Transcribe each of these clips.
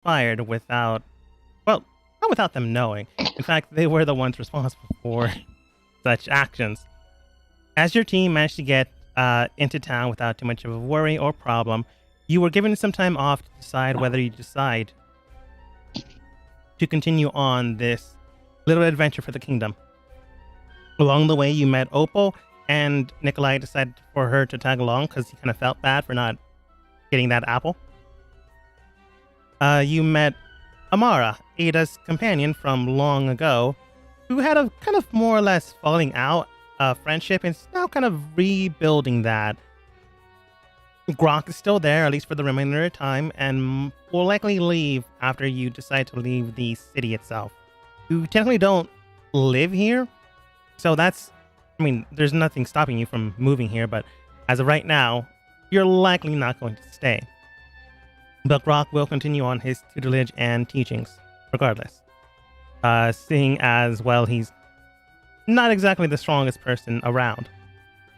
fired without, well, not without them knowing. In fact, they were the ones responsible for such actions. As your team managed to get into town without too much of a worry or problem, you were given some time off to decide whether you decide to continue on this little adventure for the kingdom. Along the way, you met Opal, and Nikolai decided for her to tag along because he kind of felt bad for not getting that apple. You met Amara, Ada's companion from long ago, who had a kind of more or less falling out friendship and is now kind of rebuilding that. Grok is still there, at least for the remainder of the time, and will likely leave after you decide to leave the city itself. You technically don't live here, so that's, I mean, there's nothing stopping you from moving here, but as of right now, you're likely not going to stay. But Grok will continue on his tutelage and teachings, regardless. Seeing as, well, he's not exactly the strongest person around.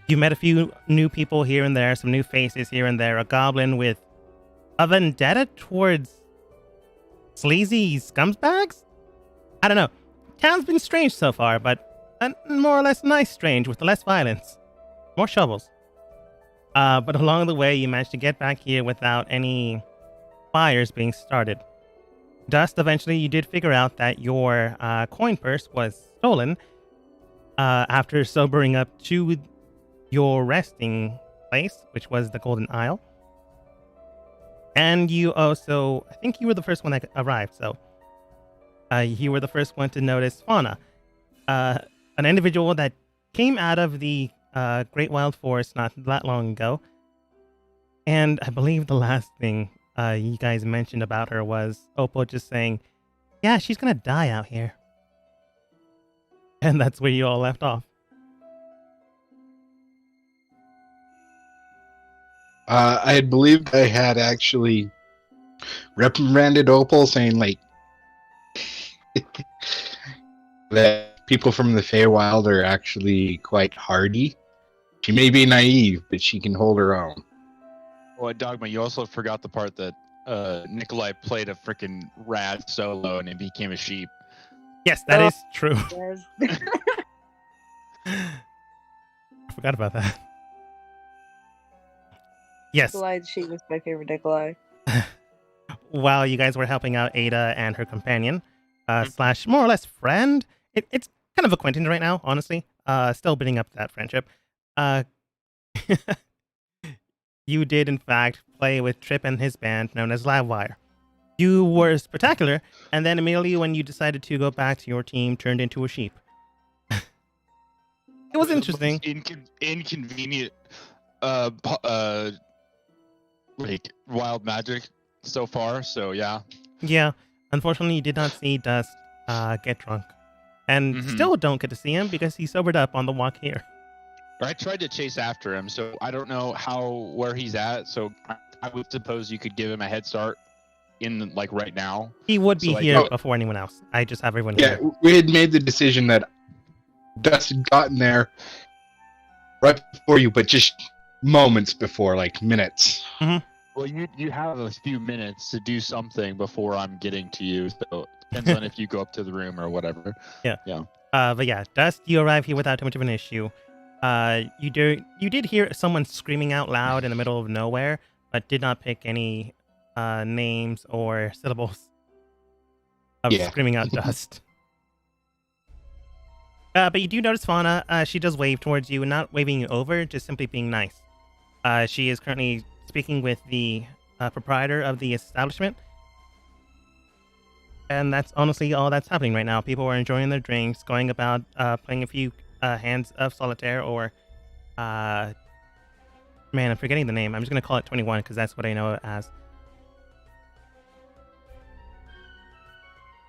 You met a few new people here and there, some new faces here and there, a goblin with a vendetta towards sleazy scumbags? I don't know. Town's been strange so far, but more or less nice strange with less violence. More shovels. But along the way, you managed to get back here without any fires being started. Dust, eventually you did figure out that your coin purse was stolen after sobering up to your resting place, which was the Golden Isle. And you also, I think you were the first one that arrived, so you were the first one to notice Fauna, an individual that came out of the Great Wild Forest not that long ago. And I believe the last thing you guys mentioned about her was Opal just saying, yeah, she's gonna die out here. And that's where you all left off. I believed I had actually reprimanded Opal, saying like that people from the Feywild are actually quite hardy. She may be naive, but she can hold her own. Well, Dogma, you also forgot the part that Nikolai played a freaking rad solo and it became a sheep. Yes, that is true. Yes. I forgot about that. Yes. Nikolai the sheep was my favorite Nikolai. While you guys were helping out Ada and her companion, slash more or less friend, it's kind of acquaintance right now, honestly. Still building up that friendship. You did, in fact, play with Trip and his band known as Livewire. You were spectacular, and then immediately when you decided to go back to your team, turned into a sheep. It was interesting. Inconvenient, like wild magic so far. So yeah. Yeah, unfortunately, you did not see Dust get drunk, and still don't get to see him because he sobered up on the walk here. I tried to chase after him, so I don't know where he's at. So I would suppose you could give him a head start in like right now. He would be here before anyone else. I just have everyone here. Yeah, we had made the decision that Dust had gotten there right before you, but just moments before, like minutes. Mm-hmm. Well, you have a few minutes to do something before I'm getting to you, so it depends on if you go up to the room or whatever. Yeah. Yeah. But yeah, Dust, you arrive here without too much of an issue. You did hear someone screaming out loud in the middle of nowhere, but did not pick any names or syllables of screaming out Dust. But you do notice Fauna. She does wave towards you, not waving you over, just simply being nice. She is currently speaking with the proprietor of the establishment. And that's honestly all that's happening right now. People are enjoying their drinks, going about playing a few hands of solitaire or... man, I'm forgetting the name. I'm just going to call it 21 because that's what I know it as.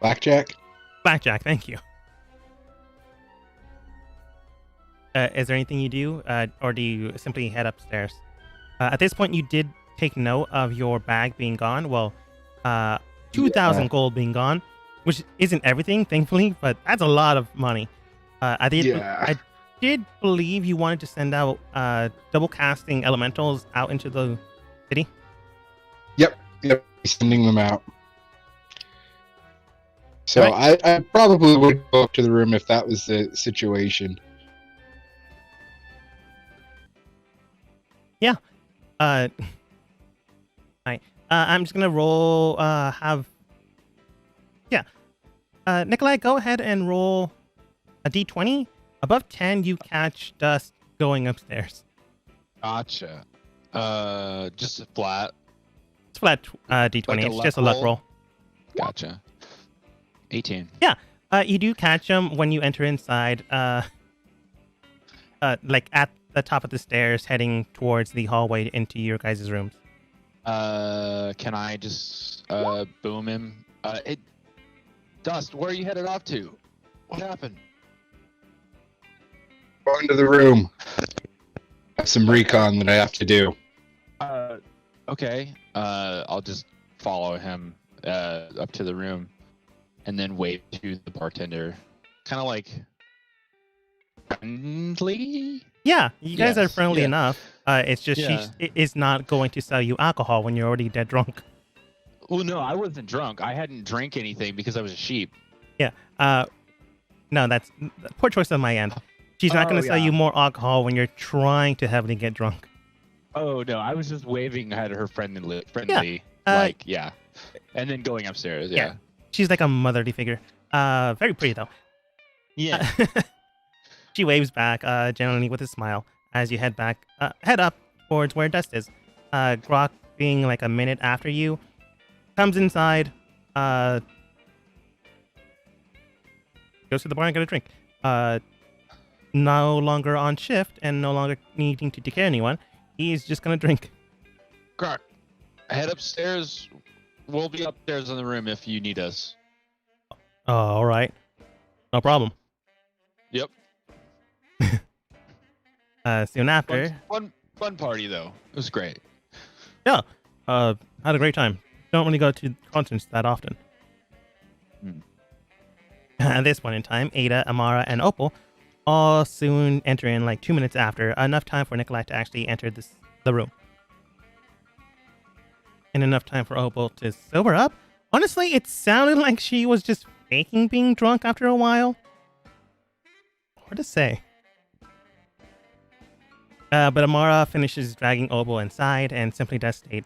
Blackjack? Blackjack, thank you. Is there anything you do, or do you simply head upstairs? At this point, you did take note of your bag being gone. Well, 2,000 gold being gone, which isn't everything, thankfully, but that's a lot of money. I did believe you wanted to send out double casting elementals out into the city. Yep, sending them out. So Right. I probably would go up to the room if that was the situation. Uh, Hi. I'm just gonna roll. Nikolai, go ahead and roll a d20. Above 10, you catch dust going upstairs. Gotcha. Just a flat. It's flat d20. Like a It's luck just a luck roll? roll. Gotcha. 18. You do catch them when you enter inside. Like at the top of the stairs, heading towards the hallway into your guys' rooms. Can I just boom him? Dust, where are you headed off to? What happened? Go into the room. Have some recon that I have to do. Okay. I'll just follow him up to the room and then wave to the bartender. Kind of like friendly? Yeah, you guys are Yes, friendly yeah. enough. It's just Yeah. she is not going to sell you alcohol when you're already dead drunk. Well, no, I wasn't drunk. I hadn't drank anything because I was a sheep. No, that's poor choice on my end. She's not going to sell yeah. you more alcohol when you're trying to heavily get drunk. Oh no, I was just waving at her friendly, uh, yeah, and then going upstairs. yeah. Yeah, She's like a motherly figure. Very pretty though. yeah. She waves back, generally with a smile, as you head up towards where Dust is. Grok, being like a minute after you, comes inside, goes to the bar and get a drink. No longer on shift and no longer needing to take care of anyone, he's just gonna drink. Grok, head upstairs. We'll be upstairs in the room if you need us. Oh, all right, no problem. Yep. Soon after, Fun party though. It was great. had a great time. Don't really go to concerts that often. At this point in time, Ada, Amara, and Opal all soon enter in like 2 minutes after, enough time for Nikolai to actually enter the room. And enough time for Opal to sober up. Honestly, it sounded like she was just faking being drunk after a while. Hard to say. But Amara finishes dragging Opal inside and simply does state,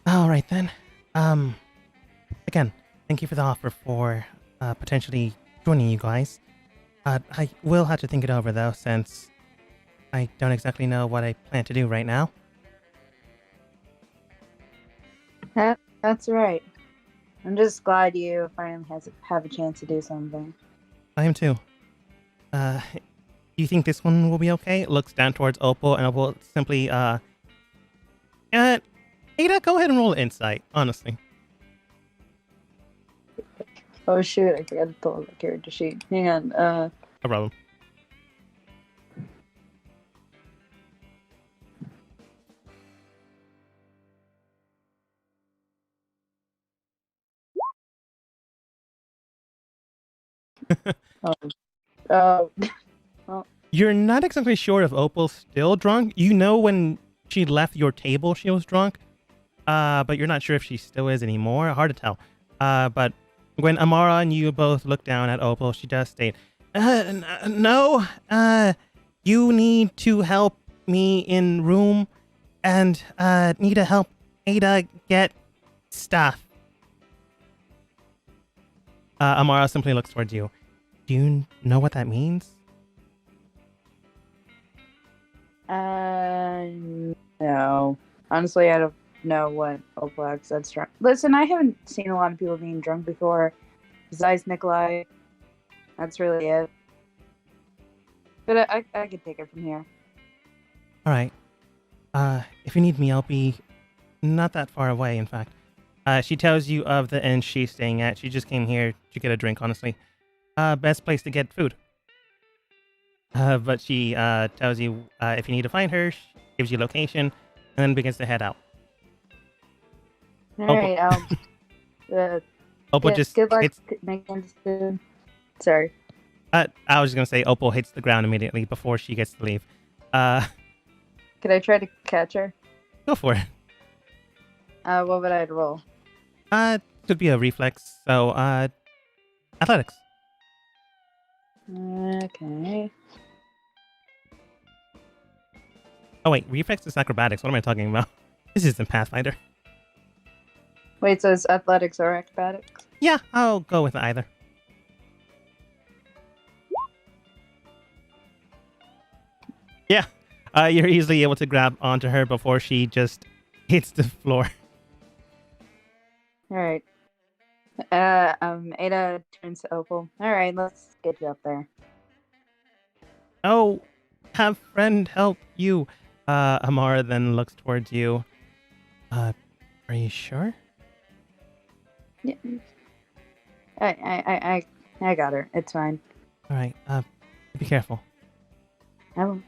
"All right then. Again, thank you for the offer for potentially joining you guys. I will have to think it over though, since I don't exactly know what I plan to do right now." That's right. I'm just glad you finally have a chance to do something. I am too. Do you think this one will be okay? It looks down towards Opal, and Opal simply, Ada, go ahead and roll insight, honestly. Oh shoot, I forgot to pull up the character sheet. Hang on. No problem. Oh, You're not exactly sure if Opal's still drunk. You know when she left your table, she was drunk. But you're not sure if she still is anymore. Hard to tell. But when Amara and you both look down at Opal, she does state, no, you need to help me in room and need to help Ada get stuff. Amara simply looks towards you. Do you know what that means? no. Honestly, I don't know what Opal said. Drunk. Listen, I haven't seen a lot of people being drunk before, besides Nikolai. That's really it. But I could take it from here. All right. If you need me, I'll be not that far away, in fact. She tells you of the inn she's staying at. She just came here to get a drink, honestly. Best place to get food. But she tells you if you need to find her, she gives you location, and then begins to head out. All right. Opal just good luck hits... making this food. Sorry. I was just going to say Opal hits the ground immediately before she gets to leave. Could I try to catch her? Go for it. What would I roll? Could be a reflex. So, Athletics. Okay. Oh wait, reflex is acrobatics. What am I talking about? This isn't Pathfinder. Wait, so it's athletics or acrobatics? Yeah, I'll go with either. Yeah, you're easily able to grab onto her before she just hits the floor. All right. Ada turns to Opal. All right, let's get you up there. Oh, have friend help you. Amara then looks towards you. Are you sure? Yeah. I got her. It's fine. All right. Be careful. Oh,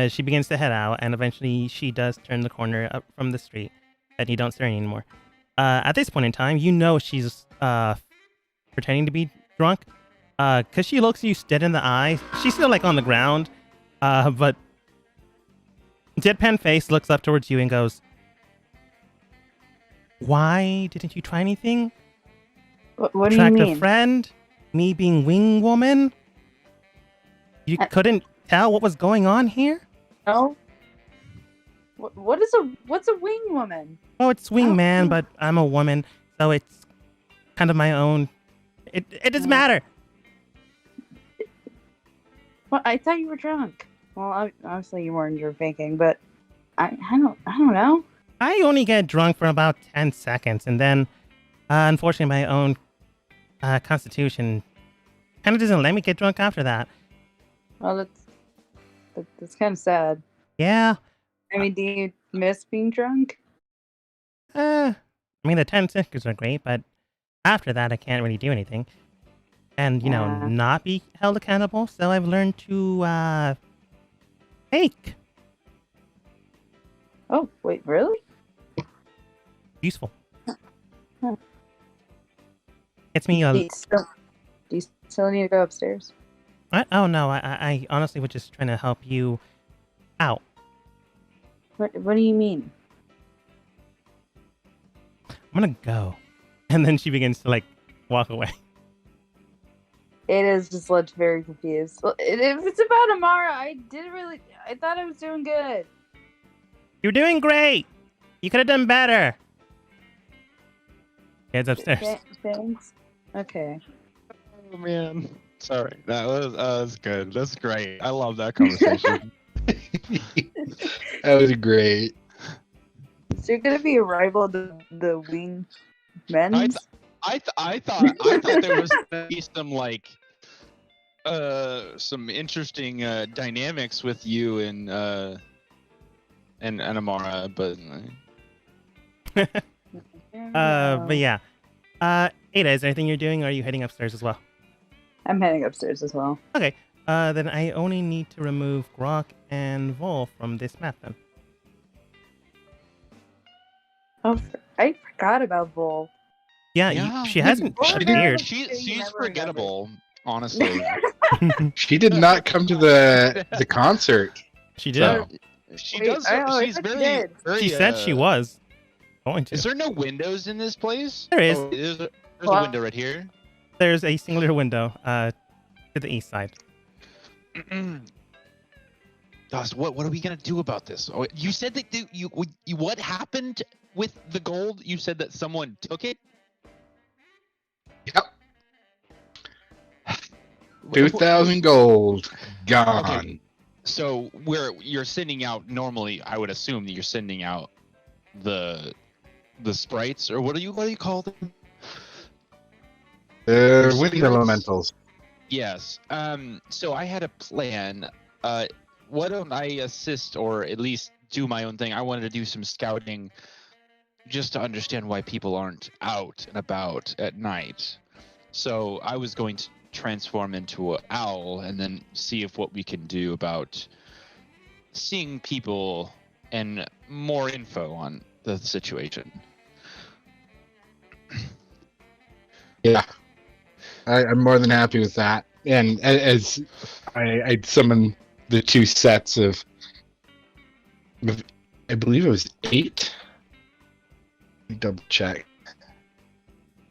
She begins to head out, and eventually she does turn the corner up from the street, and you don't see her anymore. At this point in time, you know she's pretending to be drunk, because she looks you dead in the eye. She's still like on the ground, but deadpan face looks up towards you and goes, "Why didn't you try anything? what do you Attract a mean? friend? Me being wing woman? You couldn't tell what was going on here? No. What's a wing woman? Oh, it's wing Oh, man, yeah. but I'm a woman, so it's kind of my own. It doesn't matter. Well, I thought you were drunk. Well, obviously you weren't. You're faking, but I don't know. I only get drunk for about 10 seconds, and then, unfortunately, my own constitution kind of doesn't let me get drunk after that. Well, that's kind of sad. Yeah. I mean, do you miss being drunk? I mean, the 10 seconds are great, but after that, I can't really do anything. And, you know, Yeah. not be held accountable, so I've learned to, fake. Oh, wait, really? Useful. Huh. It's me, Do you still need to go upstairs? what? Oh, no, I honestly was just trying to help you out. What do you mean? I'm gonna go. And then she begins to, like, walk away. It is just left very confused. Well, if it's about Amara, I thought I was doing good. You're doing great! You could have done better! Heads upstairs. Thanks. Okay. Oh man, sorry. That was good. That's great. I love that conversation. That was great. So you're gonna be a rival to the wing men's? I thought there was gonna be some like some interesting dynamics with you and Amara, but But yeah. Ada, is there anything you're doing, or are you heading upstairs as well? I'm heading upstairs as well. Okay. Then I only need to remove Grok and Vol from this map then. Oh, I forgot about Vol. Yeah, Yeah. she hasn't Vol appeared. she's never forgettable, honestly. She did not come to the concert. She did. So, She Wait, does. I She's thought she very, did. very. She said she was going to. Is there no windows in this place? There is. Oh, there's a Well- window right here. There's a singular window to the east side. Gosh, what are we gonna do about this? Oh, you said that you what happened with the gold? You said that someone took it. Yep. 2,000 gold gone. Okay. So where you're sending out normally, I would assume that you're sending out the sprites, or what do you call them? They're Spirits. wind elementals. Yes. So I had a plan. Why don't I assist or at least do my own thing? I wanted to do some scouting just to understand why people aren't out and about at night. So I was going to transform into an owl and then see if what we can do about seeing people and more info on the situation. Yeah. I'm more than happy with that. And as I summon the two sets of, I believe it was 8. Let me double check.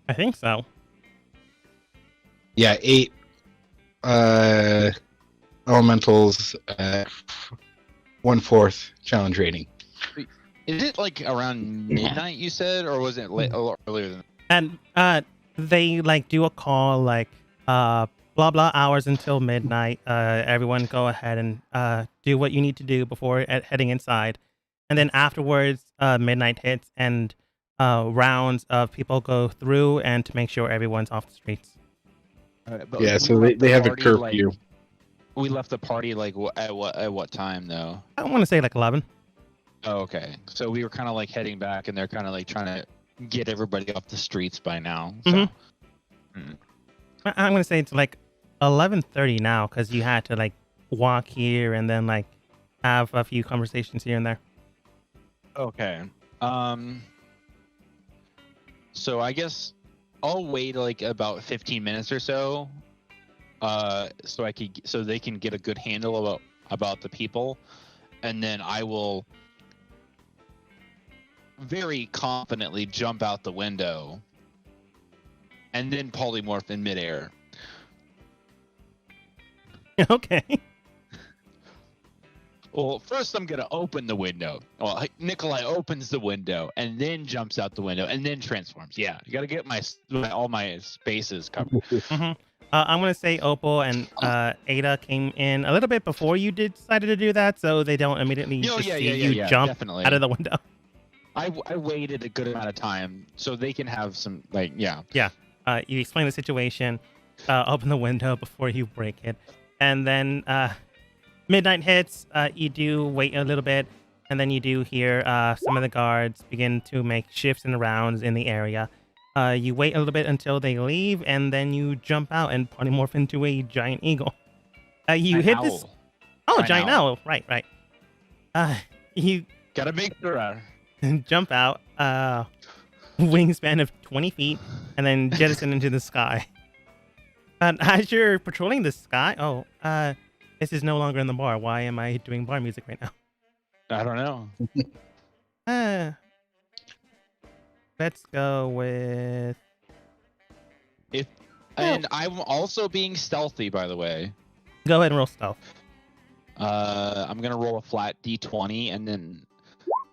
I think so. Yeah, 8 elementals at 1/4 challenge rating. Is it like around midnight you said, or was it late, a lot earlier than? And they like do a call like blah blah hours until midnight. Everyone go ahead and do what you need to do before heading inside, and then afterwards midnight hits and rounds of people go through and to make sure everyone's off the streets. But Yeah, we so left they the have a party, like- curfew. we left the party like at what time though? I want to say like 11. Oh, okay. So we were kind of like heading back, and they're kind of like trying to get everybody off the streets by now. So. Mhm. I'm gonna say it's like 11:30 now because you had to like walk here and then like have a few conversations here and there. Okay. So I guess I'll wait like about 15 minutes or so, so they can get a good handle about the people, and then I will very confidently jump out the window and then polymorph in midair. Okay. Well, first I'm gonna open the window. Well, Nikolai opens the window and then jumps out the window and then transforms. Yeah, you gotta get all my spaces covered. I'm gonna say Opal and Ada came in a little bit before you decided to do that, so they don't immediately see you jump definitely. out of the window. I waited a good amount of time so they can have some You explain the situation, open the window before you break it, and then midnight hits. You do wait a little bit, and then you do hear some of the guards begin to make shifts and rounds in the area. You wait a little bit until they leave, and then you jump out and polymorph into a giant eagle. You hit this. Oh, giant owl. Right. You gotta make sure. Jump out, wingspan of 20 feet, and then jettison into the sky. As you're patrolling the sky, this is no longer in the bar. Why am I doing bar music right now? I don't know. Let's go with... And I'm also being stealthy, by the way. Go ahead and roll stealth. I'm gonna roll a flat d20, and then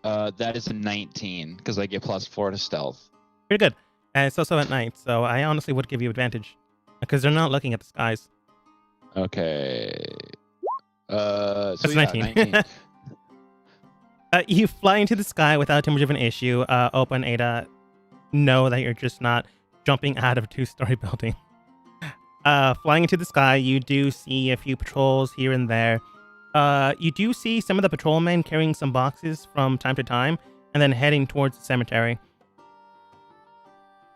that is a 19 because I get +4 to stealth. Pretty good. And it's also at night, so I honestly would give you advantage because they're not looking at the skies. Okay. So that's yeah, 19. You fly into the sky without too much of an issue. Open Ada, know that you're just not jumping out of a 2-story building. Flying into the sky, you do see a few patrols here and there. You do see some of the patrolmen carrying some boxes from time to time and then heading towards the cemetery.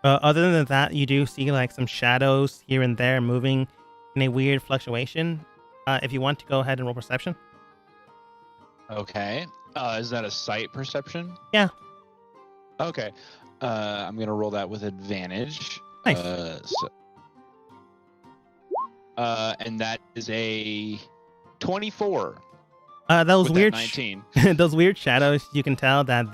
Other than that, you do see like some shadows here and there moving in a weird fluctuation. If you want to go ahead and roll perception. Okay. Is that a sight perception? Yeah. Okay. I'm going to roll that with advantage. Nice. And that is a 24. Those weird 19. those weird shadows, you can tell that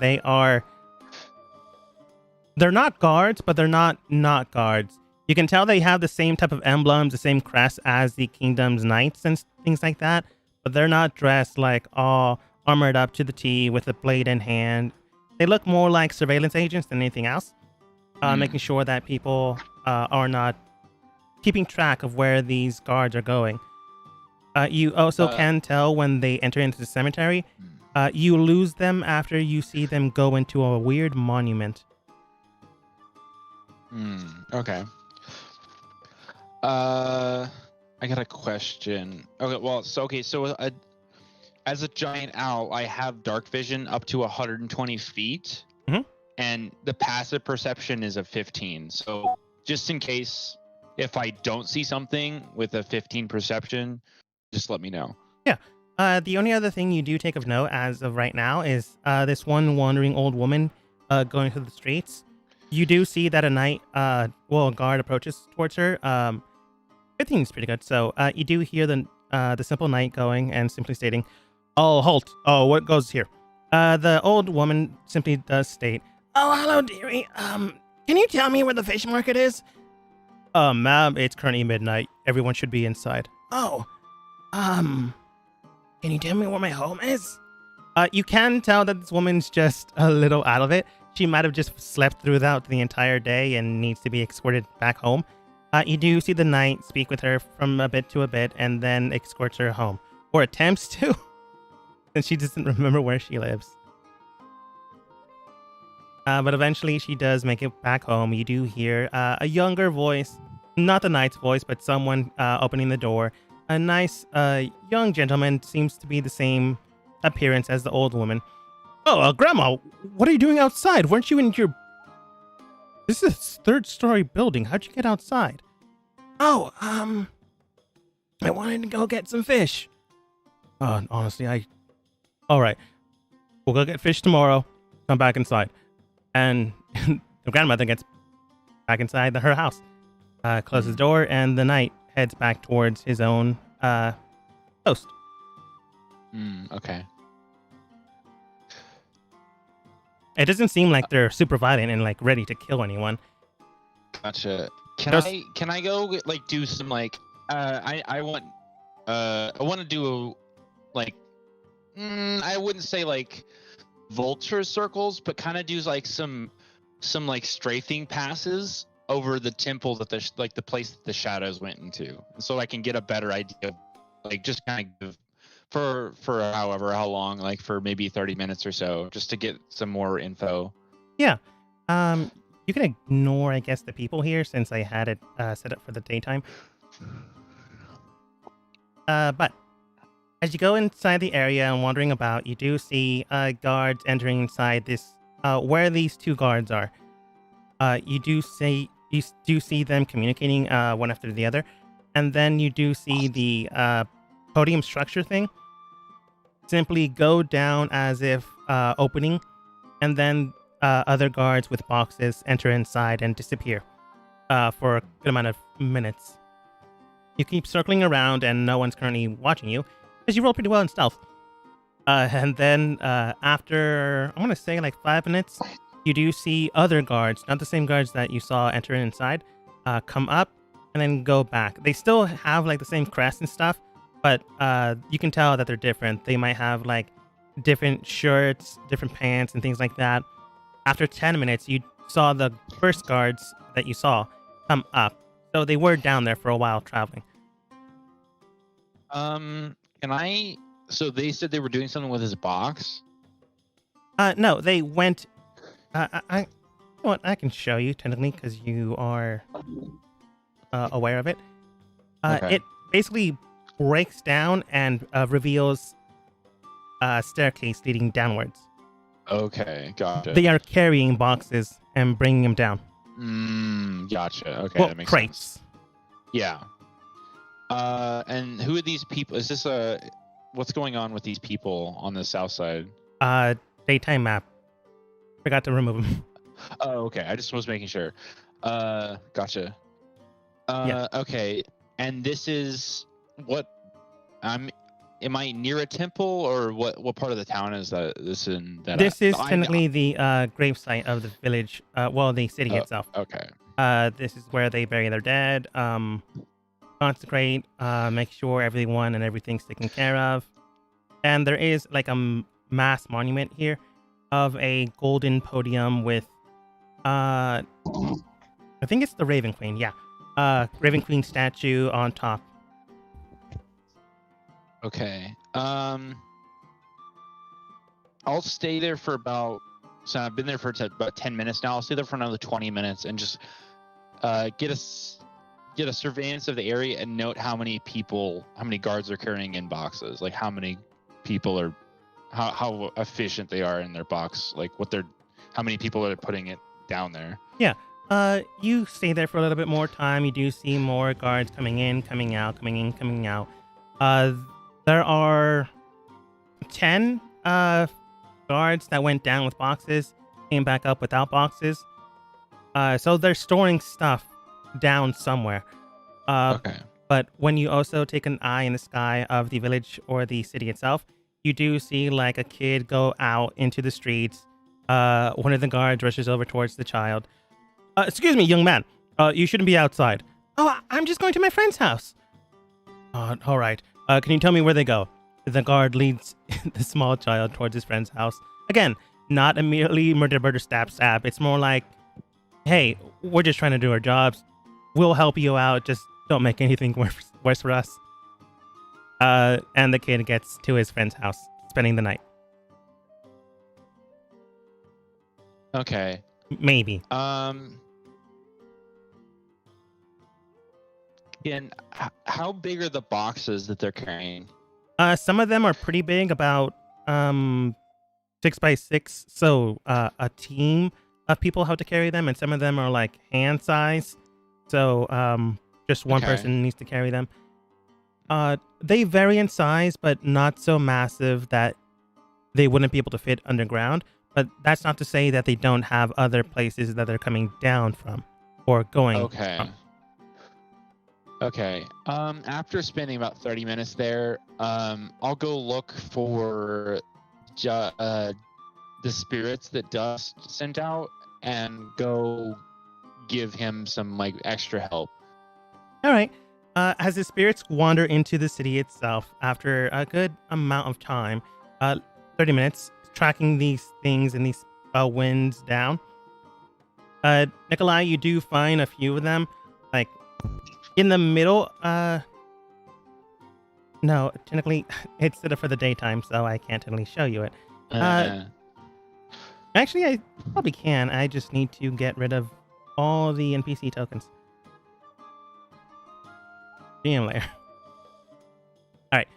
they're not guards, but they're not guards. You can tell they have the same type of emblems, the same crest as the kingdom's knights and things like that, but they're not dressed like all armored up to the T with a blade in hand. They look more like surveillance agents than anything else, making sure that people are not keeping track of where these guards are going. You also can tell when they enter into the cemetery. You lose them after you see them go into a weird monument. Okay. I got a question. Okay, so as a giant owl, I have dark vision up to 120 feet, and the passive perception is a 15. So just in case, if I don't see something with a 15 perception, just let me know. Yeah. The only other thing you do take of note as of right now is this one wandering old woman going through the streets. You do see that a guard approaches towards her. 15 is pretty good. So you do hear the simple knight going and simply stating, "Oh, halt! Oh, what goes here?" The old woman simply does state, "Oh, hello, dearie. Can you tell me where the fish market is?" Ma'am, it's currently midnight. Everyone should be inside. Oh, can you tell me where my home is? You can tell that this woman's just a little out of it. She might have just slept throughout the entire day and needs to be escorted back home. You do see the knight speak with her from a bit to a bit and then escorts her home. Or attempts to. And she doesn't remember where she lives. But eventually she does make it back home. You do hear a younger voice, not the knight's voice, but someone opening the door. A nice young gentleman, seems to be the same appearance as the old woman. Oh, Grandma, what are you doing outside? Weren't you in your... This is a third-story building. How'd you get outside? Oh, I wanted to go get some fish. Honestly, All right. We'll go get fish tomorrow. Come back inside. And the grandmother gets back inside her house. Closes the door, and the knight heads back towards his own post. Okay. It doesn't seem like they're super violent and like ready to kill anyone. Gotcha. Can I go like do some like I want to do like I wouldn't say like vulture circles, but kind of do like some like strafing passes over the temple that the place that the shadows went into, and so I can get a better idea of, like, just kind of for how long, like for maybe 30 minutes or so, just to get some more info. Yeah. You can ignore, I guess, the people here since I had it set up for the daytime. But as you go inside the area and wandering about, you do see guards entering inside this, where these two guards are. You do see them communicating one after the other, and then you do see the podium structure thing simply go down as if opening, and then other guards with boxes enter inside and disappear for a good amount of minutes. You keep circling around, and no one's currently watching you, because you roll pretty well in stealth. And then after, I want to say like 5 minutes, you do see other guards, not the same guards that you saw enter inside, come up and then go back. They still have like the same crest and stuff, but you can tell that they're different. They might have like different shirts, different pants, and things like that. After 10 minutes, you saw the first guards that you saw come up. So they were down there for a while traveling. So they said they were doing something with his box? No, they went... you know what? I can show you, technically, because you are aware of it. Okay. It basically breaks down and reveals a staircase leading downwards. Okay, gotcha. They are carrying boxes and bringing them down. Gotcha. Okay, Well, that makes crates. sense. Yeah. And who are these people? Is this what's going on with these people on the south side? Daytime map. Forgot to remove them. Oh, okay. I just was making sure. Gotcha. Yeah. Okay. And this is what am I near a temple, or what part of the town is this in? This is technically the gravesite of the village, the city itself. Okay. This is where they bury their dead, consecrate, make sure everyone and everything's taken care of. And there is like a mass monument here of a golden podium with, I think it's the Raven Queen, yeah. Raven Queen statue on top. Okay. I'll stay there for so I've been there for about 10 minutes now. I'll stay there for another 20 minutes and just get a surveillance of the area and note how many guards are carrying in boxes, like how many people are, how efficient they are in their box, like how many people are putting it down there. Yeah. You stay there for a little bit more time. You do see more guards coming in, coming out, coming in, coming out. There are 10 guards that went down with boxes, came back up without boxes. So they're storing stuff down somewhere. Okay. But when you also take an eye in the sky of the village or the city itself, you do see like a kid go out into the streets. One of the guards rushes over towards the child. Excuse me, young man. You shouldn't be outside. Oh, I'm just going to my friend's house. All right. Can you tell me where they go? The guard leads the small child towards his friend's house. Again, not immediately murder, stab, stab. It's more like, hey, we're just trying to do our jobs. We'll help you out. Just don't make anything worse for us. And the kid gets to his friend's house, spending the night. Okay. Maybe. How big are the boxes that they're carrying? Some of them are pretty big, about 6x6. So a team of people have to carry them, and some of them are like hand size. So just one person needs to carry them. They vary in size, but not so massive that they wouldn't be able to fit underground. But that's not to say that they don't have other places that they're coming down from or going from. Okay. After spending about 30 minutes there, I'll go look for the spirits that Dust sent out and go give him some like extra help. All right. As the spirits wander into the city itself, after a good amount of time, 30 minutes, tracking these things and these winds down, Nikolai, you do find a few of them, like in the middle. No, technically, it's set up for the daytime, so I can't technically show you it. Actually, I probably can. I just need to get rid of all the NPC tokens. GM layer. All right.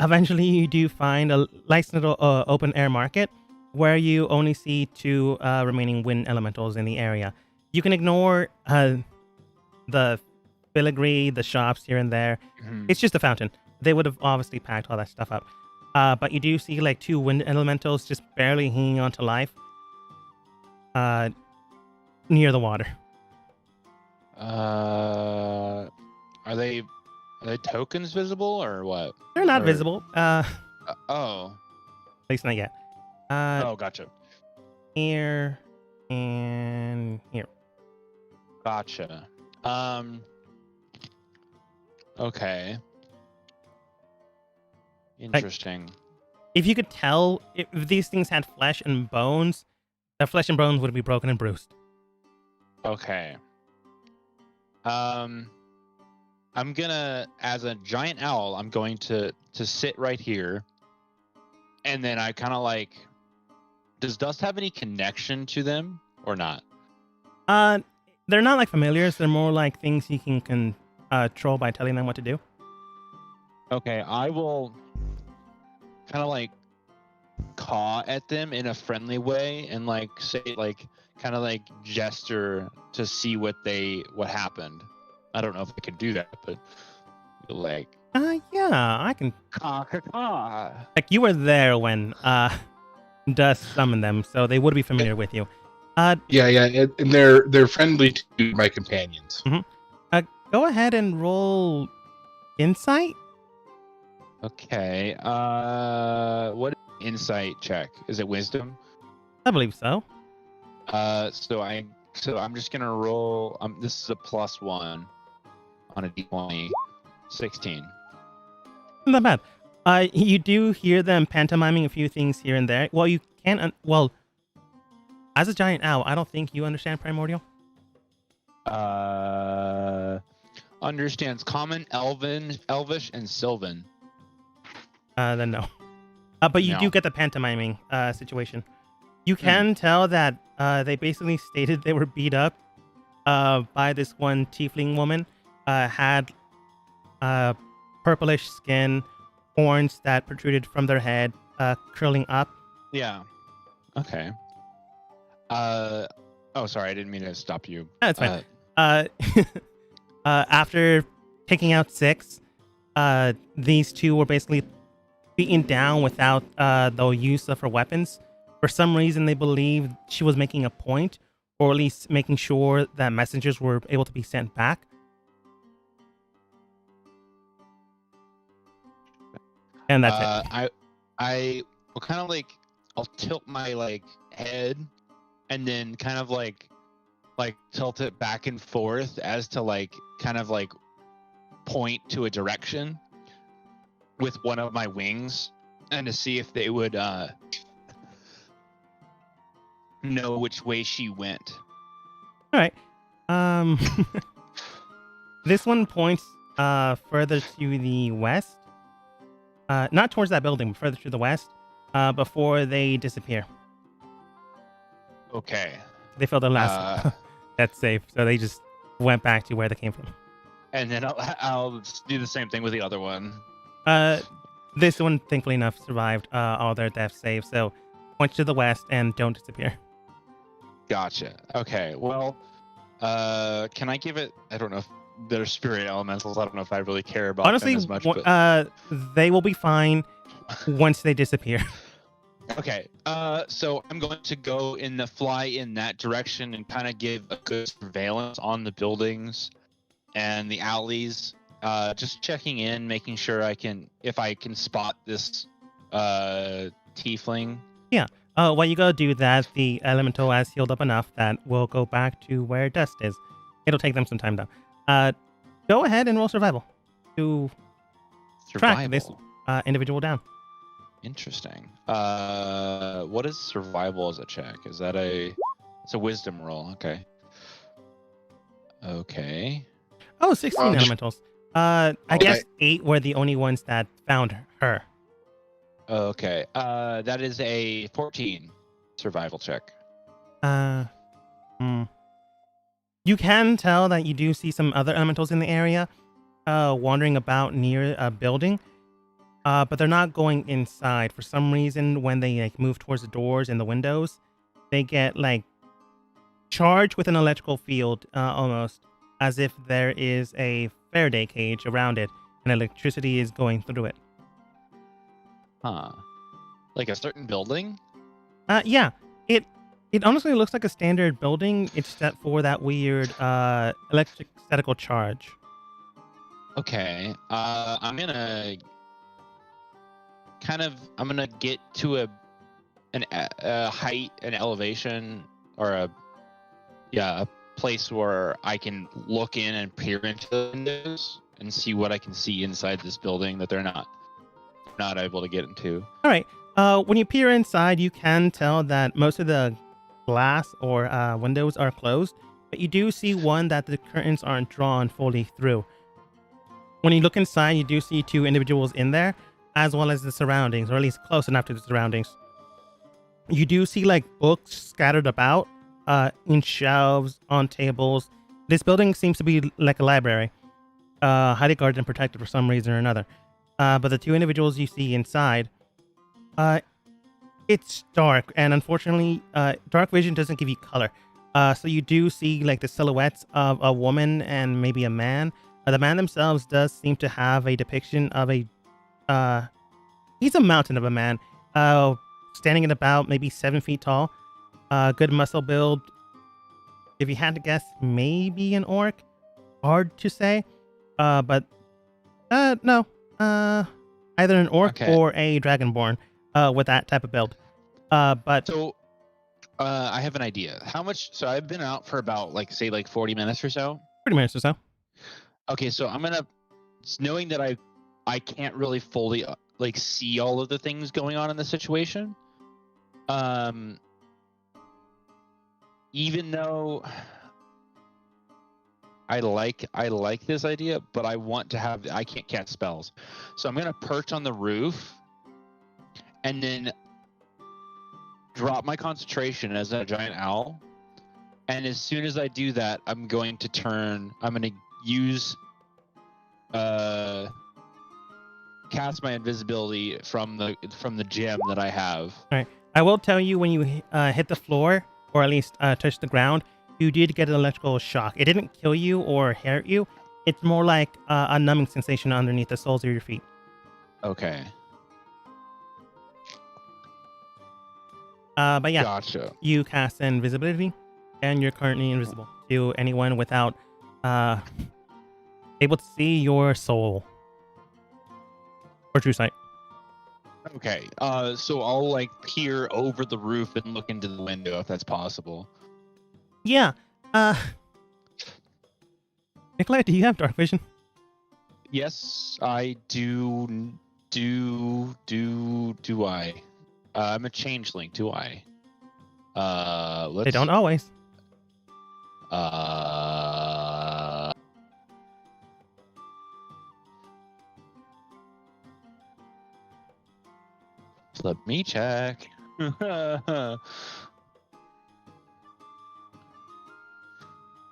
Eventually, you do find a nice little open air market where you only see 2 remaining wind elementals in the area. You can ignore the filigree, the shops here and there. Mm-hmm. It's just a fountain. They would have obviously packed all that stuff up. But you do see like 2 wind elementals just barely hanging on to life near the water. Are they tokens visible or what? They're not visible. Oh. At least not yet. Gotcha. Here and here. Gotcha. Okay. Interesting. If you could tell, if these things had flesh and bones, the flesh and bones would be broken and bruised. Okay. I'm gonna, as a giant owl, I'm going to sit right here, and then I kind of like. Does Dust have any connection to them or not? They're not like familiars. They're more like things you can control by telling them what to do. Okay, I will kind of like caw at them in a friendly way and like say like kind of like gesture to see what happened. I don't know if I can do that, but like yeah, I can. Caw. Like you were there when Dust summoned them, so they would be familiar with you. Yeah, and they're friendly to my companions. Mm-hmm. Go ahead and roll insight. Okay. What insight check? Is it wisdom? I believe so. So I'm just gonna roll. This is a +1 on a d20. 16. Not bad. You do hear them pantomiming a few things here and there. Well, you can't. Well, as a giant owl, I don't think you understand primordial. Understands common, elvish, and sylvan. Then no. But you do get the pantomiming situation. You can tell that they basically stated they were beat up by this one tiefling woman. Had purplish skin, horns that protruded from their head, curling up. Yeah. Okay. Oh, sorry, I didn't mean to stop you. That's fine. After taking out 6, these 2 were basically beaten down without the use of her weapons. For some reason, they believed she was making a point, or at least making sure that messengers were able to be sent back. And that's it. I will kind of like, I'll tilt my like head and then kind of like like tilt it back and forth as to like kind of like point to a direction with one of my wings, and to see if they would know which way she went. All right. This one points further to the west. Not towards that building, but further to the west. Before they disappear. Okay. They failed their last death save, so they just went back to where they came from. And then I'll do the same thing with the other one. This one, thankfully enough, survived all their death saves, so point to the west and don't disappear. Gotcha. Okay. Well, can I give it? I don't know if they're spirit elementals. I don't know if I really care about Honestly, them as much. But... they will be fine once they disappear. Okay. So I'm going to go fly in that direction and kind of give a good surveillance on the buildings and the alleys. Just checking in, making sure if I can spot this tiefling. Yeah. While you go do that, the elemental has healed up enough that we'll go back to where dust is. It'll take them some time though. Go ahead and roll survival to track this individual down. Interesting. What is survival as a check? Is that it's a wisdom roll? Okay. Okay. Oh, 16 elementals. I guess 8 were the only ones that found her. Okay. That is a 14 survival check. You can tell that you do see some other elementals in the area, wandering about near a building. But they're not going inside. For some reason, when they move towards the doors and the windows, they get charged with an electrical field, almost as if there is a Faraday cage around it, and electricity is going through it. Huh. Like a certain building? Yeah. It honestly looks like a standard building, except for that weird electric statical charge. Okay. I'm gonna get to a height, an elevation, or a place where I can look in and peer into the windows and see what I can see inside this building that they're not able to get into. All right. When you peer inside, you can tell that most of the glass or windows are closed, but you do see one that the curtains aren't drawn fully through. When you look inside, you do see 2 individuals in there, as well as the surroundings, or at least close enough to the surroundings. You do see books scattered about in shelves, on tables. This building seems to be like a library, highly guarded and protected for some reason or another. But the 2 individuals you see inside, it's dark, and unfortunately, dark vision doesn't give you color. So you do see the silhouettes of a woman and maybe a man. The man themselves does seem to have a depiction of he's a mountain of a man, standing at about maybe 7 feet tall, good muscle build. If you had to guess, maybe an orc. Hard to say, but no, either an orc or a dragonborn with that type of build. But so I have an idea. How much? So I've been out for about 40 minutes or so. 30 minutes or so. Okay, so I'm gonna, knowing that I can't really fully see all of the things going on in the situation. Even though I like this idea, but I can't cast spells. So I'm gonna perch on the roof and then drop my concentration as a giant owl. And as soon as I do that, I'm going to use cast my invisibility from the gem that I have. All right. I will tell you, when you hit the floor, or at least touch the ground, you did get an electrical shock. It didn't kill you or hurt you. It's more like a numbing sensation underneath the soles of your feet. Okay. But yeah, gotcha. You cast invisibility, and you're currently invisible to anyone without able to see your soul or true sight. Okay. So I'll peer over the roof and look into the window if that's possible. Yeah. Uh, Nikolai, do you have dark vision? Yes, I do. Do I? I'm a changeling. Do I? Let's. They don't always. Let me check.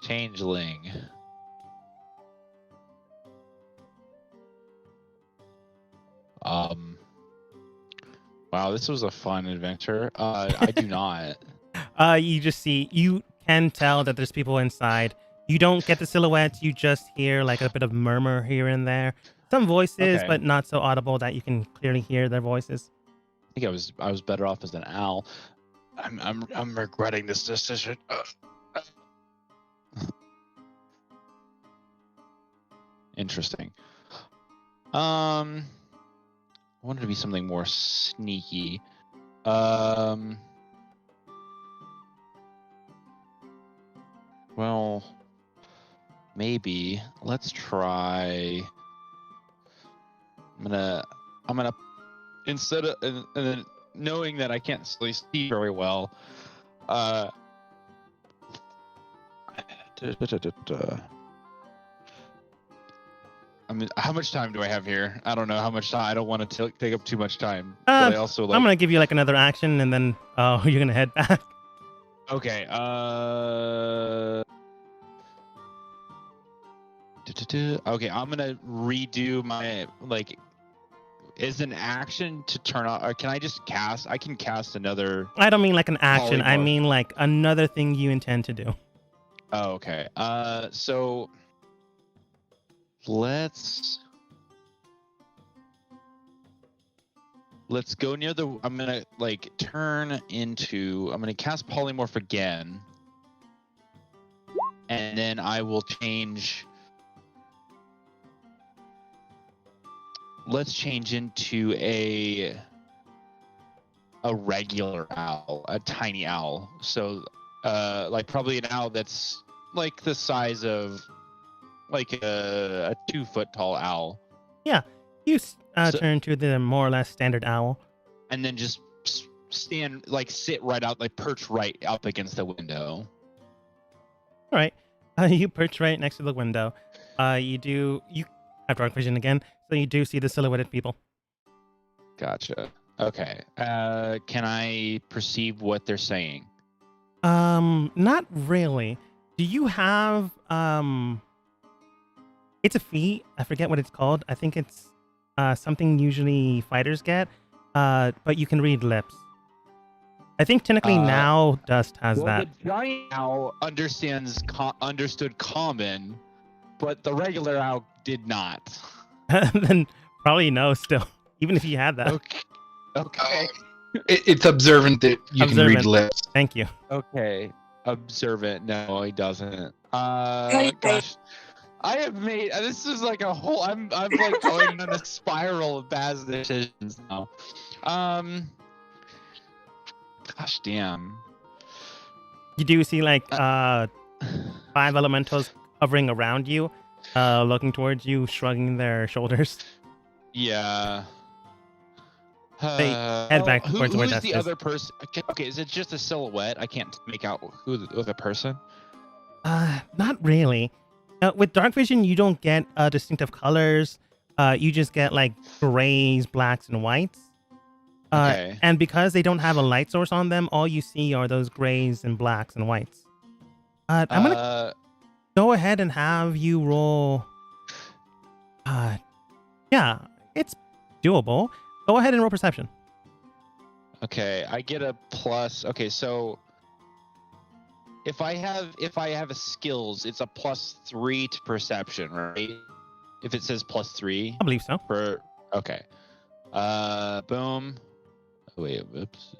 Changeling. Wow, this was a fun adventure. I do not. You just see, you can tell that there's people inside. You don't get the silhouettes. You just hear like a bit of murmur here and there. Some voices, Okay. but not so audible that you can clearly hear their voices. I think I was better off as an owl. I'm regretting this decision. Interesting. I wanted to be something more sneaky. Well, maybe let's try. I'm gonna instead of and knowing that I can't really see very well. I mean, how much time do I have here? I don't know how much time. I don't want to take up too much time. But I also like. I'm gonna give you like another action, and then you're gonna head back. Okay. Okay, I'm gonna redo my like. Is an action to turn on, or can I just cast? I can cast another. I don't mean like an action. I Polymorph. mean like another thing you intend to do. Oh, okay. So let's go near the. I'm gonna like turn into. I'm gonna cast polymorph again, and then I will change. Let's change into a regular owl, a tiny owl. So, like probably an owl that's like the size of like a 2 foot tall owl. Yeah, you turn to the more or less standard owl, and then just stand like sit right out, like perch right up against the window. All right, you perch right next to the window. You have dark vision again, so you do see the silhouetted people. Gotcha. Okay. Can I perceive what they're saying? Not really. Do you have It's a feat. I forget what it's called. I think it's something usually fighters get. But you can read lips. I think technically now Dust has that. The giant owl understood common, but the regular owl did not. Then probably no still, even if you had that. Okay. It's observant that you can read lips. Thank you. Okay. Observant. No, he doesn't. Wait. Gosh. I have made this is like a whole I'm like going on a spiral of bad decisions now. Gosh damn. You do see like 5 elementals hovering around you, looking towards you, shrugging their shoulders. Yeah. They head back towards where who's Dust the is. other person? Okay, is it just a silhouette? I can't make out who the person. Not really. With dark vision, you don't get distinctive colors. You just get like grays, blacks, and whites. Okay. And because they don't have a light source on them, all you see are those grays and blacks and whites. I'm gonna go ahead and have you roll. Yeah, it's doable. Go ahead and roll perception. Okay, I get a plus. Okay, so if I have a skills, it's a +3 to perception, right? If it says +3 I believe so. for okay. Boom. Oh, wait, oops.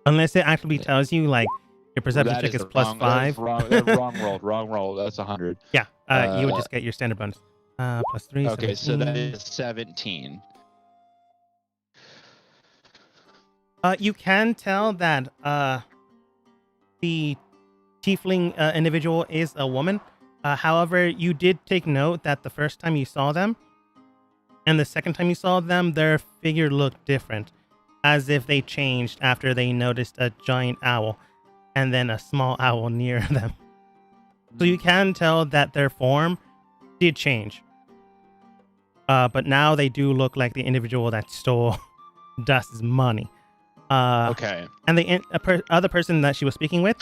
Unless it actually tells you like your perception That check is the +5. Wrong roll. That's 100. Yeah, you would just get your standard bonus. +3. Okay, 17. so that is 17. You can tell that the tiefling individual is a woman. However, you did take note that the first time you saw them and the second time you saw them, their figure looked different, as if they changed after they noticed a giant owl and then a small owl near them. So you can tell that their form did change. But now they do look like the individual that stole Dust's money. Okay. And the other person that she was speaking with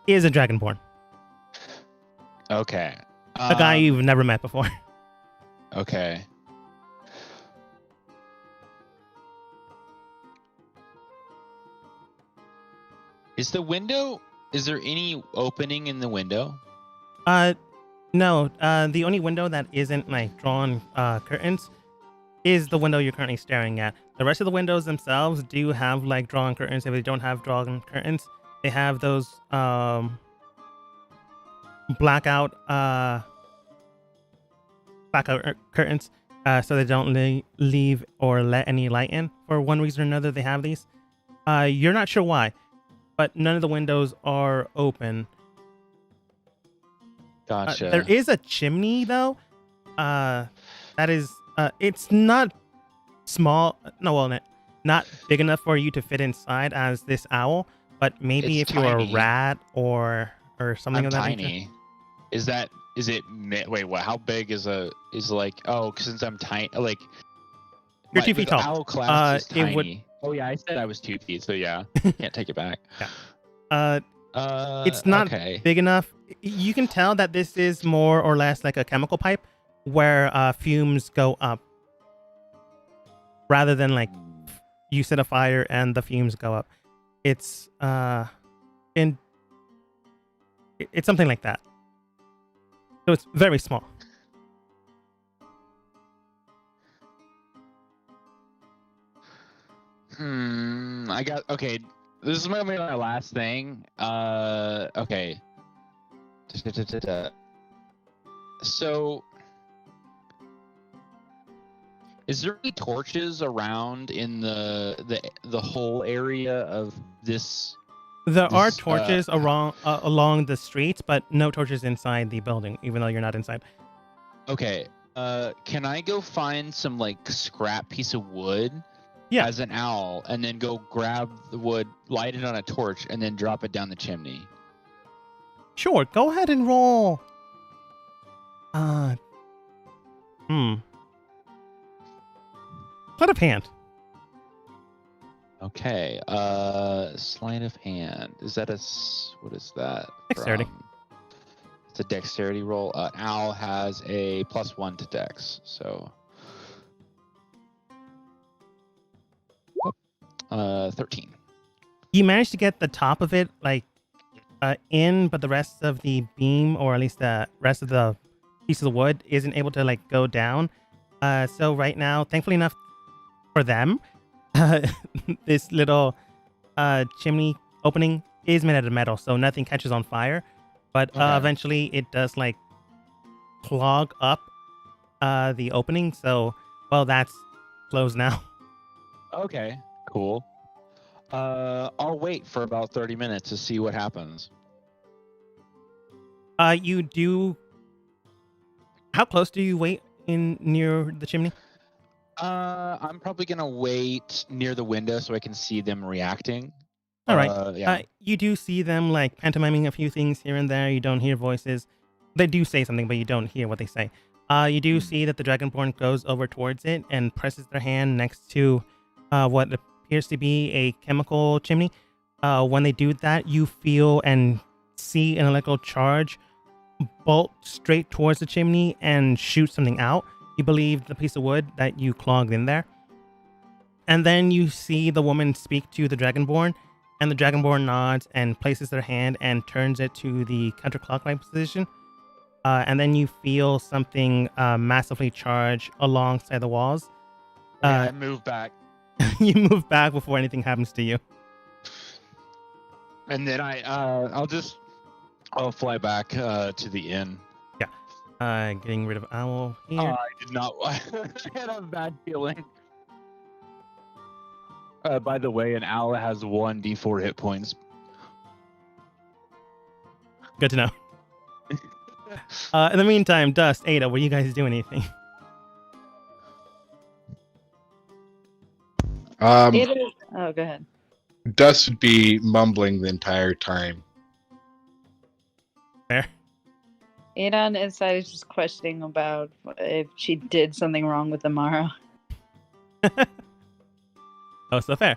is a Dragonborn. Okay. A guy you've never met before. Okay. Is there any opening in the window? No. The only window that isn't like drawn curtains is the window you're currently staring at. The rest of the windows themselves do have like drawn curtains. If they don't have drawn curtains, they have those blackout curtains, so they don't leave or let any light in. For one reason or another, they have these. You're not sure why, but none of the windows are open. Gotcha. There is a chimney though. That is, it's not small. No, well, not big enough for you to fit inside as this owl. But maybe It's if you're a tiny. rat or something I'm of that tiny. nature. Is it? Wait, what? How big is like? Oh, since I'm tiny, like You're 2 feet the tall. Owl class is it tiny. would- Oh yeah, I said I was 2 feet, so yeah, can't take it back. It's not okay. big enough. You can tell that this is more or less like a chemical pipe where fumes go up rather than like you set a fire and the fumes go up. It's it's something like that. So it's very small. I got okay. This is gonna be my last thing. Okay. So, is there any torches around in the whole area of this? There are This, torches along the streets, but no torches inside the building, even though you're not inside. Okay. Can I go find some like scrap piece of wood? Yeah. As an owl, and then go grab the wood, light it on a torch, and then drop it down the chimney. Sure, go ahead and roll. Sleight of hand. Okay. Sleight of hand. Is that what is that? Dexterity. It's a dexterity roll. Owl has a +1 to dex, so 13. You managed to get the top of it in, but the rest of the beam, or at least the rest of the piece of the wood, isn't able to like go down. So right now, thankfully enough for them, this little chimney opening is made out of metal, so nothing catches on fire. But Okay. eventually, it does like clog up the opening. So, well, that's closed now. Okay. Cool. I'll wait for about 30 minutes to see what happens. You do. How close do you wait near the chimney? I'm probably gonna wait near the window so I can see them reacting. All right. Yeah. You do see them like pantomiming a few things here and there. You don't hear voices. They do say something, but you don't hear what they say. You do see that the Dragonborn goes over towards it and presses their hand next to what appears to be a chemical chimney. When they do that, you feel and see an electrical charge bolt straight towards the chimney and shoot something out. You believe the piece of wood that you clogged in there. And then you see the woman speak to the Dragonborn, and the Dragonborn nods and places their hand and turns it to the counterclockwise position. And then you feel something massively charge alongside the walls. I move back. You move back before anything happens to you. And then I'll fly back to the inn. Getting rid of Owl here. I did not. I had a bad feeling. By the way, an owl has 1d4 hit points. Good to know. In the meantime, Dust, Ada, were you guys doing anything? It is. Oh, go ahead. Dust would be mumbling the entire time. Fair. Ada on the inside is just questioning about if she did something wrong with Amara. Oh, so fair.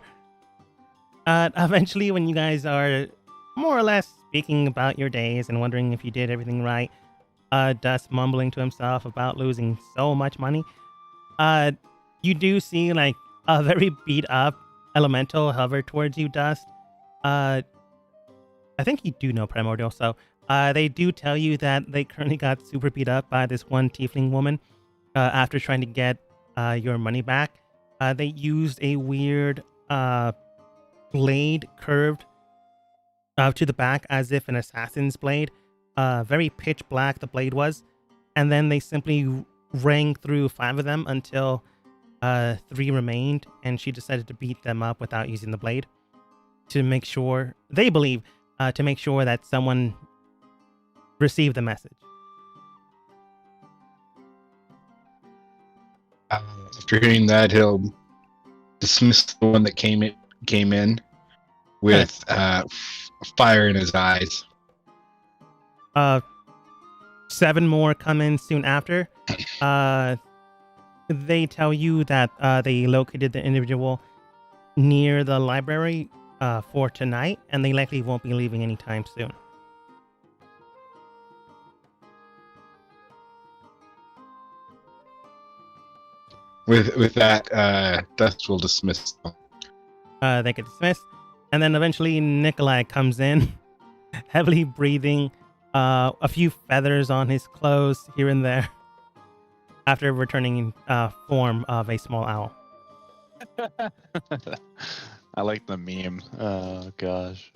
Eventually, when you guys are more or less speaking about your days and wondering if you did everything right, Dust mumbling to himself about losing so much money, you do see like a very beat up elemental hover towards you, Dust. I think you do know Primordial, so they do tell you that they currently got super beat up by this one tiefling woman after trying to get your money back. They used a weird blade curved to the back as if an assassin's blade. Very pitch black the blade was. And then they simply rang through 5 of them until 3 remained, and she decided to beat them up without using the blade to make sure, they believe, to make sure that someone received the message. After hearing that, he'll dismiss the one that came in with fire in his eyes. 7 more come in soon after. They tell you that they located the individual near the library for tonight, and they likely won't be leaving anytime soon. With that, Dust will dismiss them. They get dismissed, and then eventually Nikolai comes in, heavily breathing, a few feathers on his clothes here and there, after returning in form of a small owl. I like the meme. Oh gosh.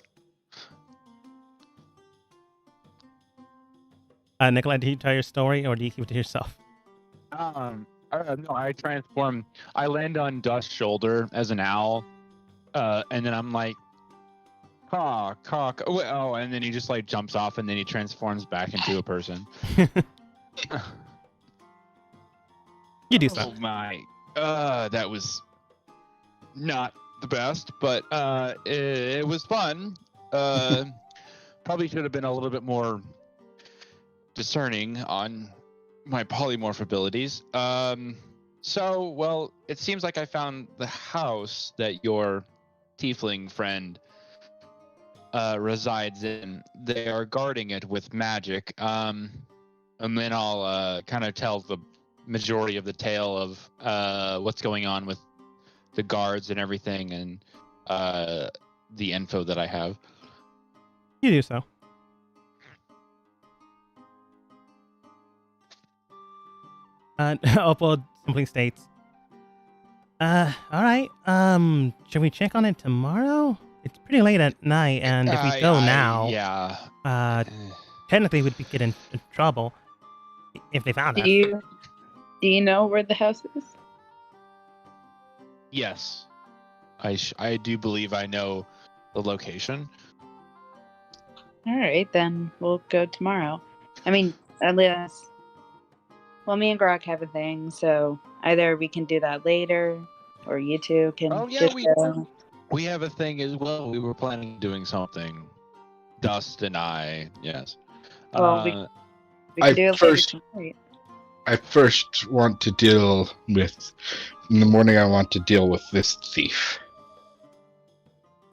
Nikolai, do you tell your story, or do you keep it to yourself? No, I transform. I land on Dust's shoulder as an owl, and then I'm like, caw. Oh, and then he just like jumps off, and then he transforms back into a person. You do so. Oh my, that was not the best, but it was fun. Probably should have been a little bit more discerning on my polymorph abilities. So, well, it seems like I found the house that your tiefling friend resides in. They are guarding it with magic. And then I'll kind of tell the majority of the tale of what's going on with the guards and everything, and the info that I have. You do so. Opal simply states, all right, should we check on it tomorrow? It's pretty late at night, and if we go now, yeah, technically we'd be getting in trouble if they found us. Do you know where the house is? yes, I do believe I know the location. All right, then we'll go tomorrow. I mean, at least. Well, me and Grok have a thing, so either we can do that later, or you two can. Oh yeah, just go. we have a thing as well. We were planning on doing something. Dust and I, yes. Well, we can do it later tonight. I first want to deal with. In the morning, I want to deal with this thief.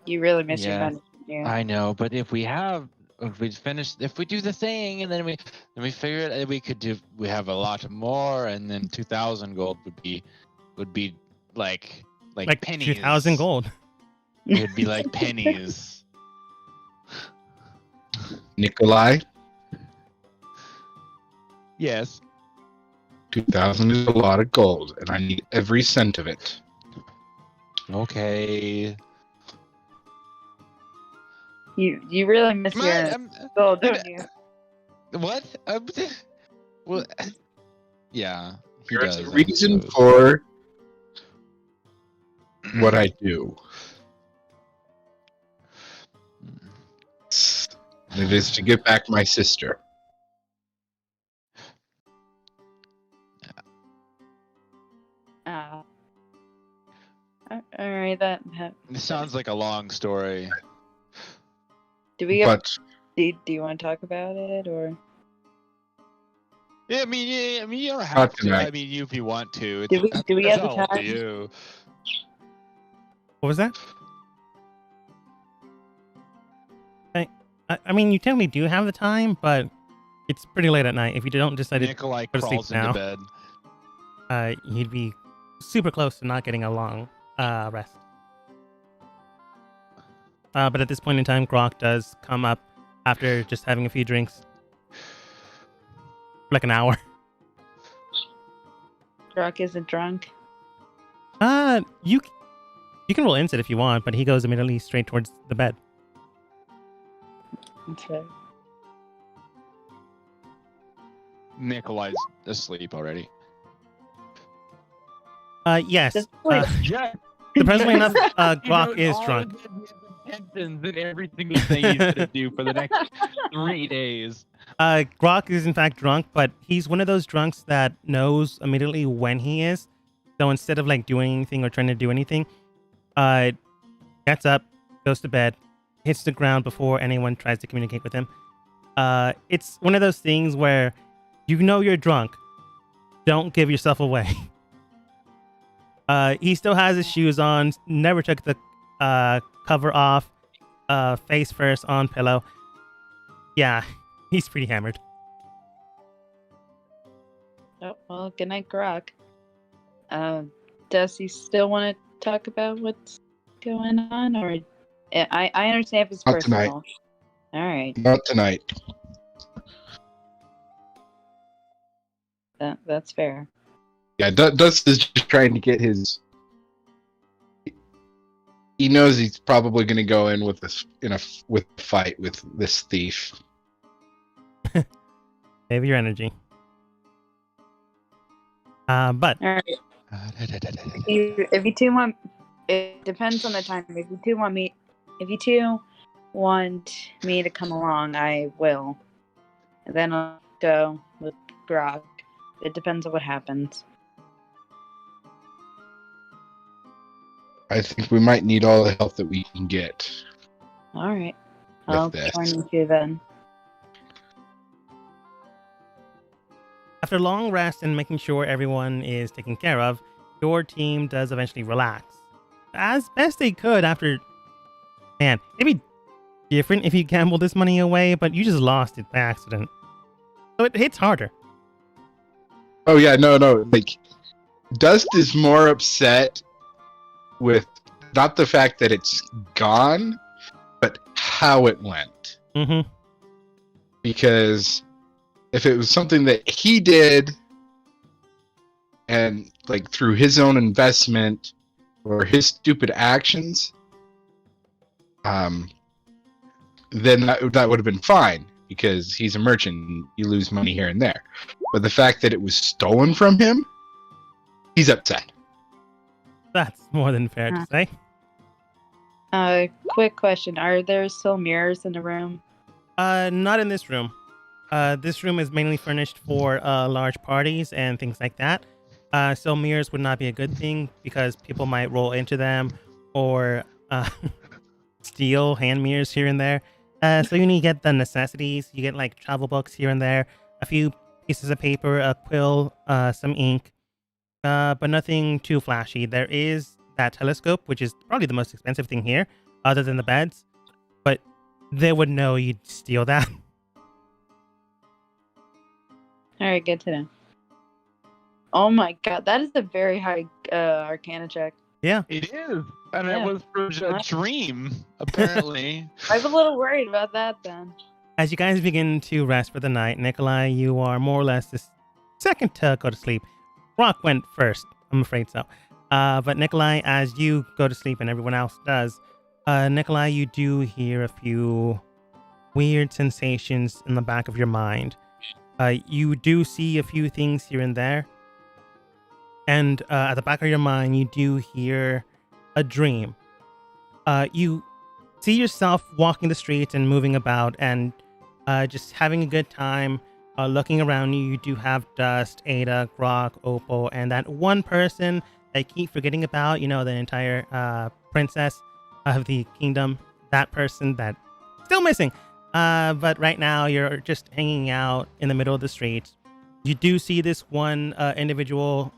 You really miss your Yeah. friend. Yeah. I know, but if we do the thing, and then we figure it, we have a lot more, and then 2,000 gold would be like pennies. 2,000 gold. It would be like pennies. Nikolai, Yes. 2,000 is a lot of gold, and I need every cent of it. Okay. You really miss your gold, don't you? What? Well, yeah. He There's does, a I reason suppose. for what I do. And it is to get back my sister. All right, that It sounds like a long story. do we have, But do you want to talk about it or Yeah, I mean, you don't have Not to. tonight. I mean, if you want to. do we It's have the all up to time? you. What was that? I mean, you technically do have the time, but it's pretty late at night. If you don't decide to Nikolai go to sleep crawls now, into bed. you'd be super close to not getting a long rest. But at this point in time, Grok does come up after just having a few drinks. For like an hour. Rock isn't drunk? You can roll insight if you want, but he goes immediately straight towards the bed. Okay. Nikolai's asleep already. Yes. Just wait. Yeah. Surprisingly enough, Grok is drunk. And every single thing he's gonna do for the next 3 days. Grok is in fact drunk, but he's one of those drunks that knows immediately when he is. So instead of like doing anything or trying to do anything, gets up, goes to bed, hits the ground before anyone tries to communicate with him. It's one of those things where you know you're drunk. Don't give yourself away. He still has his shoes on, never took the cover off, face first on pillow. Yeah, he's pretty hammered. Oh, well, good night, Grok. Does he still want to talk about what's going on, or I understand if it's Not personal. tonight. All right, not tonight. that's fair. Yeah, Dust is just trying to get his. He knows he's probably going to go in with a fight with this thief. Save your energy. But All right. If you two want, it depends on the time. If you two want me to come along, I will. And then I'll go with Grok. It depends on what happens. I think we might need all the help that we can get. All right, With I'll this. join you two then. after long rest and making sure everyone is taken care of, your team does eventually relax. As best they could after... Man, it'd be different if you gambled this money away, but you just lost it by accident. So it hits harder. Oh yeah, no. Like, Dust is more upset with not the fact that it's gone, but how it went. Mm-hmm. Because if it was something that he did, and like through his own investment or his stupid actions, then that would have been fine because he's a merchant and you lose money here and there. But the fact that it was stolen from him, he's upset. That's more than fair to say. Quick question. Are there still mirrors in the room? Not in this room. This room is mainly furnished for large parties and things like that. So mirrors would not be a good thing because people might roll into them or steal hand mirrors here and there. So you need to get the necessities. You get like travel books here and there, a few pieces of paper, a quill, some ink, but nothing too flashy. There is that telescope, which is probably the most expensive thing here, other than the beds. But they would know you'd steal that. All right, good to know. Oh my god, that is a very high Arcana check. Yeah. It is. And Yeah. it was from a dream, apparently. I was a little worried about that then. As you guys begin to rest for the night, Nikolai, you are more or less the second to go to sleep. Rock went first. I'm afraid so. But Nikolai, as you go to sleep and everyone else does, Nikolai, you do hear a few weird sensations in the back of your mind. You do see a few things here and there. And at the back of your mind, you do hear a dream. You see yourself walking the streets and moving about, and just having a good time. Looking around you, you do have Dust, Ada, Grok, Opal, and that one person I keep forgetting about. You know, the entire princess of the kingdom. That person that still missing. But right now you're just hanging out in the middle of the street. You do see this one individual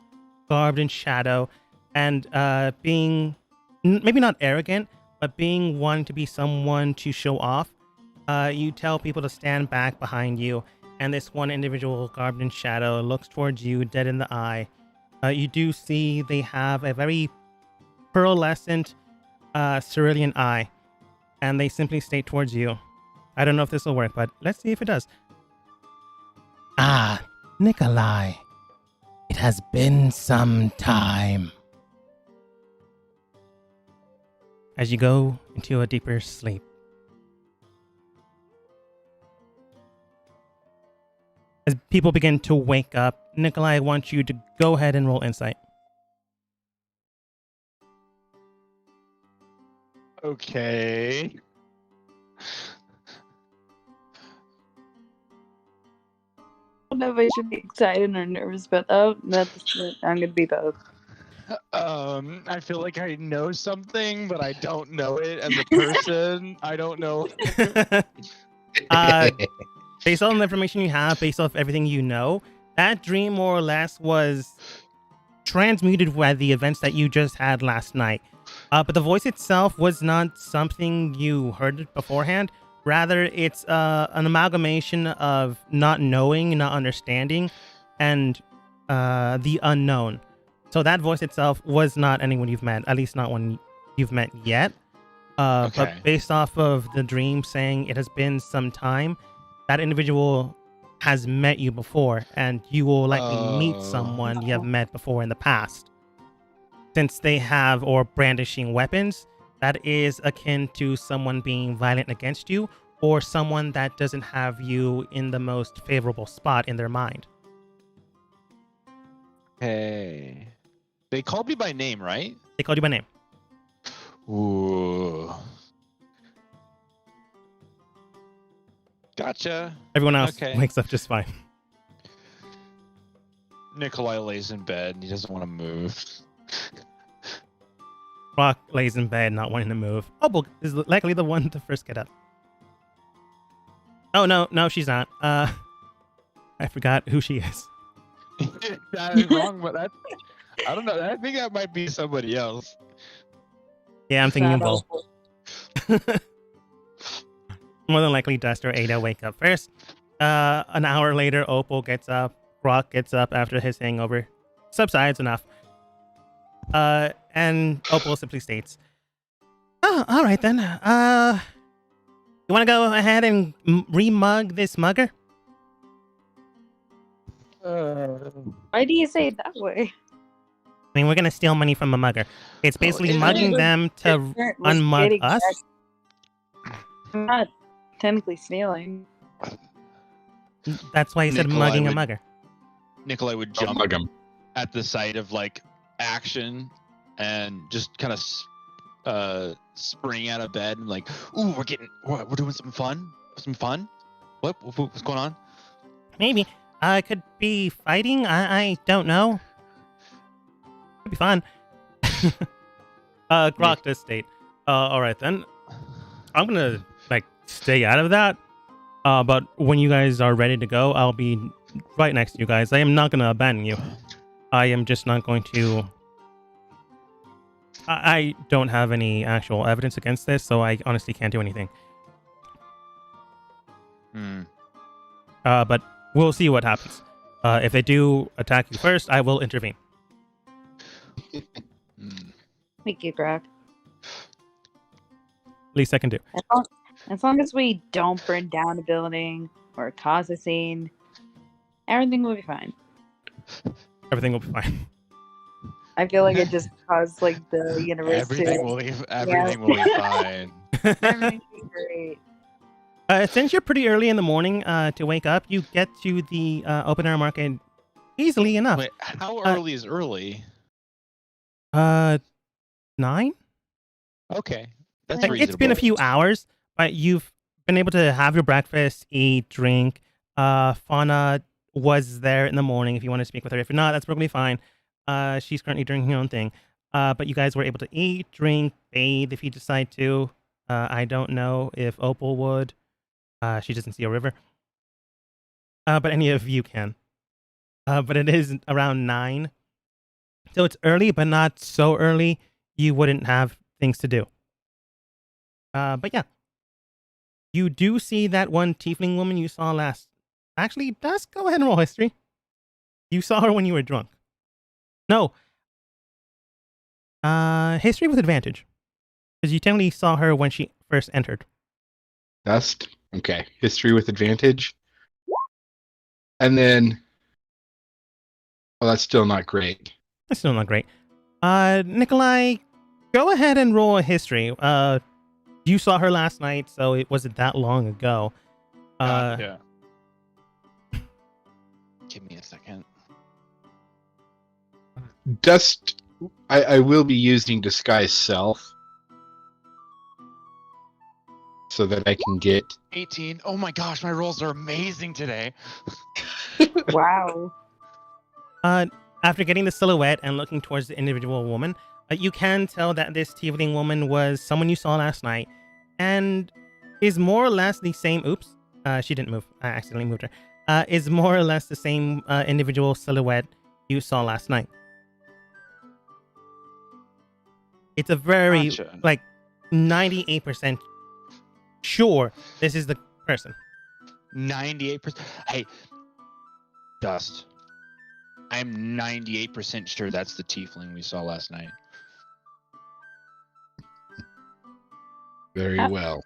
garbed in shadow, and being maybe not arrogant, but being one to be someone to show off. You tell people to stand back behind you, and this one individual garbed in shadow looks towards you dead in the eye. You do see they have a very pearlescent cerulean eye, and they simply state towards you. I don't know if this will work, but let's see if it does. Ah, Nikolai. It has been some time. As you go into a deeper sleep. As people begin to wake up, Nikolai wants you to go ahead and roll insight. Okay. I don't know if I should be excited or nervous, but I'm gonna be both. I feel like I know something, but I don't know it as a person. I don't know. Based on the information you have, based off everything you know, that dream more or less was transmuted by the events that you just had last night. But the voice itself was not something you heard beforehand. Rather, it's an amalgamation of not knowing, not understanding, and the unknown. So that voice itself was not anyone you've met, at least not one you've met yet. Okay. But based off of the dream saying it has been some time, that individual has met you before, and you will likely meet someone you have met before in the past. Since they have or brandishing weapons, that is akin to someone being violent against you, or someone that doesn't have you in the most favorable spot in their mind. Hey. They called me by name, right? They called you by name. Ooh. Gotcha. Everyone else Okay. wakes up just fine. Nikolai lays in bed and he doesn't want to move. Rock lays in bed, not wanting to move. Opal is likely the one to first get up. Oh, no, she's not. I forgot who she is. That is wrong, but I don't know. I think that might be somebody else. Yeah, I'm thinking Not both. Opal. More than likely, Dust or Ada wake up first. An hour later, Opal gets up. Rock gets up after his hangover subsides enough. And Opal simply states, "Oh, all right then. You want to go ahead and remug this mugger?" Why do you say it that way? I mean, we're gonna steal money from a mugger. It's basically it mugging is. them to unmug us. I'm not technically stealing. That's why he said Nikolai mugging a would- mugger. Nikolai would Don't jump mug him. at the sight of like action and just kind of spring out of bed and like, ooh, we're doing some fun. What's going on? Maybe. Could be fighting. I don't know. Could be fun. Grok does state, all right then. I'm gonna stay out of that. But when you guys are ready to go, I'll be right next to you guys. I am not gonna abandon you. I am just not going to. I don't have any actual evidence against this, so I honestly can't do anything. But we'll see what happens. If they do attack you first, I will intervene. Thank you, Greg. Least I can do. As long as we don't burn down a building or cause a scene, everything will be fine. Everything will be fine. I feel like it just caused the universe Everything will be fine. Everything will be great. Since you're pretty early in the morning to wake up, you get to the open air market easily enough. Wait, how early is early? 9? Okay, that's It's been a reasonable. few hours, but you've been able to have your breakfast, eat, drink. Fauna was there in the morning if you want to speak with her. If you're not, that's perfectly fine. She's currently doing her own thing. But you guys were able to eat, drink, bathe if you decide to. I don't know if Opal would. She doesn't see a river. But any of you can. But it is around 9. So it's early, but not so early you wouldn't have things to do. But yeah. You do see that one tiefling woman you saw last. Actually, Dust, go ahead and roll history. You saw her when you were drunk. No. History with advantage. Because you technically saw her when she first entered. Dust. Okay. History with advantage. And then... Well, that's still not great. That's still not great. Nikolai, go ahead and roll a history. You saw her last night, so it wasn't that long ago. Yeah. Give me a second. Dust... I will be using Disguise Self. So that I can get... 18. Oh my gosh, my rolls are amazing today. Wow. After getting the silhouette and looking towards the individual woman, you can tell that this tiefling woman was someone you saw last night and is more or less the same. Oops, she didn't move. I accidentally moved her. Is more or less the same individual silhouette you saw last night. It's a very, like, 98% sure this is the person. 98%. Hey, Dust. I'm 98% sure that's the tiefling we saw last night. Very well.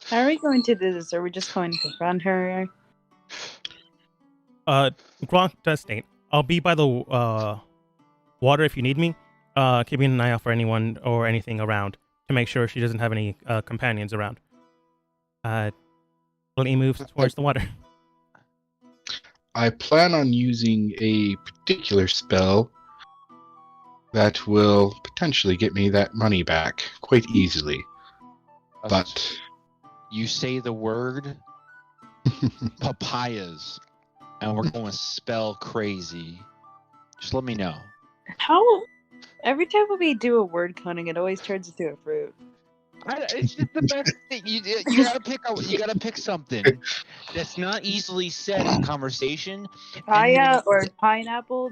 How are we going to do this? Are we just going to confront her? Gronk does state, I'll be by the water if you need me. Keeping an eye out for anyone or anything around to make sure she doesn't have any companions around. He moves towards the water. I plan on using a particular spell that will potentially get me that money back quite easily. But you say the word papayas, and we're going to spell crazy. Just let me know. How? Every time we do a word counting, it always turns into a fruit. It's just the best thing. You gotta pick something that's not easily said in conversation. Papaya or pineapple.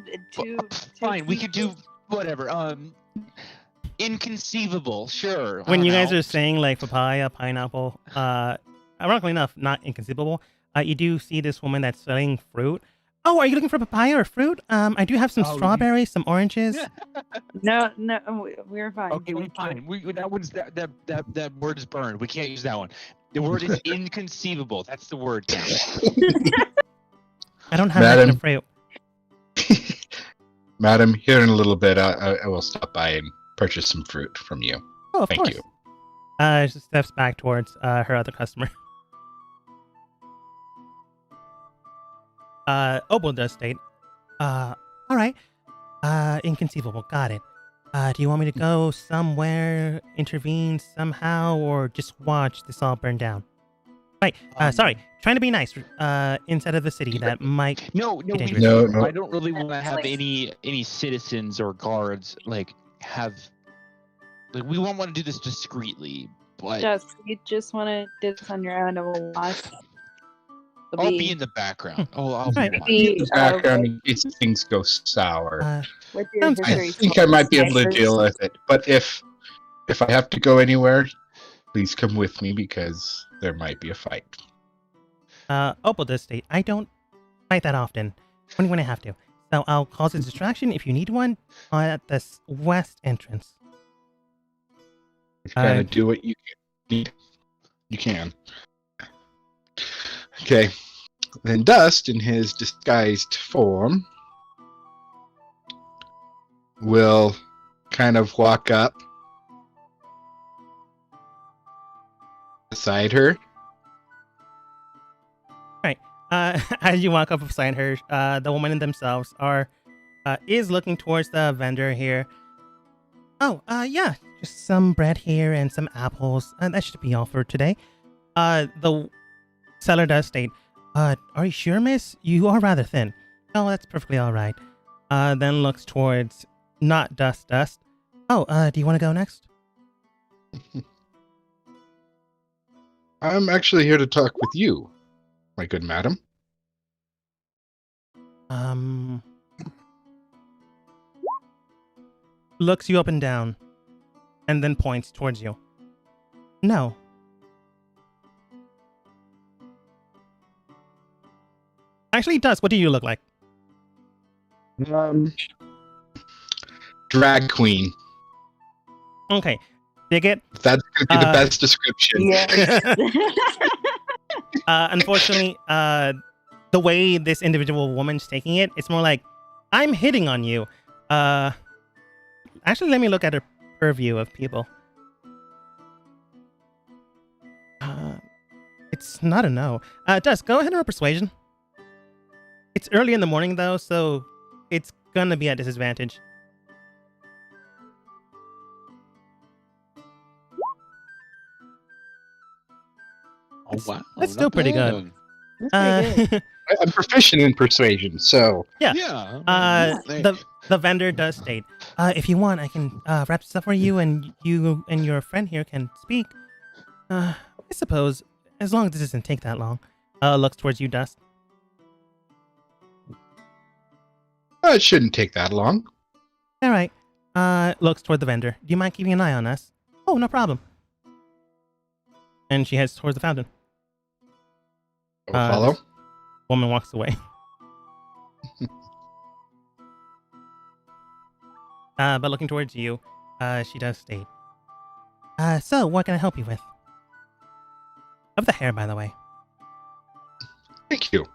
Fine, we could do whatever. Inconceivable, sure. When you guys are saying like papaya, pineapple, ironically enough, not inconceivable. You do see this woman that's selling fruit. Oh, are you looking for papaya or fruit? I do have some strawberries, some oranges. No, we're fine. Okay, we're fine. That word is burned. We can't use that one. The word is inconceivable. That's the word. I don't have that kind of fruit. Madam, here in a little bit, I will stop by and purchase some fruit from you. Oh, of course. Thank you. She steps back towards her other customer. Opal does state, all right, inconceivable, got it. Do you want me to go somewhere, intervene somehow, or just watch this all burn down? Right, sorry, trying to be nice, inside of the city that might No. I don't really want to have any citizens or guards, we won't want to do this discreetly, but... You just want to do this on your own and we'll watch. I'll be in the background. I'll be in the background in case things go sour. I think I might be able to deal with it. But if I have to go anywhere, please come with me because there might be a fight. Opal does state, I don't fight that often. Only when I have to. So I'll cause a distraction if you need one at this west entrance. You gotta do what you need. You can. Okay, then Dust, in his disguised form, will kind of walk up beside her. Right. As you walk up beside her, the woman themselves is looking towards the vendor here. Oh, yeah, just some bread here and some apples. That should be all for today. The Seller does state, are you sure, miss? You are rather thin. Oh, that's perfectly all right. Then looks towards not Dust. Oh, do you want to go next? I'm actually here to talk with you, my good madam. Looks you up and down, and then points towards you. No. Actually, Dusk, what do you look like? Drag queen. Okay. Dig it. That's going to be the best description. Yes. Unfortunately, the way this individual woman's taking it, it's more like, I'm hitting on you. Actually, let me look at her purview of people. It's not a no. Dusk, go ahead and roll persuasion. It's early in the morning, though, so it's gonna be at disadvantage. Oh, wow. That's still not pretty bad. good. That's pretty good. I'm proficient in persuasion, so Yeah. The vendor does state, if you want, I can wrap this up for you, and you and your friend here can speak. I suppose, as long as it doesn't take that long. Looks towards you, Dust. it shouldn't take that long. All right. Looks toward the vendor. Do you mind keeping an eye on us? Oh, no problem. And she heads towards the fountain. Follow? Woman walks away. But looking towards you, she does state, so what can I help you with? Of the hair, by the way. Thank you.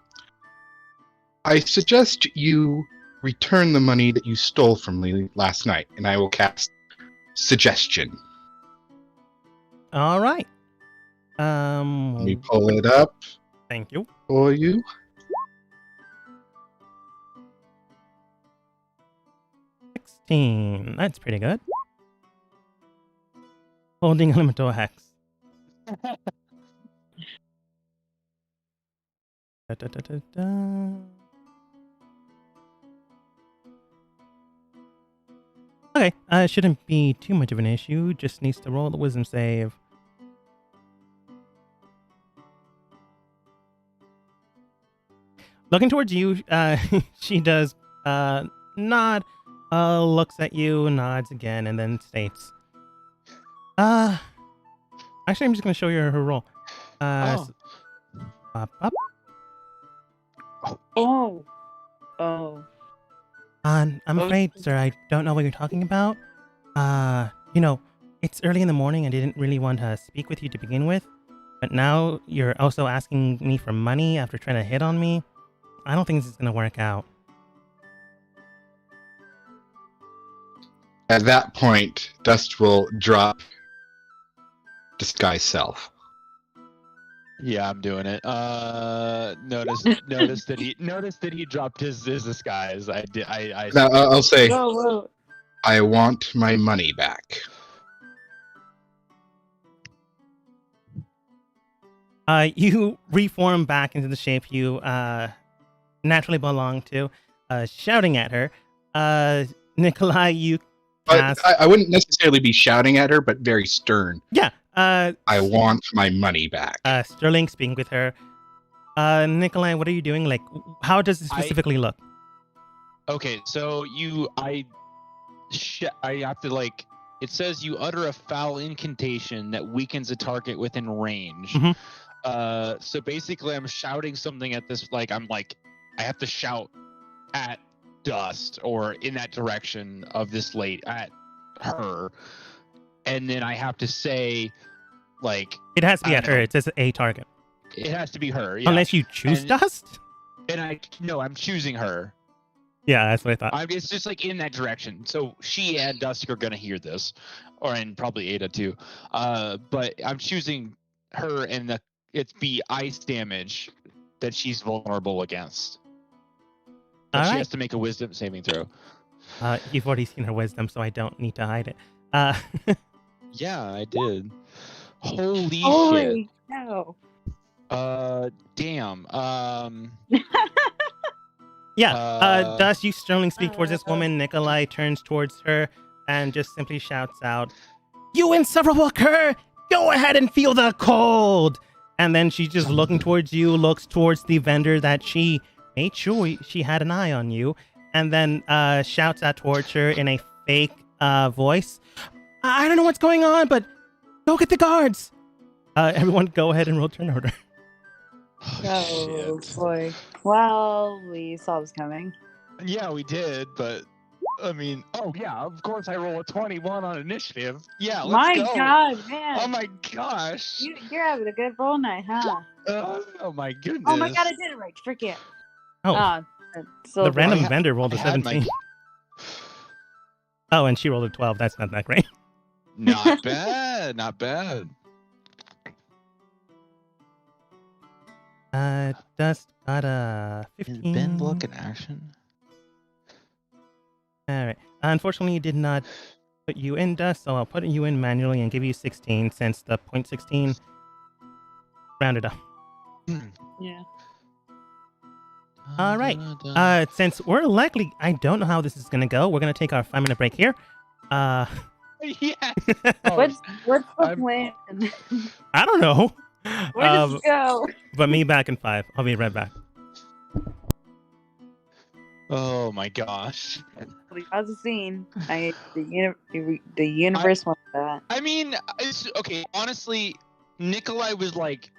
I suggest you return the money that you stole from me last night, and I will cast Suggestion. All right. Let me pull it up Thank you. for you. 16. That's pretty good. Holding elemental hex. Da, da, da, da, da. Okay, shouldn't be too much of an issue. Just needs to roll the wisdom save. Looking towards you, she does nod, looks at you, nods again, and then states, actually, I'm just going to show you her roll. Oh. Up, up. Oh. I'm afraid, sir, I don't know what you're talking about. You know, it's early in the morning. I didn't really want to speak with you to begin with, but now you're also asking me for money after trying to hit on me. I don't think this is going to work out. At that point, Dust will drop Disguise Self. Yeah, I'm doing it. Notice that he dropped his disguise. Now, I'll say, Whoa. I want my money back. You reform back into the shape you naturally belong to, shouting at her. Nikolai, you cast... I wouldn't necessarily be shouting at her, but very stern. Yeah. I want my money back. Sterling speaking with her. Nikolai, what are you doing? Like, how does it specifically look? Okay, so I have to, like, it says you utter a foul incantation that weakens a target within range. Mhm. So basically I'm shouting something at this, like, I have to shout at Dust or in that direction of this lady, at her. And then I have to say, like... It has to be I at don't her. know. It says a target. It has to be her, yeah. Unless you choose And- Dust? And I'm choosing her. Yeah, that's what I thought. It's just like in that direction. So she and Dusk are gonna hear this, and probably Ada too. But I'm choosing her, and it's be ice damage that she's vulnerable against. But All she right. has to make a wisdom saving throw. You've already seen her wisdom, so I don't need to hide it. Yeah, I did. Holy shit. Holy cow. damn. Yeah. Uh, Dust, you sternly speak towards this woman. Nikolai turns towards her and just simply shouts out, "You insufferable cur! Go ahead and feel the cold!" And then she's just looking towards you, looks towards the vendor that she made sure she had an eye on you, and then shouts out towards her in a fake voice. I don't know what's going on, but go get the guards. Everyone go ahead and roll turn order. Oh, shit. boy. Well, we saw this coming. Yeah, we did, but I mean, oh yeah, of course I roll a 21 on initiative. Yeah, let's My go. God, man. Oh my gosh. You're having a good roll night, huh? Oh my goodness. Oh my God, I did it right. Forget. Oh, So the random I ha- vendor rolled a I had my- 17. Oh, and she rolled a 12. That's not that great. Not bad, not bad. Dust got a 15. Ben block in action? All right. Unfortunately, you did not put you in, Dust, so I'll put you in manually and give you 16 since the point 16 rounded up. yeah. All right. Since we're likely, I don't know how this is going to go. We're going to take our 5-minute break here. Yes. What's the I'm- plan? I don't know. Where does it go? But me back in 5. I'll be right back. Oh my gosh. How's the scene? The universe wants that. I mean, it's okay. Honestly, Nikolai was like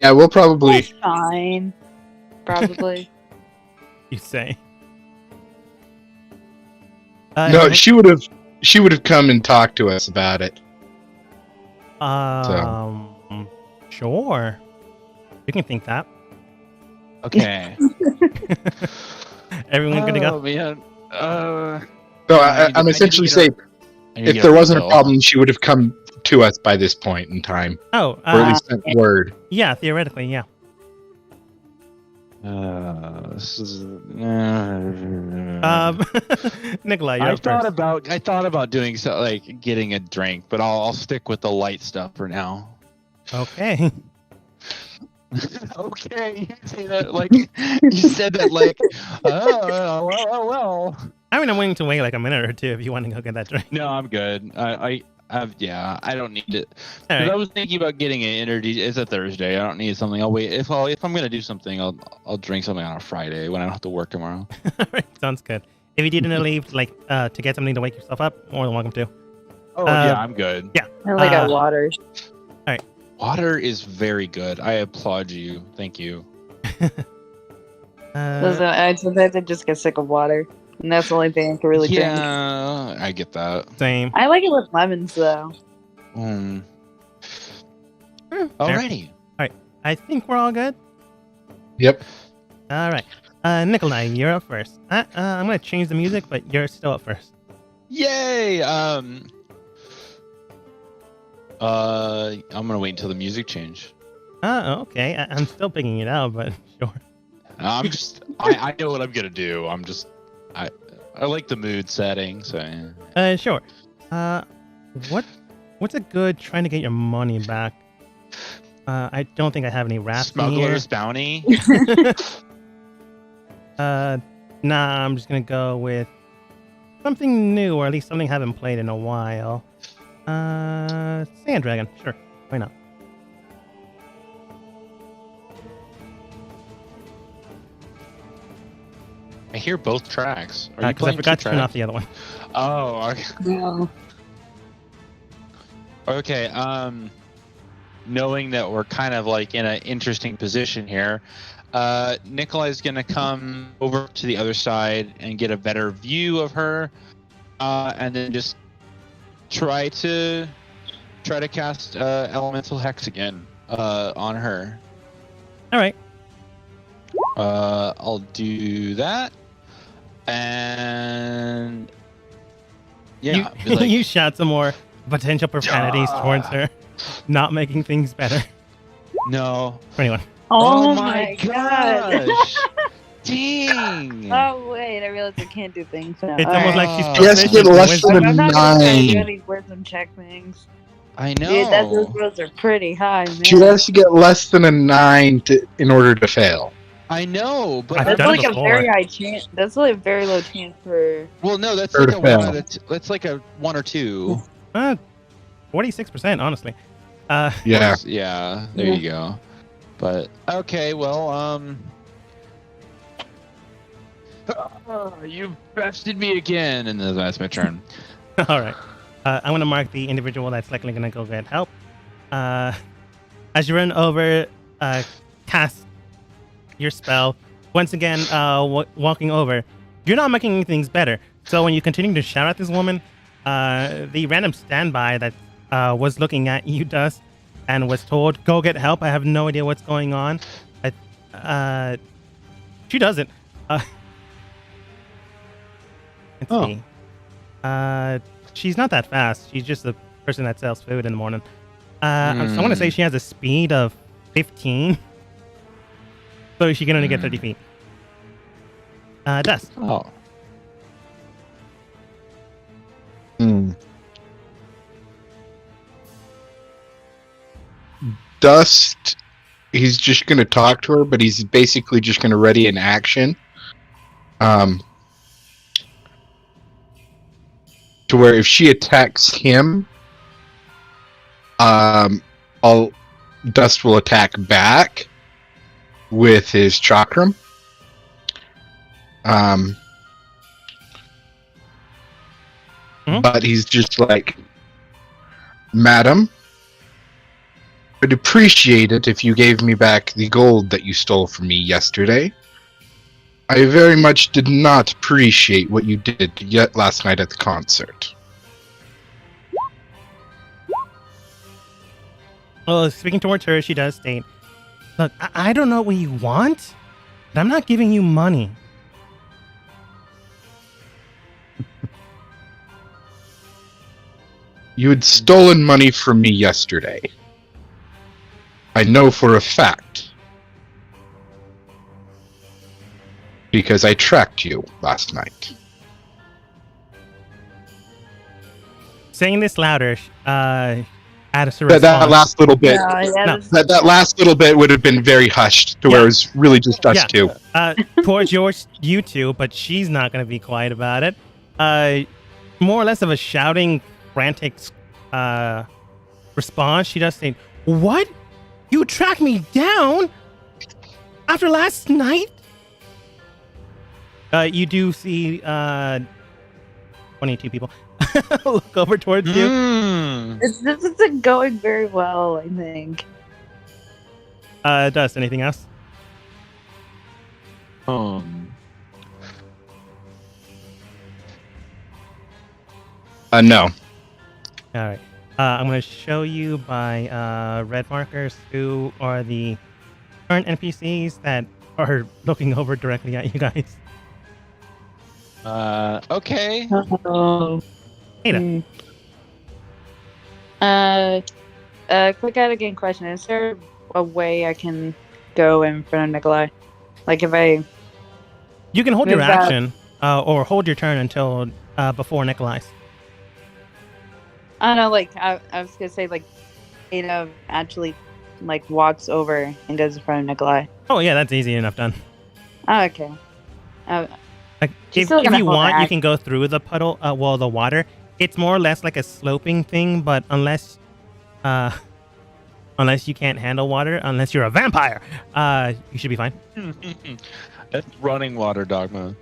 Yeah, we'll probably. It's fine. Probably. You say. No, she would have. She would have come and talked to us about it. Sure. You can think that. Okay. Everyone good to go? Oh man. So I need to- I'm I need to essentially get her- saying, I need to if get there her wasn't a refill. problem, she would have come to us by this point in time, Oh, or at least sent word. yeah, theoretically, yeah. This is. Nikolai, you're I up thought first. about doing so, like getting a drink, but I'll stick with the light stuff for now. Okay. Okay, you say that like you said that like, well. I mean, I'm willing to wait like a minute or two if you want to go get that drink. No, I'm good. I don't need it. All 'Cause I right. was thinking about getting it introduced. It's a Thursday. I don't need something. I'll wait. If I'm gonna do something, I'll drink something on a Friday when I don't have to work tomorrow. All right, sounds good. If you didn't leave, like, to get something to wake yourself up, more than welcome to. Oh yeah, I'm good. Yeah. I only got water. Water is very good. I applaud you. Thank you. Listen, sometimes I just get sick of water, and that's the only thing I can really drink. Yeah, I get that. Same. I like it with lemons though. Fair. Alrighty. I think we're all good. Yep. All right. Nikolai, you're up first. I'm gonna change the music, but you're still up first. Yay! I'm gonna wait until the music change. Okay. I'm still picking it out, but sure. I'm just. I know what I'm gonna do. I like the mood setting. So. Sure. What's a good trying to get your money back? I don't think I have any raps in here. Smuggler's bounty. Nah, I'm just gonna go with something new, or at least something I haven't played in a while. Sand Dragon, sure, why not? I hear both tracks. Are you Because I playing forgot two to turn off tracks? the other one. Oh, okay. No. Okay. Knowing that we're kind of like in an interesting position here, Nikolai's gonna come over to the other side and get a better view of her, and then just try to cast elemental hex again on her. All right. I'll do that, and yeah, be You, like, you shout some more potential profanities towards her, not making things better no. for anyone. Oh, my god. gosh. Dang. Oh wait, I realized I can't do things now. It's All almost right. like she's Yes, you get proficient in less wisdom. than I'm not gonna try to do 9. any wisdom check things. I know. Dude, those rolls are pretty high, man. She has to get less than a 9 in order to fail. I know, but I've That's done it like a before. very high chance. That's like a very low chance for. well, no, that's Or like to a fail. one. That's like a 1 or 2. 46%, honestly. Yeah. Yeah. There you go. But okay, well, you bested me again, and then that's my turn. All right. I'm going to mark the individual that's likely going to go get help. As you run over, cast your spell. Once again, walking over. You're not making things better. So when you continue to shout at this woman, the random standby that was looking at you, Dust, and was told, go get help. I have no idea what's going on. She doesn't. Let's see. She's not that fast. She's just a person that sells food in the morning. So I want to say she has a speed of 15. So she can only get 30 feet. Dust. Oh. Dust, he's just going to talk to her, but he's basically just going to ready an action. To where if she attacks him, Dust will attack back with his chakram. But he's just like, Madam, would appreciate it if you gave me back the gold that you stole from me yesterday. I very much did not appreciate what you did yet last night at the concert. Well, speaking towards her, she does state, "Look, I don't know what you want, but I'm not giving you money." You had stolen money from me yesterday. I know for a fact. Because I tracked you last night. Saying this louder, Addis That last little bit. No. That last little bit would have been very hushed, to where it was really just us two. Towards you two, but she's not going to be quiet about it. More or less of a shouting, frantic response. She does say, "What? You tracked me down after last night?" You do see 22 people look over towards you. This isn't going very well, I think. Dust, anything else? No. All right. I'm going to show you by red markers who are the current NPCs that are looking over directly at you guys. Okay. Ada. Quick out of game question. Is there a way I can go in front of Nikolai? Like if I... You can hold your Move that. action or hold your turn until before Nikolai's. I don't know, like, I was gonna say, like, Ada actually, like, walks over and goes in front of Nikolai. Oh, yeah, that's easy enough done. Oh, okay. Like, She's if still gonna you hold want, her you can go through the puddle, the water. It's more or less like a sloping thing, but unless you can't handle water, unless you're a vampire, you should be fine. That's running water, Dogma.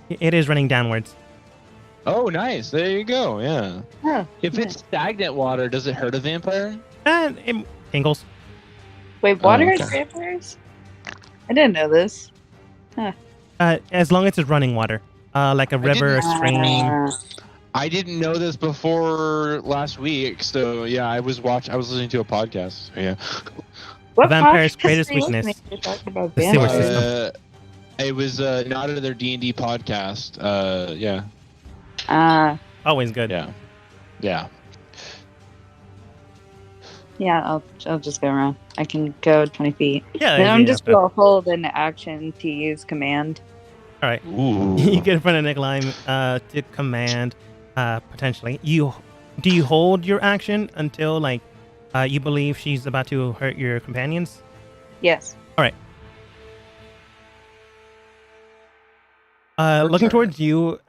It is running downwards. Oh, nice. There you go. Yeah. Oh, If it's stagnant water, does it hurt a vampire? And it tingles. Wait, water okay. is vampires? I didn't know this. As long as it's running water, like a river, a stream. I didn't know this before last week, so yeah, I was listening to a podcast. So, yeah. What Vampire's podcast greatest are you weakness. listening to talking about The sewer vampires? system. It was not of their DnD podcast. Yeah. Always good. Yeah. Yeah. Yeah, I'll just go around. I can go 20 feet. Yeah, Then I'm easy just enough gonna hold an action to use command. All right. Ooh. You get in front of Nikolai to command, potentially. Do you hold your action until like you believe she's about to hurt your companions? Yes. Looking towards you,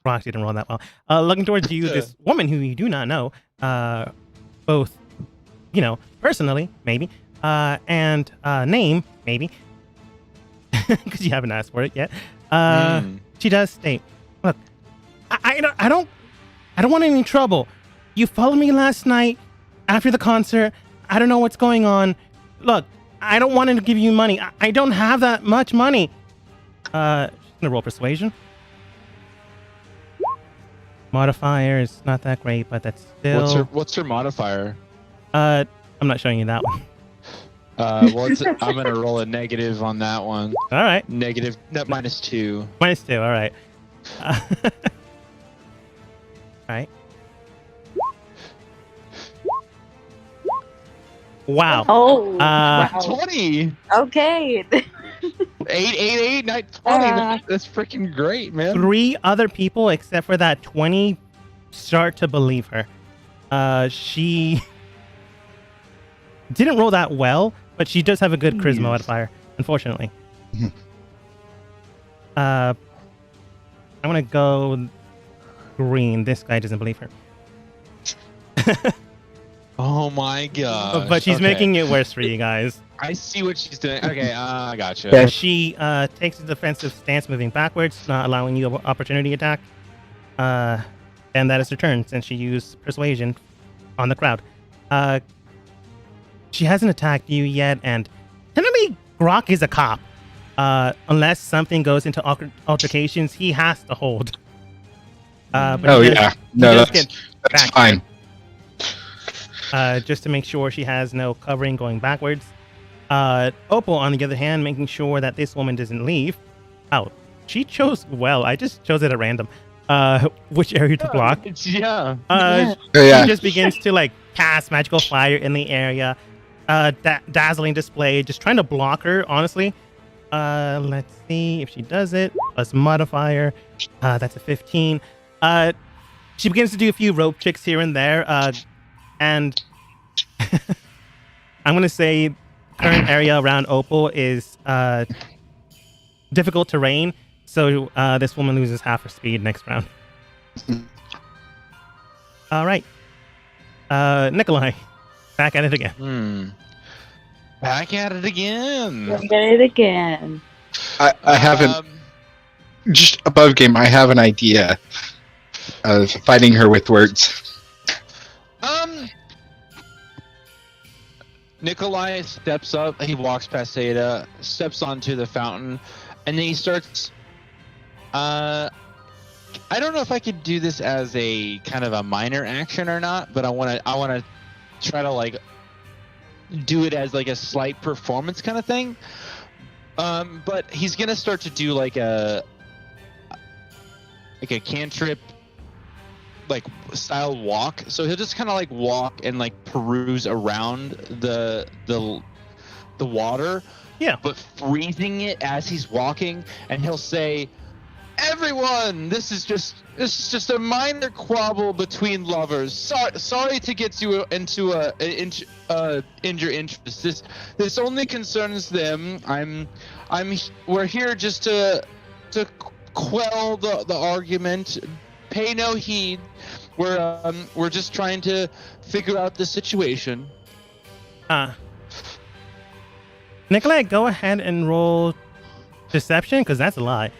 Rox didn't roll that well. Looking towards you, this woman who you do not know, both, personally, maybe, and name, maybe, because you haven't asked for it yet. She does state, "Look, I don't want any trouble. You followed me last night after the concert. I don't know what's going on. Look, I don't want to give you money. I don't have that much money." She's gonna roll persuasion. Modifier is not that great, but that's still. What's her modifier? I'm not showing you that one. I'm gonna roll a negative on that one. All right, Negative, no, -2. -2. All right. All right. Wow. Oh. Uh, wow. 20. Okay. 8, 9, 20. Uh. That's freaking great, man. 3 other people, except for that 20, start to believe her. She didn't roll that well, but she does have a good charisma modifier, unfortunately. I'm gonna go green. This guy doesn't believe her. Oh my god. But she's making it worse for you guys. I see what she's doing. Okay, I gotcha. Yeah. She takes a defensive stance, moving backwards, not allowing you an opportunity attack. And that is her turn, since she used Persuasion on the crowd. she hasn't attacked you yet, and technically Grok is a cop. Unless something goes into altercations, he has to hold. But Oh he does- yeah, he no, does that's get that's back fine. just to make sure she has no covering going backwards. Opal, on the other hand, making sure that this woman doesn't leave. Oh, she chose well. I just chose it at random. Which area to block. Yeah. Yeah. Oh, yeah. She just begins to like cast magical fire in the area. Dazzling display, just trying to block her, honestly. Let's see if she does it. Plus modifier. That's a 15. She begins to do a few rope tricks here and there. And I'm gonna say current area around Opal is difficult terrain, so this woman loses half her speed next round. All right, Nikolai, back at it again. Back at it again. Look at it again. I haven't just above game. I have an idea of fighting her with words. Nikolai steps up. He walks past Ada, steps onto the fountain, and then he starts. I don't know if I could do this as a kind of a minor action or not, but I want to try to like do it as like a slight performance kind of thing. But he's gonna start to do like a cantrip like style walk. So he'll just kind of like walk and like peruse around the water. Yeah. But freezing it as he's walking, and he'll say, "Everyone, this is just a minor quabble between lovers. Sorry to get you into your interest. This only concerns them. We're here just to quell the argument. Pay no heed. We're just trying to figure out the situation." Nikolai, go ahead and roll deception, because that's a lie.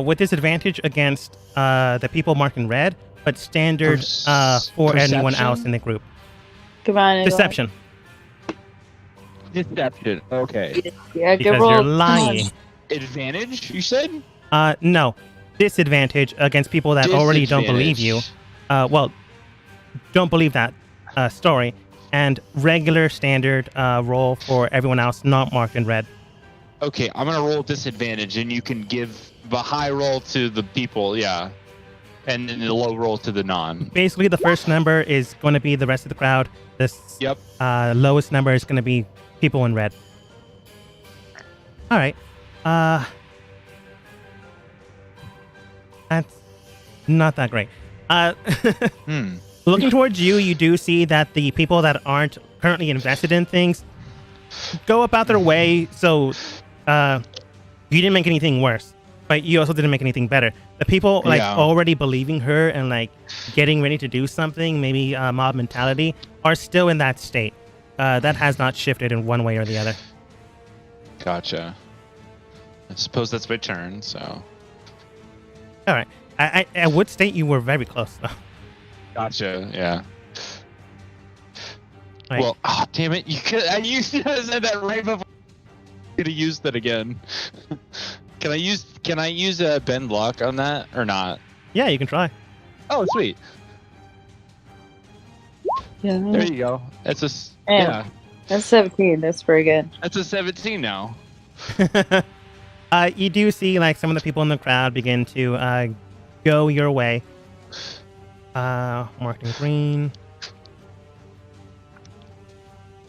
With disadvantage against the people marked in red, but standard for anyone Perception? else in the group. Come on. Nikolai. Deception, Deception. Okay. Yeah, because good roll. you're Come on. lying. Advantage, you said? No, disadvantage against people that already don't believe you. Well, don't believe that story, and regular standard roll for everyone else not marked in red. Okay, I'm gonna roll disadvantage, and you can give the high roll to the people, yeah, and then the low roll to the non. Basically, the first number is going to be the rest of the crowd. The Yep. lowest number is going to be people in red. All right. That's not that great. Looking towards you, you do see that the people that aren't currently invested in things go about their way. So you didn't make anything worse, but you also didn't make anything better. The people like Yeah. already believing her and like getting ready to do something, maybe mob mentality, are still in that state. That has not shifted in one way or the other. Gotcha. I suppose that's my turn, so. All right. I would state you were very close though. Gotcha, yeah. Right. Well, oh, damn it, you could. I said that right before. Could have used that again. Can I use a bend luck on that or not? Yeah, you can try. Oh, sweet. Yeah. There you go. That's a Yeah. yeah. That's 17. That's pretty good. That's a 17 now. You do see like some of the people in the crowd begin to go your way. Marked in green.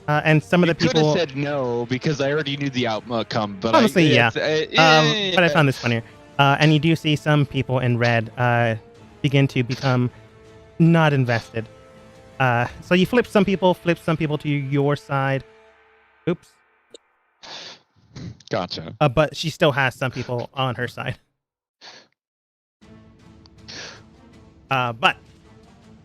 And some of the Could people. have said no because I already knew the outcome, but Honestly, yeah. yeah. But I found this funnier. And you do see some people in red begin to become not invested. So you flip some people to your side. Oops. Gotcha. But she still has some people on her side. But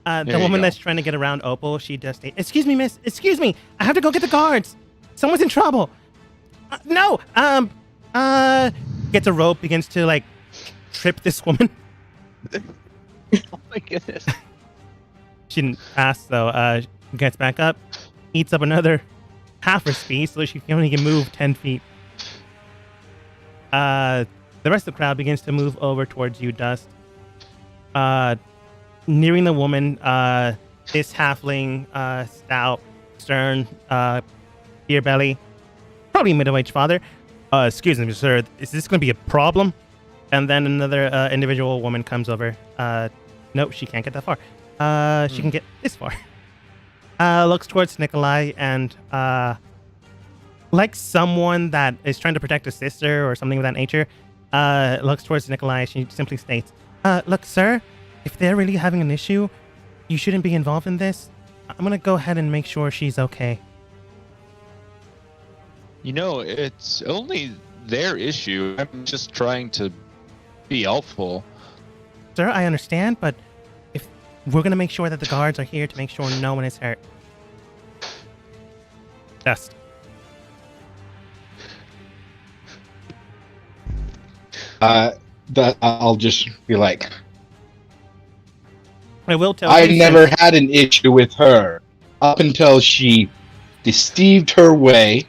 the There you woman go. that's trying to get around Opal, she does say, "Excuse me, miss. Excuse me. I have to go get the guards. Someone's in trouble." No. Gets a rope, begins to like trip this woman. Oh my goodness. She didn't ask though. Gets back up, eats up another half her speed, so she only can move 10 feet. The rest of the crowd begins to move over towards you, Dust. Nearing the woman, this halfling, stout, stern, beer belly, probably middle-aged father. Excuse me, sir, is this going to be a problem? And then another individual woman comes over. Nope, she can't get that far. She can get this far. Looks towards Nikolai and, like someone that is trying to protect a sister or something of that nature, looks towards Nikolai. She simply states, look, sir, if they're really having an issue, you shouldn't be involved in this. I'm going to go ahead and make sure she's okay. You know, it's only their issue. I'm just trying to be helpful. Sir, I understand, but if we're going to make sure that the guards are here to make sure no one is hurt. Dust. That I'll just be like, I will tell I you. never had an issue with her up until she deceived her way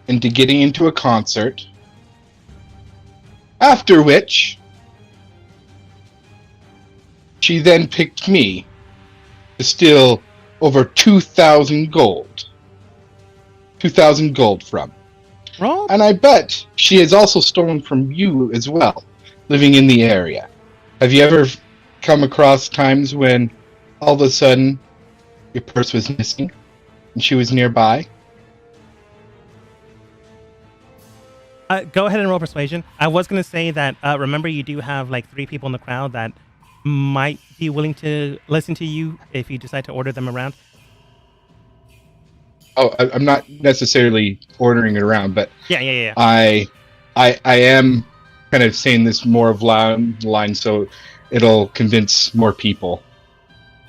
into getting into a concert. After which, she then picked me to steal over 2,000 gold. 2,000 gold from. Roll. And I bet she has also stolen from you as well, living in the area. Have you ever come across times when all of a sudden your purse was missing and she was nearby? Go ahead and roll persuasion. I was going to say that, remember, you do have like 3 people in the crowd that might be willing to listen to you if you decide to order them around. Oh, I'm not necessarily ordering it around, but Yeah. I am kind of saying this more of line so it'll convince more people.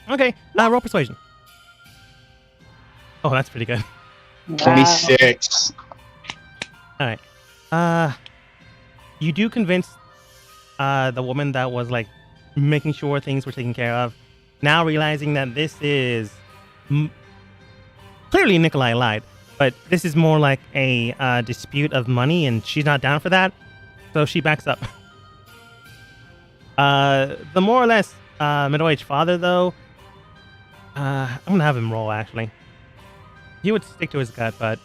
Okay, roll persuasion. Oh, that's pretty good. Wow. 26. All right. You do convince the woman that was like making sure things were taken care of. Now realizing that this is clearly Nikolai lied, but this is more like a dispute of money, and she's not down for that, so she backs up. The more or less middle-aged father, though, I'm gonna have him roll. Actually, he would stick to his gut, but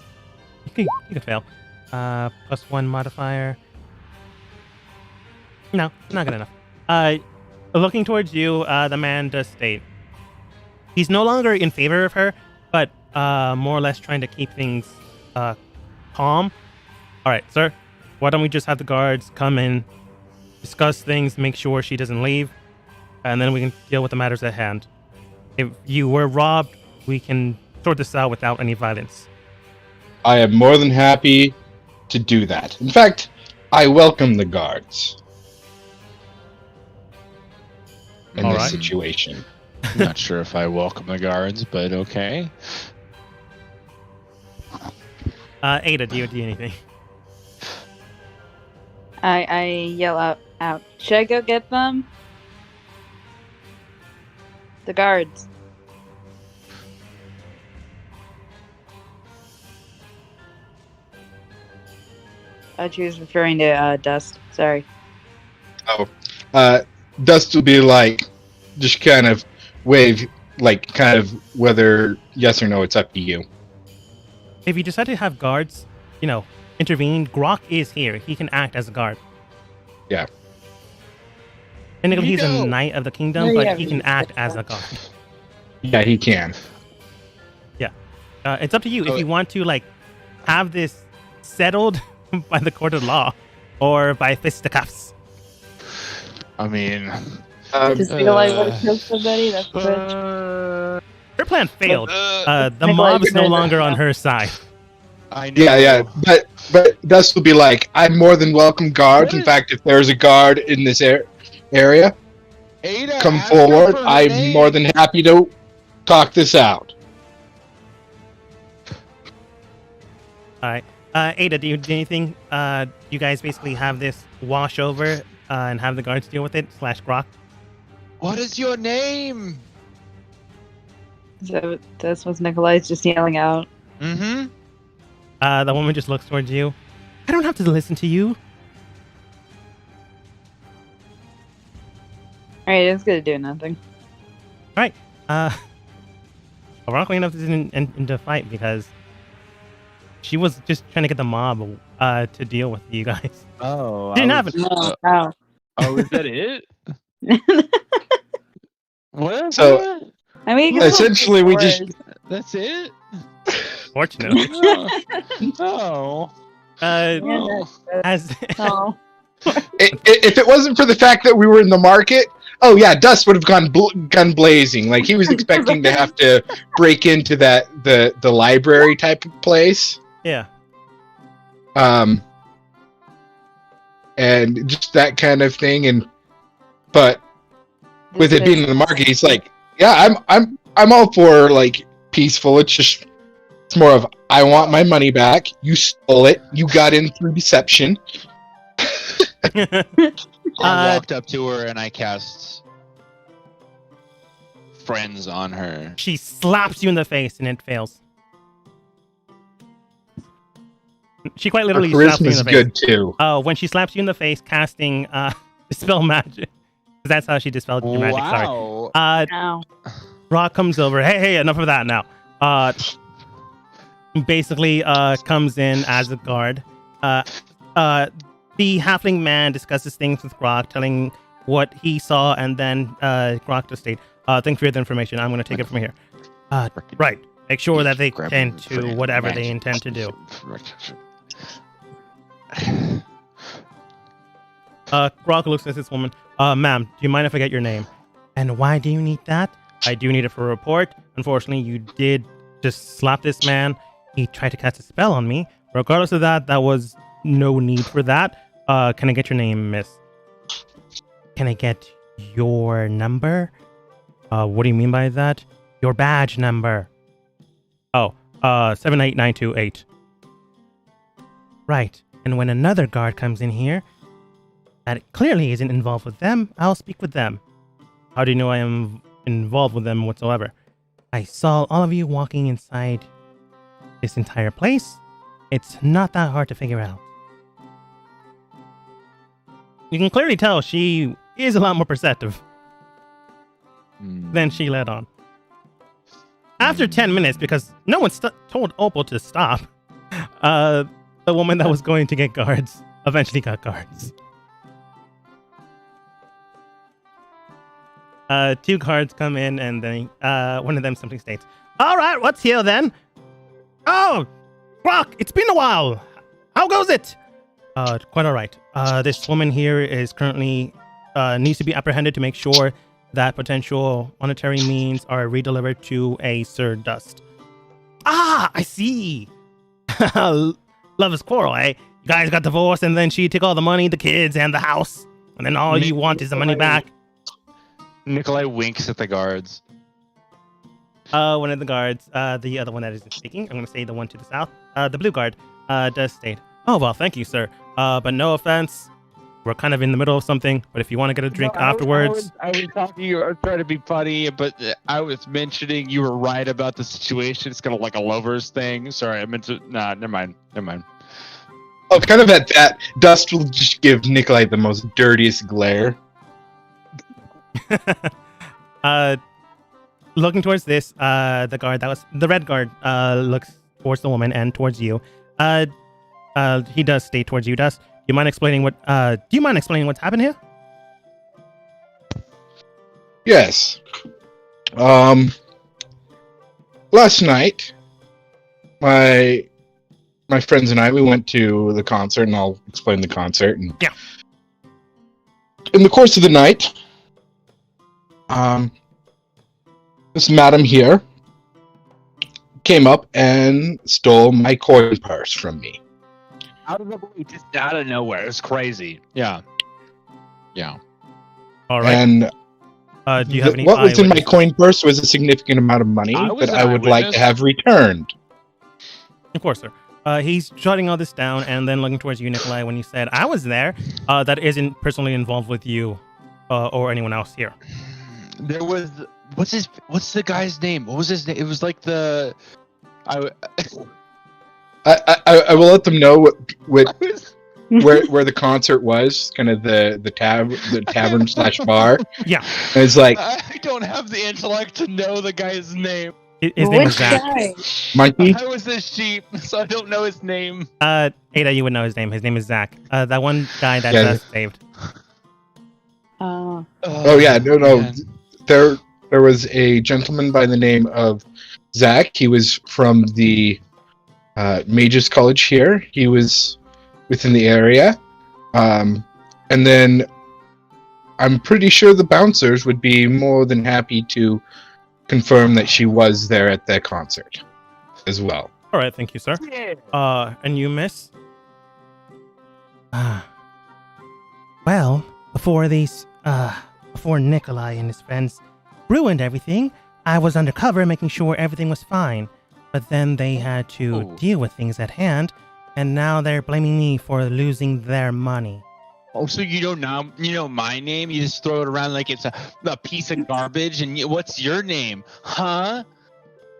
he could fail. +1 modifier. No, not good enough. Looking towards you, the man does state he's no longer in favor of her, but more or less trying to keep things calm. All right, sir, why don't we just have the guards come in, discuss things, make sure she doesn't leave, and then we can deal with the matters at hand. If you were robbed, we can sort this out without any violence. I am more than happy to do that. In fact, I welcome the guards in All this right. situation. Not sure if I welcome the guards, but okay. Ada, do you do anything? I yell out. Should I go get them? The guards. She was referring to Dust. Sorry. Dust will be like, just kind of wave, like, kind of whether yes or no, it's up to you. If you decide to have guards, intervene, Grok is here. He can act as a guard. Yeah. Technically, he's No. a knight of the kingdom, Oh, but yeah, he can act as a guard. Yeah, he can. It's up to you if you want to have this settled by the court of law or by fisticuffs. I mean, Does Nikolai want to kill somebody? That's good. Her plan failed. The Nikolai mob's no did longer that. on her side. I know. Yeah. But Dust will be like, I'm more than welcome guards. In fact, if there's a guard in this area, Ada, come ask her forward. for her I'm name. more than happy to talk this out. All right. Ada, do you do anything? You guys basically have this wash over and have the guards deal with it / Grok. What is your name? So that's what Nikolai's just yelling out. Mm-hmm. The woman just looks towards you. I don't have to listen to you. Alright, it's gonna do nothing. All right. Ironically enough, this isn't into a fight because she was just trying to get the mob to deal with you guys. Oh, Didn't happen. No. Oh, is that it? What? So- I mean, Essentially, we just- That's it? Fortunately. Oh. Yeah, As Oh. If it wasn't for the fact that we were in the market, oh yeah, Dust would have gone gun blazing. Like he was expecting to have to break into the library type of place. yeah. And just that kind of thing. But with it being in the market, he's like, yeah, I'm all for like peaceful. It's more of I want my money back. You stole it. You got in through deception. I walked up to her and I cast friends on her. She slaps you in the face and it fails. She quite literally slaps you in Charisma's the face. good too. When she slaps you in the face, casting dispel magic. 'Cause that's how she dispelled your magic. Sorry. Wow. Ow. Rock comes over. Hey, enough of that now. Basically, comes in as a guard. The halfling man discusses things with Grok, telling what he saw, and then Grok to state, thanks for the information. I'm going to take it from here. Right. Make sure that they tend to whatever they intend to do. Grok looks at this woman. Ma'am, do you mind if I get your name? And why do you need that? I do need it for a report. Unfortunately, you did just slap this man. He tried to cast a spell on me. Regardless of that, that was no need for that. Can I get your name, miss? Can I get your number? What do you mean by that? Your badge number. Oh, 789228. Right. And when another guard comes in here that clearly isn't involved with them, I'll speak with them. How do you know I am involved with them whatsoever? I saw all of you walking inside this entire place. It's not that hard to figure out. You can clearly tell she is a lot more perceptive than she let on. After 10 minutes, because no one told Opal to stop, the woman that was going to get guards eventually got guards. Two guards come in, and then one of them simply states, "All right, what's here then?" "Oh, Brock, it's been a while. How goes it?" Quite all right. This woman here is currently needs to be apprehended to make sure that potential monetary means are redelivered to a Sir Dust. Ah, I see. Lovers quarrel, eh? You guys got divorced, and then she took all the money, the kids, and the house, and then all you want is the money back. Nikolai winks at the guards. One of the guards, the other one that isn't speaking, I'm going to say the one to the south, the blue guard, does state, "Oh, well, thank you, sir. But no offense. We're kind of in the middle of something, but if you want to get a drink afterwards..." I was talking to you, I was trying to be funny, but I was mentioning you were right about the situation. It's kind of like a lover's thing. Sorry, I meant to... Nah, never mind. Oh, kind of at that, Dust will just give Nikolai the most dirtiest glare. Looking towards this, the guard that was the red guard looks towards the woman and towards you. He does state towards you, Dust. Do you mind explaining what's happened here? Yes. Last night, my friends and I, we went to the concert, and I'll explain the concert. And yeah. In the course of the night, this madam here came up and stole my coin purse from me. Out of the blue, just out of nowhere. It's crazy. Yeah. All right. And do you have any what was in my eyewitness? coin purse was a significant amount of money that I would like to have returned. Of course, sir. He's jotting all this down and then looking towards you, Nikolai, when you said, "I was there," that isn't personally involved with you or anyone else here. There was... What's the guy's name? What was his name? It was like the... I will let them know what I was- where the concert was, kind of the tavern slash bar. Yeah. And it's like I don't have the intellect to know the guy's name. His name Which is Zach. guy? monkey. I was a sheep, so I don't know his name. Ada, you would know his name. His name is Zach. That one guy that Yeah. just saved. Oh yeah, no. man. There was a gentleman by the name of Zach. He was from the Mages College here. He was within the area. And then I'm pretty sure the bouncers would be more than happy to confirm that she was there at that concert as well. All right, thank you, sir. And you, miss? Well, before Nikolai and his friends ruined everything, I was undercover making sure everything was fine. But then they had to deal with things at hand, and now they're blaming me for losing their money. Oh, so you don't know my name? You just throw it around like it's a piece of garbage. And what's your name, huh?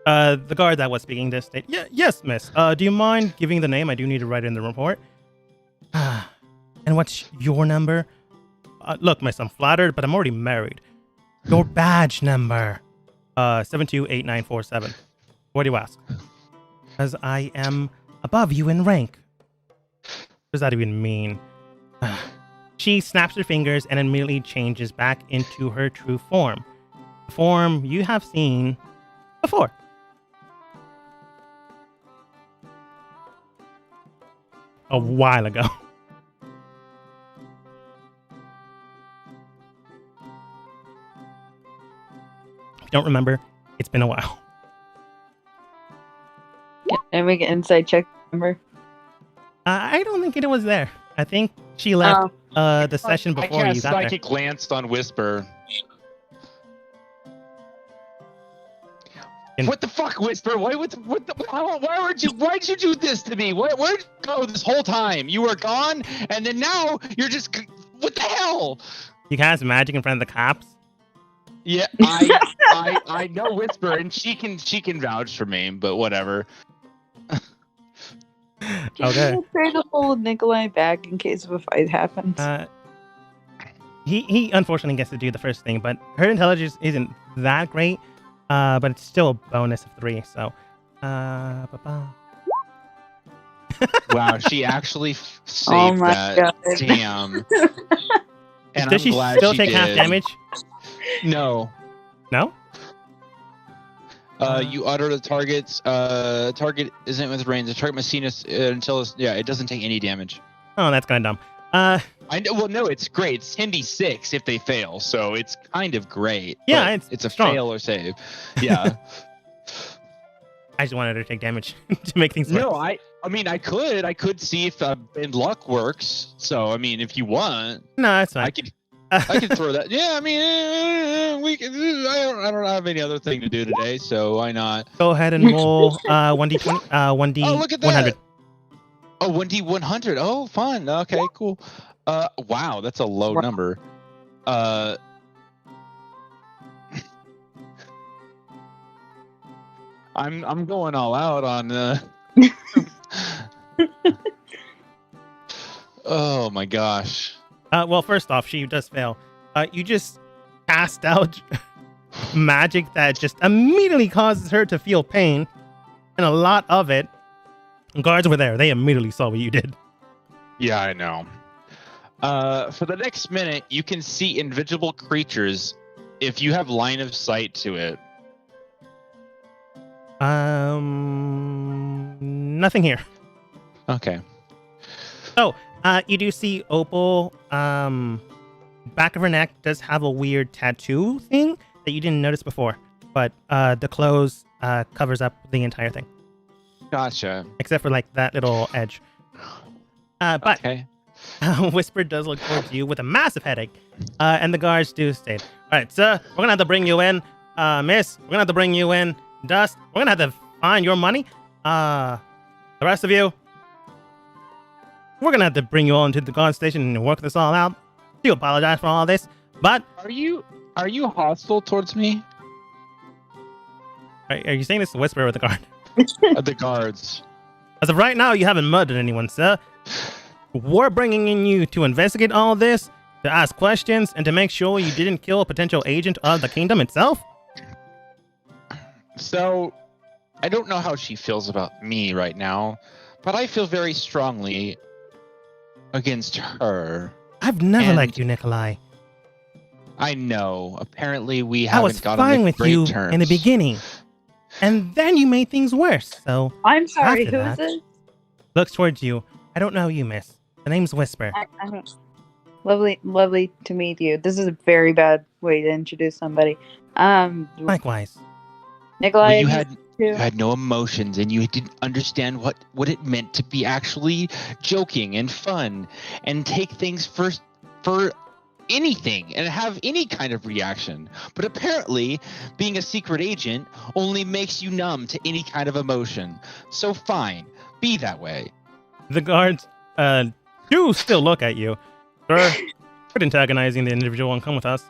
The guard that was speaking this state. Yes, miss. Do you mind giving the name? I do need to write it in the report. And what's your number? Look, miss, I'm flattered, but I'm already married. Your badge number. 728947. What do you ask? Because I am above you in rank. What does that even mean? She snaps her fingers and immediately changes back into her true form. The form you have seen before. A while ago. If you don't remember, it's been a while. Can we get inside check number? I don't think it was there. I think she left the session before I you cast got there. psychic glanced on Whisper. And- What the fuck, Whisper? Why did you do this to me? Where'd you go this whole time? You were gone, and then now you're just. What the hell? You cast magic in front of the cops? Yeah, I know Whisper, and she can vouch for me, but whatever. Okay. Can you try to hold Nikolai back in case of a fight happens? He unfortunately gets to do the first thing, but her intelligence isn't that great. But it's still a bonus of 3, so. Wow, she actually saved Oh my that. God. Damn. And Does I'm she glad still she take half did. damage? No. No? You utter the target's target isn't with range. The target must see us until it doesn't take any damage. Oh, that's kind of dumb. I know. Well, no, it's great. It's 10d6 if they fail, so it's kind of great. Yeah, but it's a strong. fail or save. Yeah. I just wanted her to take damage to make things work. No, I mean, I could see if in luck works. So, I mean, if you want, No, that's fine. I could throw that. Yeah, I mean, we can. I don't have any other thing to do today, so why not? Go ahead and roll 1d20, 1d Oh, look at that. 100. Oh, 1d100. Oh, fun. Okay, cool. Wow, that's a low number. I'm going all out on. Oh my gosh. Well, first off, she does fail. You just cast out magic that just immediately causes her to feel pain, and a lot of it. Guards were there. They immediately saw what you did. Yeah, I know. For the next minute, you can see invisible creatures if you have line of sight to it. Nothing here. Okay. You do see Opal. Back of her neck does have a weird tattoo thing that you didn't notice before, but the clothes covers up the entire thing, Gotcha. except for like that little edge. But Okay. Whisper does look towards you with a massive headache, and the guards do state, "All right, sir, we're gonna have to bring you in. Miss, we're gonna have to bring you in. Dust, we're gonna have to find your money. The rest of you, we're gonna have to bring you all into the guard station and work this all out. Do apologize for all this, but Are you hostile towards me? are you saying this to Whisper with the guard? The guards. As of right now, you haven't murdered anyone, sir. We're bringing in you to investigate all this, to ask questions, and to make sure you didn't kill a potential agent of the kingdom itself. So, I don't know how she feels about me right now, but I feel very strongly against her. I've never And- liked you, Nikolai. I know. Apparently, we I was haven't gotten fine to with great you terms. in the beginning, and then you made things worse. So I'm sorry, After who is that- this? looks towards you. I don't know you, miss. The name's Whisper. I don't. Lovely to meet you. This is a very bad way to introduce somebody. Likewise. Nikolai, Well, you too. had no emotions, and you didn't understand what it meant to be actually joking and fun, and take things for anything and have any kind of reaction. But apparently, being a secret agent only makes you numb to any kind of emotion. So fine, be that way. The guards do still look at you. Sir, quit antagonizing the individual and come with us.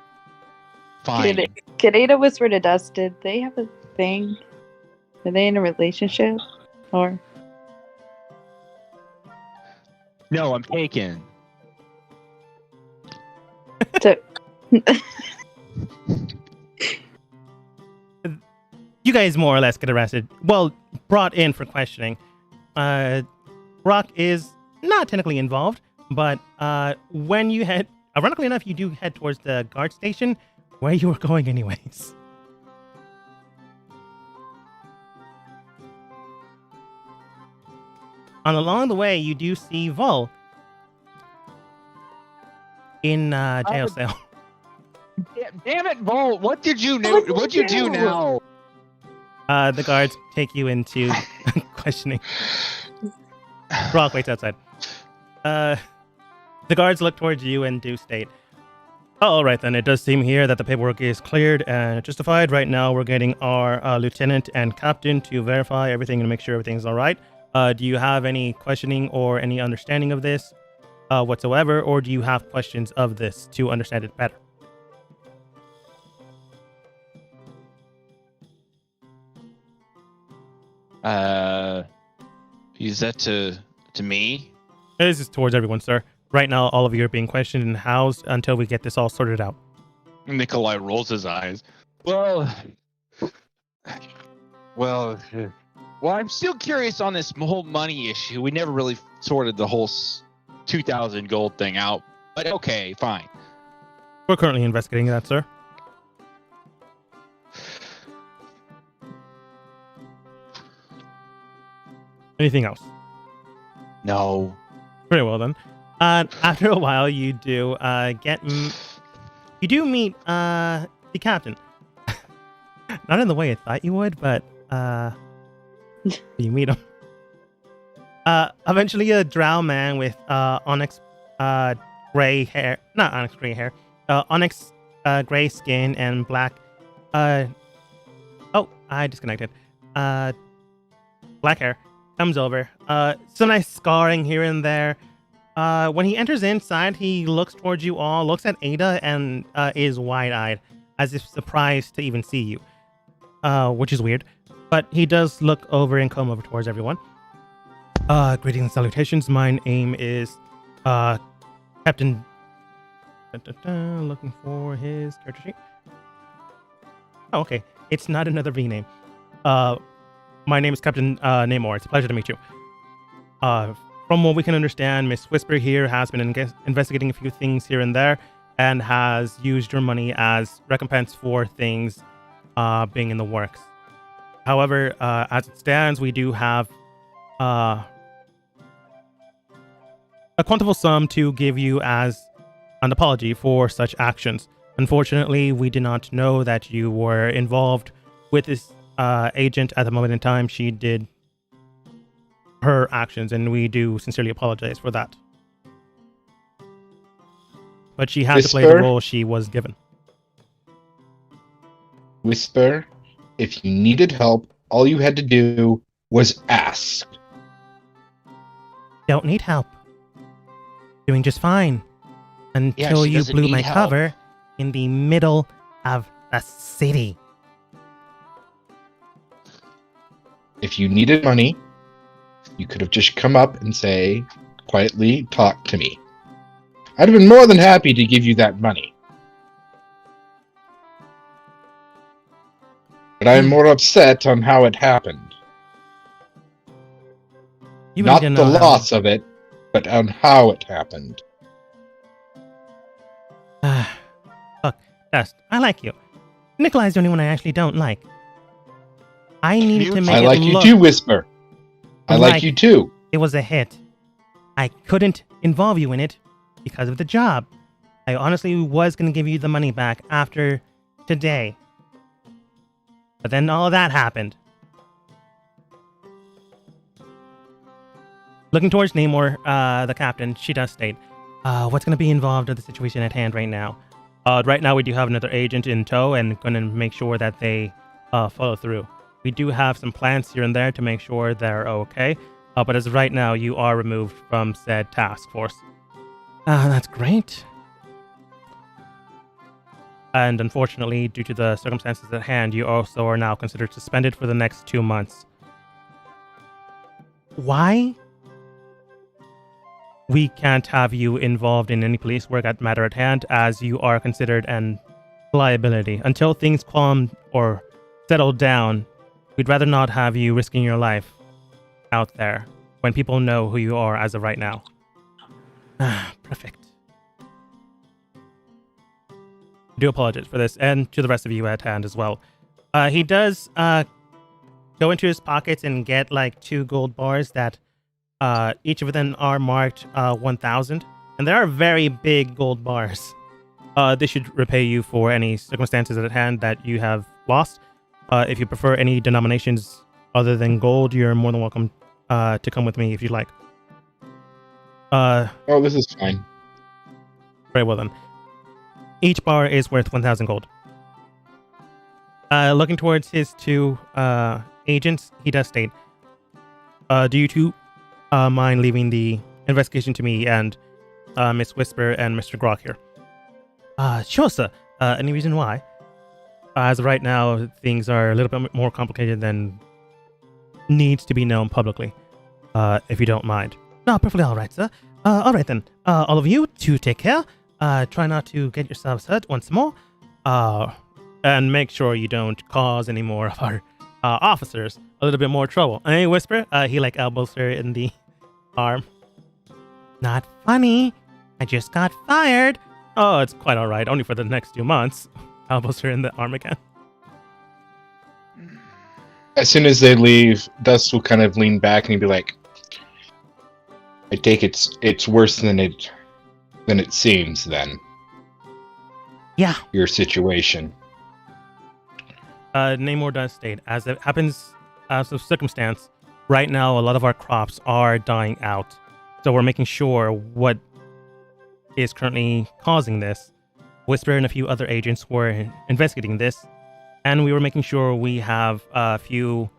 Fine. Could Ada whisper to Dust? Did they have a thing? Are they in a relationship? Or No, I'm taken. to You guys more or less get arrested. Well, brought in for questioning. Brock is not technically involved, but when you head, ironically enough, you do head towards the guard station where you were going anyways. Along the way, you do see Vol in jail cell. Damn it, Vol! What did you do? What'd you do now? The guards take you into questioning. Brock waits outside. The guards look towards you and do state, all right then, it does seem here that the paperwork is cleared and justified. Right now we're getting our lieutenant and captain to verify everything and make sure everything's all right. Do you have any questioning or any understanding of this whatsoever, or do you have questions of this to understand it better? Is that to me? This is towards everyone, sir. Right now, all of you are being questioned and housed until we get this all sorted out. Nikolai rolls his eyes. Well, I'm still curious on this whole money issue. We never really sorted the whole 2,000 gold thing out. But okay, fine. We're currently investigating that, sir. Anything else? No. Very well then. After a while, you do meet the captain. Not in the way I thought you would, but you meet him. Eventually, a drow man with onyx gray hair, not onyx gray hair, onyx gray skin and black. Oh, I disconnected. Black hair comes over. Some nice scarring here and there. When he enters inside, he looks towards you all, looks at Ada, and is wide-eyed, as if surprised to even see you, which is weird. But he does look over and come over towards everyone. Greetings and salutations. My name is Captain... Looking for his character sheet. Oh, okay. It's not another V name. My name is Captain Namor. It's a pleasure to meet you. From what we can understand, Miss Whisper here has been investigating a few things here and there and has used your money as recompense for things being in the works. However, as it stands, we do have a quantifiable sum to give you as an apology for such actions. Unfortunately, we did not know that you were involved with this agent at the moment in time. She did her actions, and we do sincerely apologize for that. But she had to play the Whisper? role she was given. Whisper, if you needed help, all you had to do was ask. Don't need help. Doing just fine. Until she you doesn't blew need my help. cover in the middle of the city. If you needed money, You could have just come up and say, quietly, talk to me. I'd have been more than happy to give you that money. But I'm more upset on how it happened. You really Not didn't the know loss of it, but on how it happened. Look, Dust, I like you. Nikolai's the only one I actually don't like. I needed to make I it like look you too, Whisper. I like you too. it was a hit. I couldn't involve you in it because of the job. I honestly was going to give you the money back after today. But then all of that happened. Looking towards Namor, the captain, she does state, what's going to be involved in the situation at hand right now? Right now we do have another agent in tow and going to make sure that they follow through. We do have some plans here and there to make sure they're okay. But as of right now, you are removed from said task force. That's great. And unfortunately, due to the circumstances at hand, you also are now considered suspended for the next 2 months. Why? We can't have you involved in any police work at matter at hand, as you are considered an liability. Until things calm or settle down, we'd rather not have you risking your life out there when people know who you are as of right now. Perfect. I do apologize for this, and to the rest of you at hand as well. He does go into his pockets and get like 2 gold bars that each of them are marked 1,000, and they are very big gold bars. This should repay you for any circumstances at hand that you have lost. If you prefer any denominations other than gold, you're more than welcome to come with me if you'd like. Oh, this is fine. Very well then. Each bar is worth 1,000 gold. Looking towards his 2 agents, he does state, do you 2 mind leaving the investigation to me and Miss Whisper and Mr. Grok here? Sure, sir. Any reason why? As of right now, things are a little bit more complicated than needs to be known publicly, if you don't mind. No, perfectly all right, sir. All right then. All of you, to take care. Try not to get yourselves hurt once more. And make sure you don't cause any more of our officers a little bit more trouble. Hey, Whisper. He like elbows her in the arm. Not funny. I just got fired. Oh, it's quite all right. Only for the next 2 months. Elbows her in the arm again. As soon as they leave, Dust will kind of lean back and he'll be like, I take it's worse than it seems then. Yeah. Your situation. Namor does state, as it happens as of circumstance, right now a lot of our crops are dying out. So we're making sure what is currently causing this. Whisper and a few other agents were investigating this, and we were making sure we have a few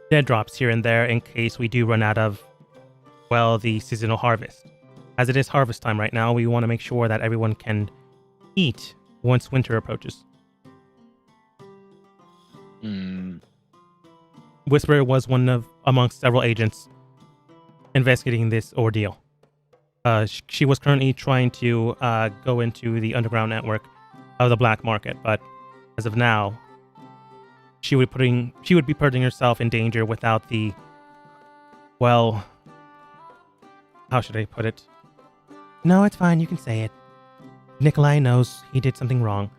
dead drops here and there in case we do run out of, well, the seasonal harvest. As it is harvest time right now, we want to make sure that everyone can eat once winter approaches. Whisper was one of amongst several agents investigating this ordeal. She was currently trying to go into the underground network of the black market, but as of now, she would be putting herself in danger without the, well, how should I put it? No, it's fine. You can say it. Nikolai knows he did something wrong.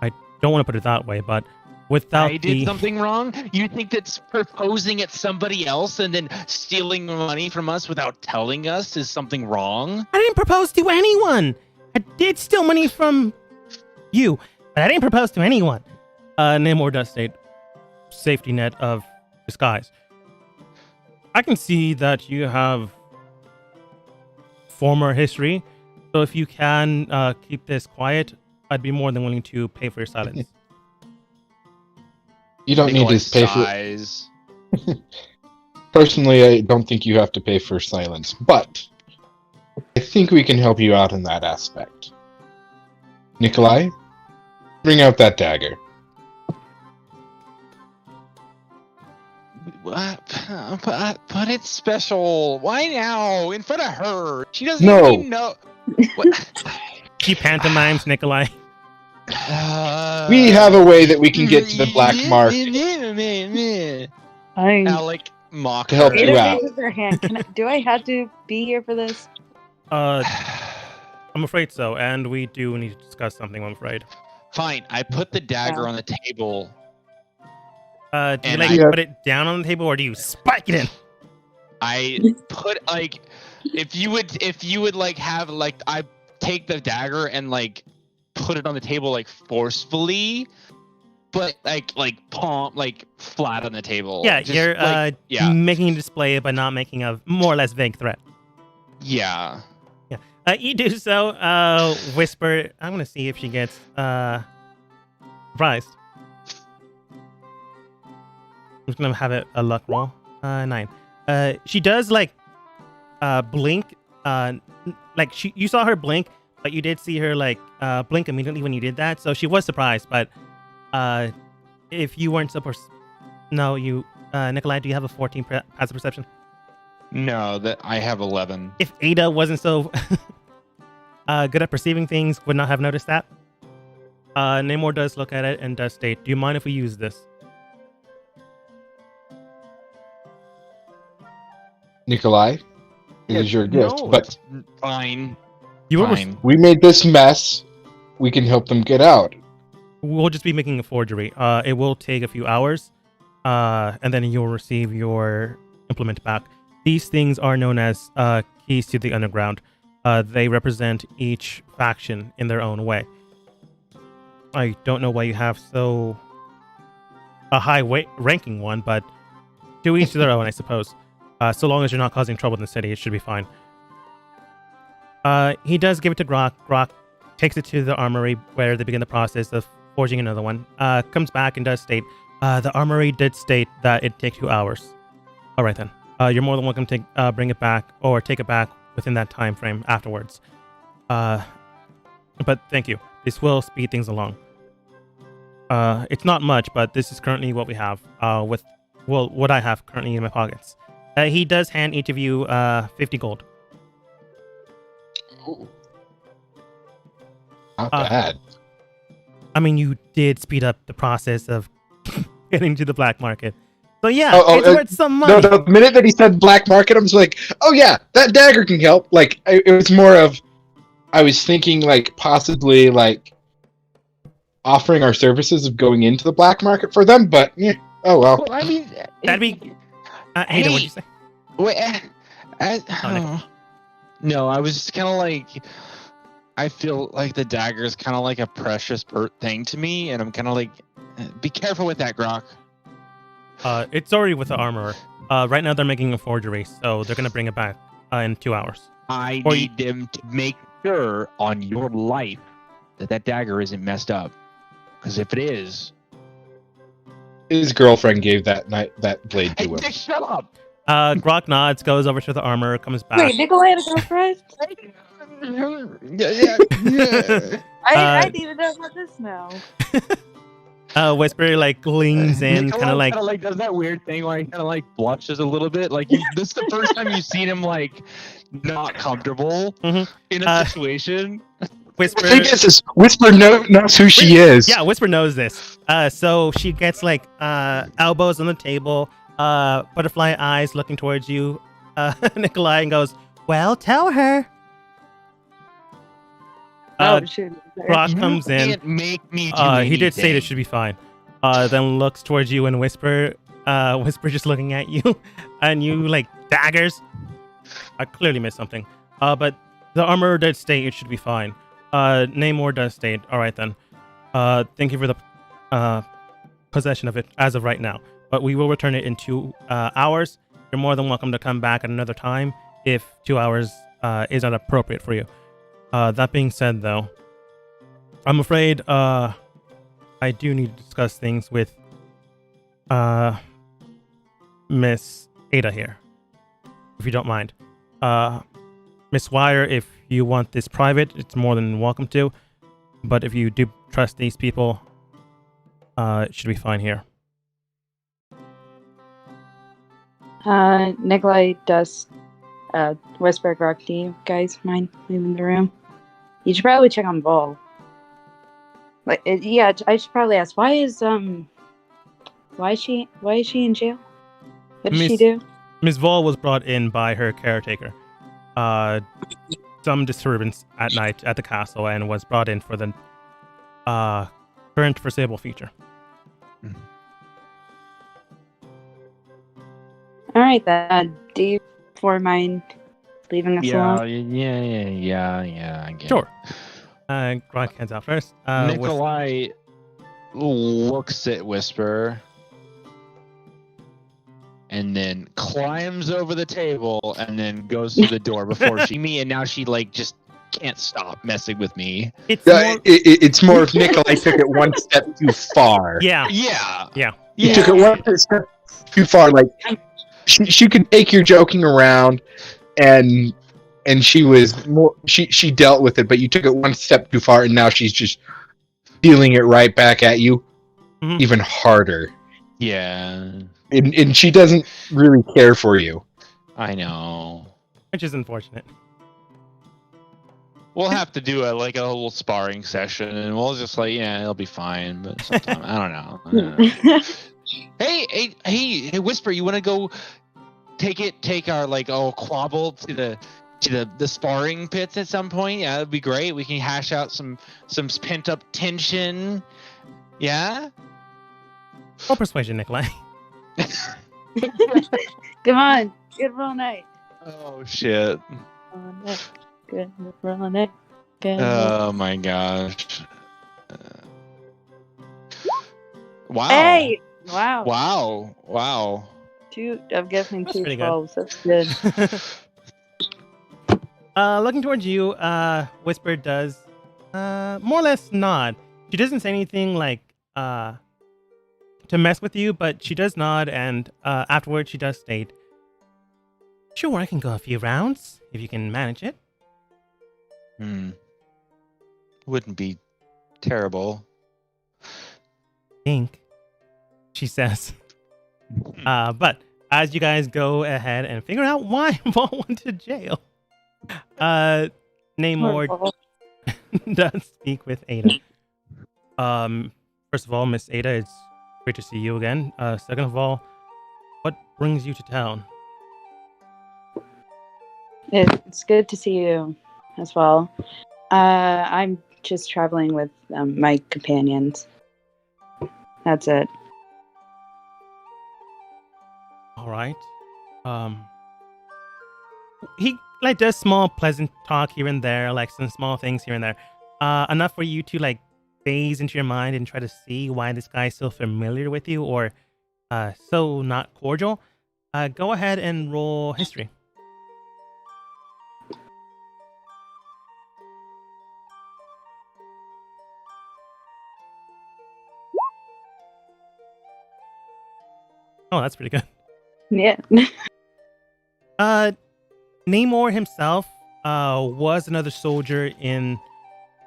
I don't want to put it that way, but without I did something wrong? You think that's proposing at somebody else and then stealing money from us without telling us is something wrong? I didn't propose to anyone. I did steal money from you, but I didn't propose to anyone. Namor does state, safety net of disguise. I can see that you have former history, so if you can keep this quiet, I'd be more than willing to pay for your silence. You don't need to pay for. Personally, I don't think you have to pay for silence, but I think we can help you out in that aspect. Nikolai, bring out that dagger. But it's special. Why now? In front of her. She doesn't No. even know. What? She pantomimes Nikolai. We have a way that we can get to the black market. Alec mocked To help her. you Ada out. raises her hand. Do I have to be here for this? I'm afraid so, and we do need to discuss something, I'm afraid. Fine, I put the dagger on the table. Do you And like I- put it down on the table, or do you spike it in? I put like, if you would like have like, I take the dagger and like put it on the table like forcefully, but like palm like flat on the table. Yeah, Just, you're like, yeah, making a display, but not making a more or less vague threat. yeah. You do so. Whisper. I'm gonna see if she gets surprised. I'm just gonna have it a luck roll. 9. She does like blink. Like you saw her blink, but you did see her like blink immediately when you did that. So she was surprised. But if you weren't supposed, no, you Nikolai, do you have a 14 passive perception? No, that I have 11. If Ada wasn't so good at perceiving things, would not have noticed that. Namor does look at it and does state, "Do you mind if we use this?" Nikolai, it is your gift. No, But it's fine. You were Fine. we made this mess. We can help them get out. We'll just be making a forgery. It will take a few hours, and then you'll receive your implement back. These things are known as keys to the underground. They represent each faction in their own way. I don't know why you have a high ranking one, but to each their own, I suppose. So long as you're not causing trouble in the city, it should be fine. He does give it to Grok. Grok takes it to the armory where they begin the process of forging another one. Comes back and does state, the armory did state that it takes 2 hours. All right then. You're more than welcome to bring it back or take it back within that time frame afterwards. But thank you. This will speed things along. It's not much, but this is currently what we have. What I have currently in my pockets. He does hand each of you 50 gold. Ooh. Not bad. I mean, you did speed up the process of getting to the black market. So yeah, it's worth some money. No, the minute that he said black market, I was like, oh yeah, that dagger can help. Like, it was more of, I was thinking like possibly like offering our services of going into the black market for them, but yeah, oh well. Well, I mean, That'd be... Ada, what'd you say? Wait, Nick. no, I was just kind of like, I feel like the dagger is kind of like a precious thing to me, and I'm kind of like, be careful with that, Grok. It's already with the armorer. Right now they're making a forgery, so they're gonna bring it back in 2 hours. I need them to make sure on your life that dagger isn't messed up, because if it is, His girlfriend gave that blade to hey, him. Nick, shut up. Grok nods, goes over to the armorer, comes back. Wait, Nikolai had a girlfriend? yeah. I need to know about this now. Whisper like leans in, kind of like does that weird thing where he kind of like blushes a little bit. Like this is the first time you've seen him like not comfortable in a situation. Whisper. The thing is Whisper knows who she is. Yeah, Whisper knows this. So she gets like elbows on the table, butterfly eyes looking towards you, Nikolai, and goes, "Well, tell her." Shoot. Grok comes in. Can't make me do He did say anything. this should be fine. Then looks towards you and Whisper. Whisper just looking at you, and you like daggers. I clearly missed something. But the armorer did state it should be fine. Namor does state, all right then. Thank you for the possession of it as of right now. But we will return it in 2 hours. You're more than welcome to come back at another time if 2 hours is not appropriate for you. That being said, though, I'm afraid I do need to discuss things with Miss Ada here, if you don't mind. Miss Wire, if you want this private, it's more than welcome to. But if you do trust these people, it should be fine here. Nikolai does whisper Rock, do you guys mind leaving the room? You should probably check on Vol. Yeah, I should probably ask, why is she in jail? What did she do? Miss Vol was brought in by her caretaker. Some disturbance at night at the castle and was brought in for the current foreseeable future. All right, then. Do you mind leaving us alone? Yeah. I get Sure. Gronk hands out first. Nikolai looks at Whisper and then climbs over the table and then goes to the door before me, and now she just can't stop messing with me. It's more if Nikolai took it one step too far. Yeah. He took it one step too far. Like she could take your joking around, and she was more. She dealt with it, but you took it one step too far, and now she's just dealing it right back at you, even harder. Yeah. And she doesn't really care for you. I know. Which is unfortunate. We'll have to do a little sparring session, and we'll just it'll be fine. But sometime, I don't know. Hey, Whisper, you want to go take our quabble to the sparring pits at some point? Yeah, that'd be great. We can hash out some pent up tension. Yeah. Or persuasion, Nikolai. Come on, good roll night. Oh shit. Good roll night. Oh my gosh. Wow. Hey! Wow. Wow. I'm guessing That's two pretty good. 12s. That's good. Looking towards you, Whisper does more or less nod. She doesn't say anything to mess with you, but she does nod, and afterwards she does state, "Sure, I can go a few rounds, if you can manage it." Wouldn't be terrible. Think, she says. But as you guys go ahead and figure out why Vol went to jail, Namor does speak with Ada. First of all, Miss Ada, it's great to see you again. Second of all, what brings you to town? It's good to see you as well. I'm just traveling with my companions. That's it. All right. He does small pleasant talk here and there, some small things here and there. Enough for you to phase into your mind and try to see why this guy's so familiar with you or so not cordial. Go ahead and roll history. Oh, that's pretty good. Yeah. Namor himself was another soldier in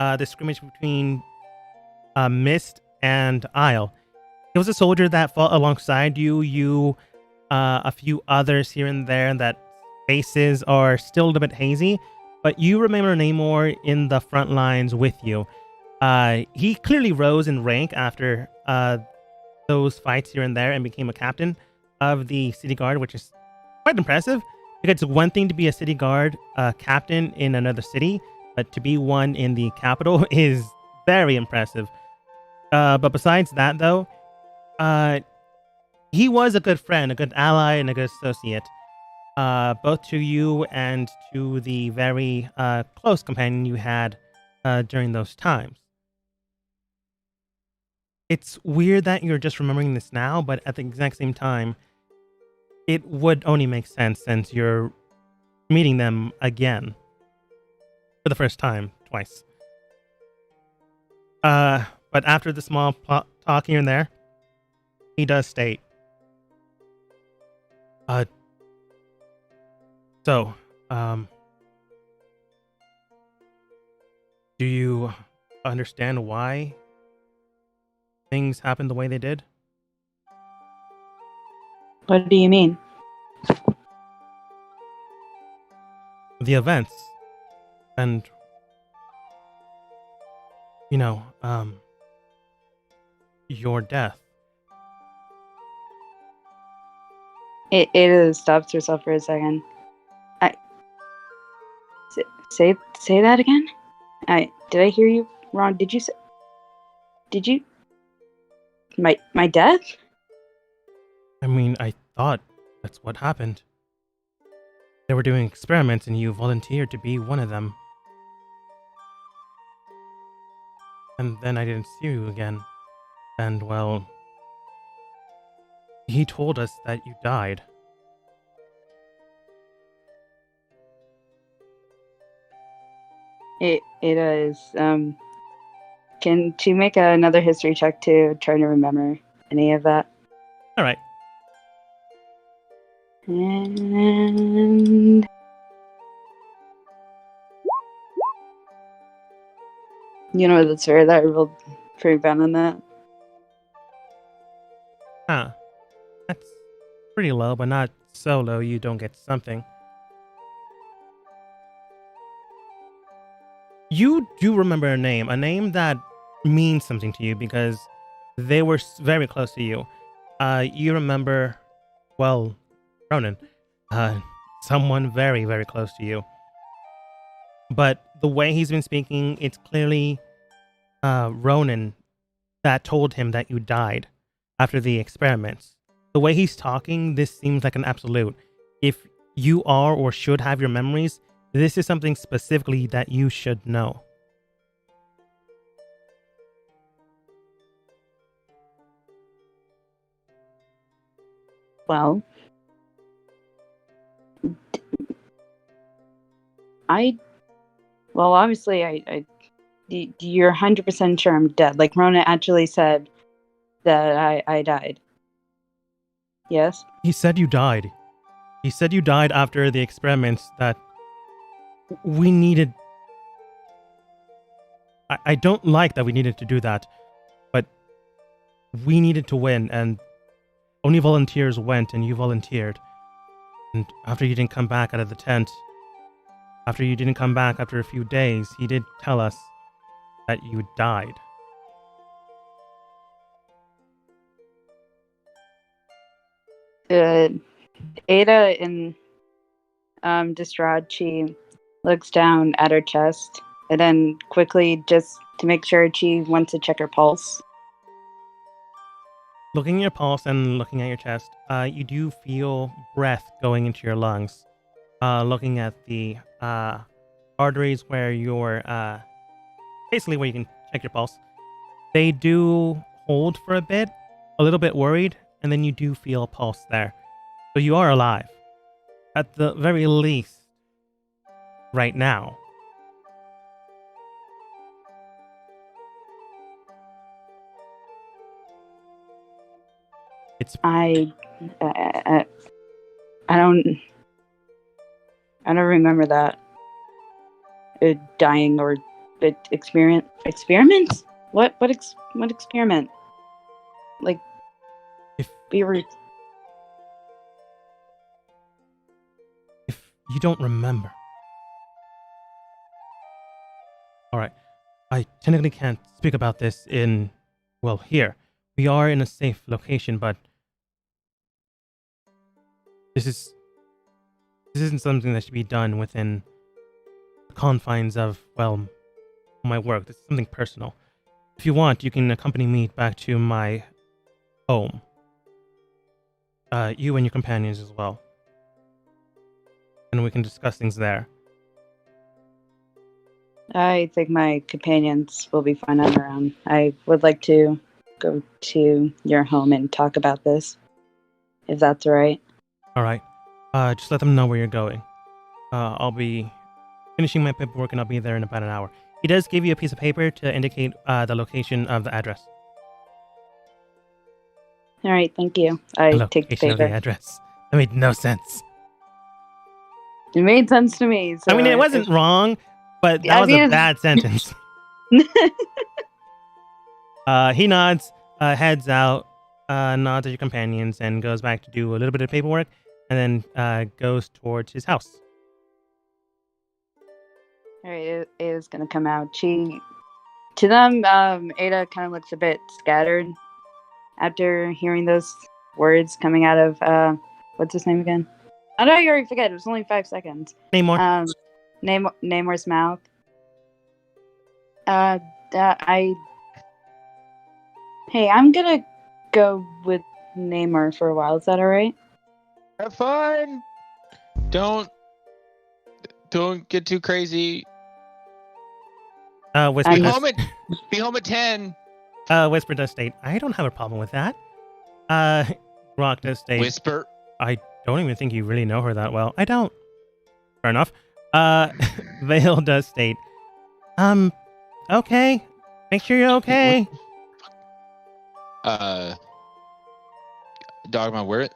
the scrimmage between Mist and Isle. He was a soldier that fought alongside you, a few others here and there that faces are still a little bit hazy, but you remember Namor in the front lines with you. He clearly rose in rank after those fights here and there and became a captain of the city guard, which is quite impressive because it's one thing to be a city guard captain in another city, but to be one in the capital is very impressive. But besides that, though, he was a good friend, a good ally, and a good associate, both to you and to the very close companion you had during those times. It's weird that you're just remembering this now, but at the exact same time, it would only make sense since you're meeting them again for the first time twice. But after the small talk here and there, he does state, do you understand why things happened the way they did? What do you mean? the events and, your death. Ada stops herself for a second. Say that again. Did I hear you wrong? Did you my death? I mean, I thought that's what happened. They were doing experiments and you volunteered to be one of them. And then I didn't see you again. And, well, he told us that you died. It is. Can she make another history check to try to remember any of that? All right. And that's fair. That I rolled pretty bad on that. That's pretty low, but not so low you don't get something. You do remember a name that means something to you because they were very close to you. You remember, well, Ronan, someone very, very close to you. But the way he's been speaking, it's clearly Ronan that told him that you died after the experiments. The way he's talking, this seems like an absolute. If you are or should have your memories, this is something specifically that you should know. Well, obviously, you're 100% sure I'm dead. Like, Rona actually said that I died. Yes? He said you died. He said you died after the experiments that we needed. I don't like that we needed to do that, but we needed to win, and only volunteers went, and you volunteered. And after you didn't come back out of the tent, after you didn't come back after a few days, he did tell us that you died. Ada, in distraught, she looks down at her chest and then quickly, just to make sure, she wants to check her pulse. Looking at your pulse and looking at your chest, you do feel breath going into your lungs. Looking at the arteries where you're basically where you can check your pulse, they do hold for a bit, a little bit worried, and then you do feel a pulse there. So you are alive. At the very least, right now. It's I don't remember that. Dying or experiments? What experiment? Like, if we were. If you don't remember. Alright. I technically can't speak about this here. We are in a safe location, but this isn't something that should be done within the confines of, my work. This is something personal. If you want, you can accompany me back to my home. You and your companions as well. And we can discuss things there. I think my companions will be fine on their own. I would like to go to your home and talk about this, if that's all right. All right. Just let them know where you're going. I'll be finishing my paperwork and I'll be there in about an hour. He does give you a piece of paper to indicate the location of the address. All right, thank you. I take the Location of the paper. address. That made no sense. It made sense to me. So I mean, it wasn't wrong, but that was a bad sentence. He nods, heads out, nods at your companions, and goes back to do a little bit of paperwork, and then goes towards his house. Alright, Ada's gonna come out. To them, Ada kind of looks a bit scattered after hearing those words coming out of, what's his name again? I know you already forget, it was only 5 seconds. Namor. Namor's mouth. Hey, I'm gonna go with Namor for a while. Is that alright? Have fun. Don't get too crazy. Whisper Be does, home at 10. Whisper does state, I don't have a problem with that. Rock does state, Whisper. I don't even think you really know her that well. I don't. Fair enough. Vale does state, okay. Make sure you're okay. Dogma, where's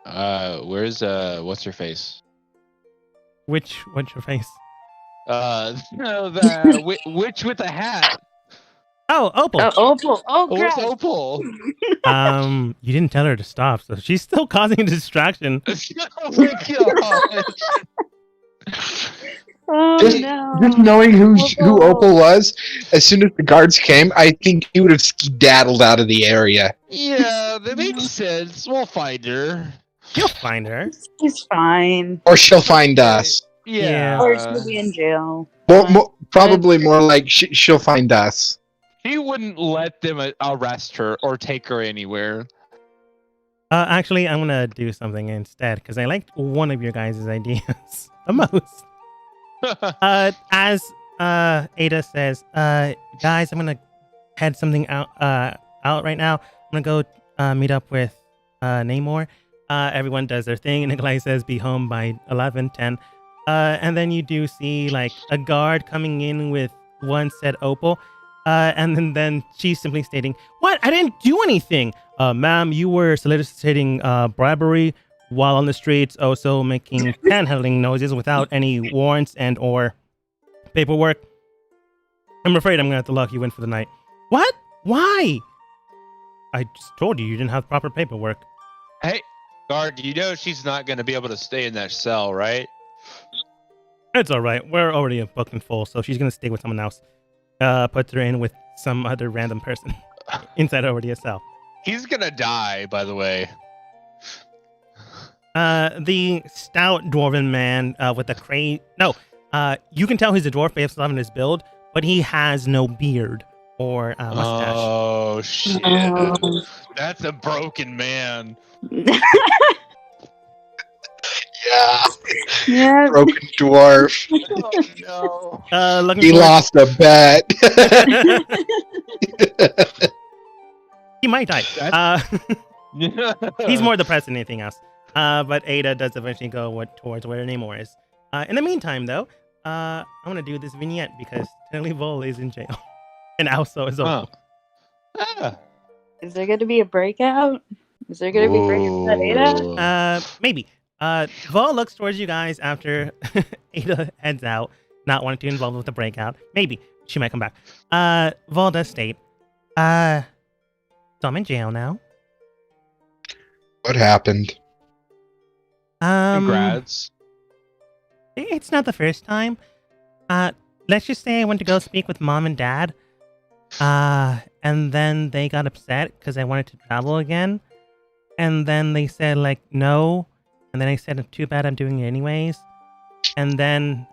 what's her face? What's your face? No, the witch with the hat. Oh, Opal. Opal. Oh, Where's crap. Opal? You didn't tell her to stop, so she's still causing a distraction. Oh my god. Oh, Just- no. Just knowing who Opal. Opal was, as soon as the guards came, I think he would have skedaddled out of the area. Yeah, that makes sense. We'll find her. You'll find her. He's fine. Or she'll find us. Yeah. Or she'll be in jail. Probably more like she'll find us. He wouldn't let them arrest her or take her anywhere. Actually, I'm gonna do something instead because I liked one of your guys' ideas the most. As Ada says, guys, I'm gonna head something out right now. I'm gonna go meet up with Namor. Everyone does their thing, and Nikolai says, "Be home by 11:10." And then you do see like a guard coming in with one said Opal. And then she's simply stating, "What? I didn't do anything, ma'am. You were soliciting bribery while on the streets, also making panhandling noises without any warrants and or paperwork. I'm afraid I'm gonna have to lock you in for the night." What? Why? I just told you didn't have proper paperwork. Hey, guard, you know she's not going to be able to stay in that cell, right? It's all right. We're already booked and full, so she's gonna stay with someone else. Puts her in with some other random person inside already a cell. He's going to die, by the way. The stout dwarven man with the crane. No, you can tell he's a dwarf based on his build, but he has no beard or mustache. Oh, shit. Oh. That's a broken man. Yeah, Yeah. broken dwarf. Oh, no. Looking He forward- lost a bet. He might die. He's more depressed than anything else. But Ada does eventually go towards where Namor is. In the meantime, though, I'm gonna do this vignette because technically Vol is in jail, and also is open. Ah. Is there going to be a breakout? Is there going to be breakout at Ada? Maybe. Vol looks towards you guys after Ada heads out, not wanting to involve with the breakout. Maybe she might come back. Vol does state, "So I'm in jail now. What happened? Congrats. It's not the first time. Let's just say I went to go speak with mom and dad. And then they got upset because I wanted to travel again. And then they said, like, no. And then I said, too bad, I'm doing it anyways. And then,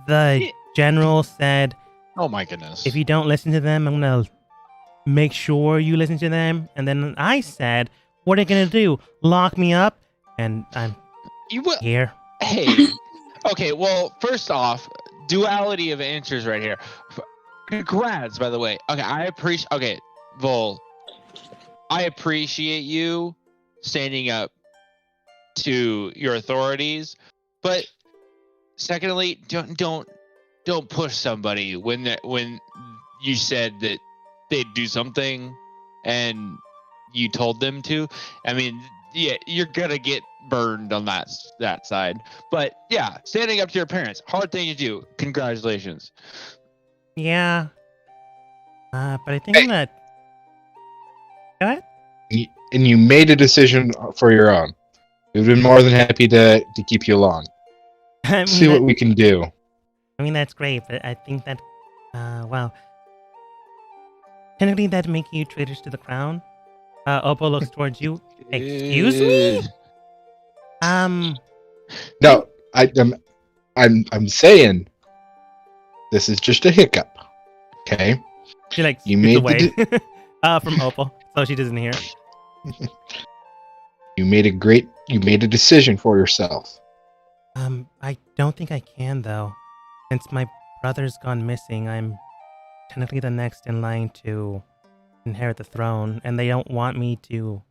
the general said, Oh my goodness. if you don't listen to them, I'm gonna make sure you listen to them. And then I said, what are you gonna do? Lock me up? And I'm You will. here. Hey. Okay, well, first off, duality of answers right here. Congrats, by the way. Okay, I appreciate. Okay, Vol, I appreciate you standing up to your authorities, but secondly, don't push somebody when you said that they'd do something and you told them to. I mean, yeah, you're gonna get burned on that side. But yeah, standing up to your parents, hard thing to do. Congratulations. Yeah. But I think I'm gonna. Go ahead. And you made a decision for your own. We've been more than happy to keep you along. I mean, See what we can do. I mean, that's great, but I think that, well, technically that'd make you traitors to the crown. Oppo looks towards you. Excuse me? No, I'm saying this is just a hiccup. Okay. She like You scoots made away the from Opal, so she doesn't hear. You made a decision for yourself. I don't think I can though. Since my brother's gone missing, I'm technically the next in line to inherit the throne, and they don't want me to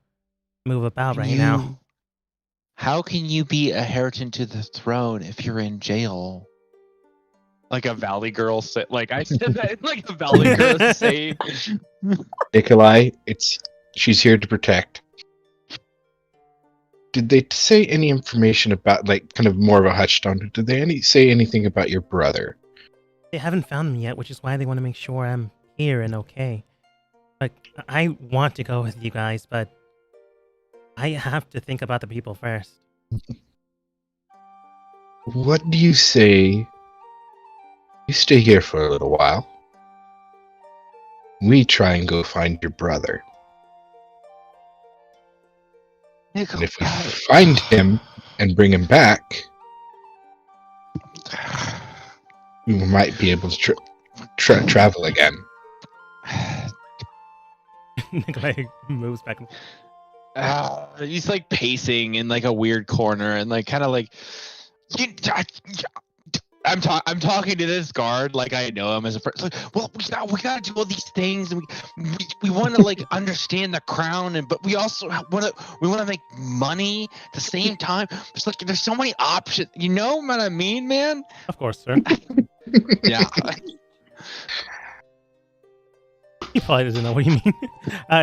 move about right now. How can you be a heritance to the throne if you're in jail? Like a Valley Girl said, like I said that, like a Valley Girl saying. Nikolai, she's here to protect. Did they say any information about, like, kind of more of a touchstone? Did they say anything about your brother? They haven't found him yet, which is why they want to make sure I'm here and okay. Like, I want to go with you guys, but I have to think about the people first. What do you say? You stay here for a little while. We try and go find your brother. And if we find him and bring him back, we might be able to travel again. Nikolai moves back. He's like pacing in like a weird corner and like kind of like I'm talking to this guard like I know him as a friend. Like, well, we gotta do all these things, and we want to like understand the crown, but we also want to make money at the same time. It's like there's so many options. You know what I mean, man? Of course, sir. Yeah. He probably doesn't know what you mean.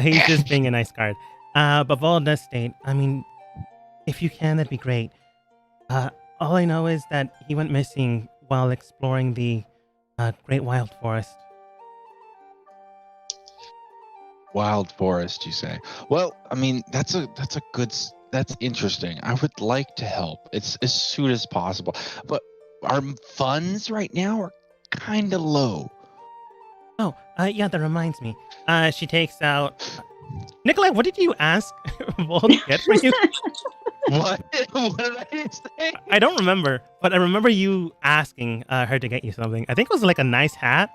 He's just being a nice guard. But Vol does state, I mean, if you can, that'd be great. All I know is that he went missing while exploring the Great Wild Forest. Wild Forest, you say? Well, I mean, that's interesting. I would like to help. It's as soon as possible. But our funds right now are kind of low. Oh, yeah, that reminds me. She takes out... Nikolai, what did you ask Vol to get for you? What? What did I say? I don't remember, but I remember you asking her to get you something. I think it was like a nice hat.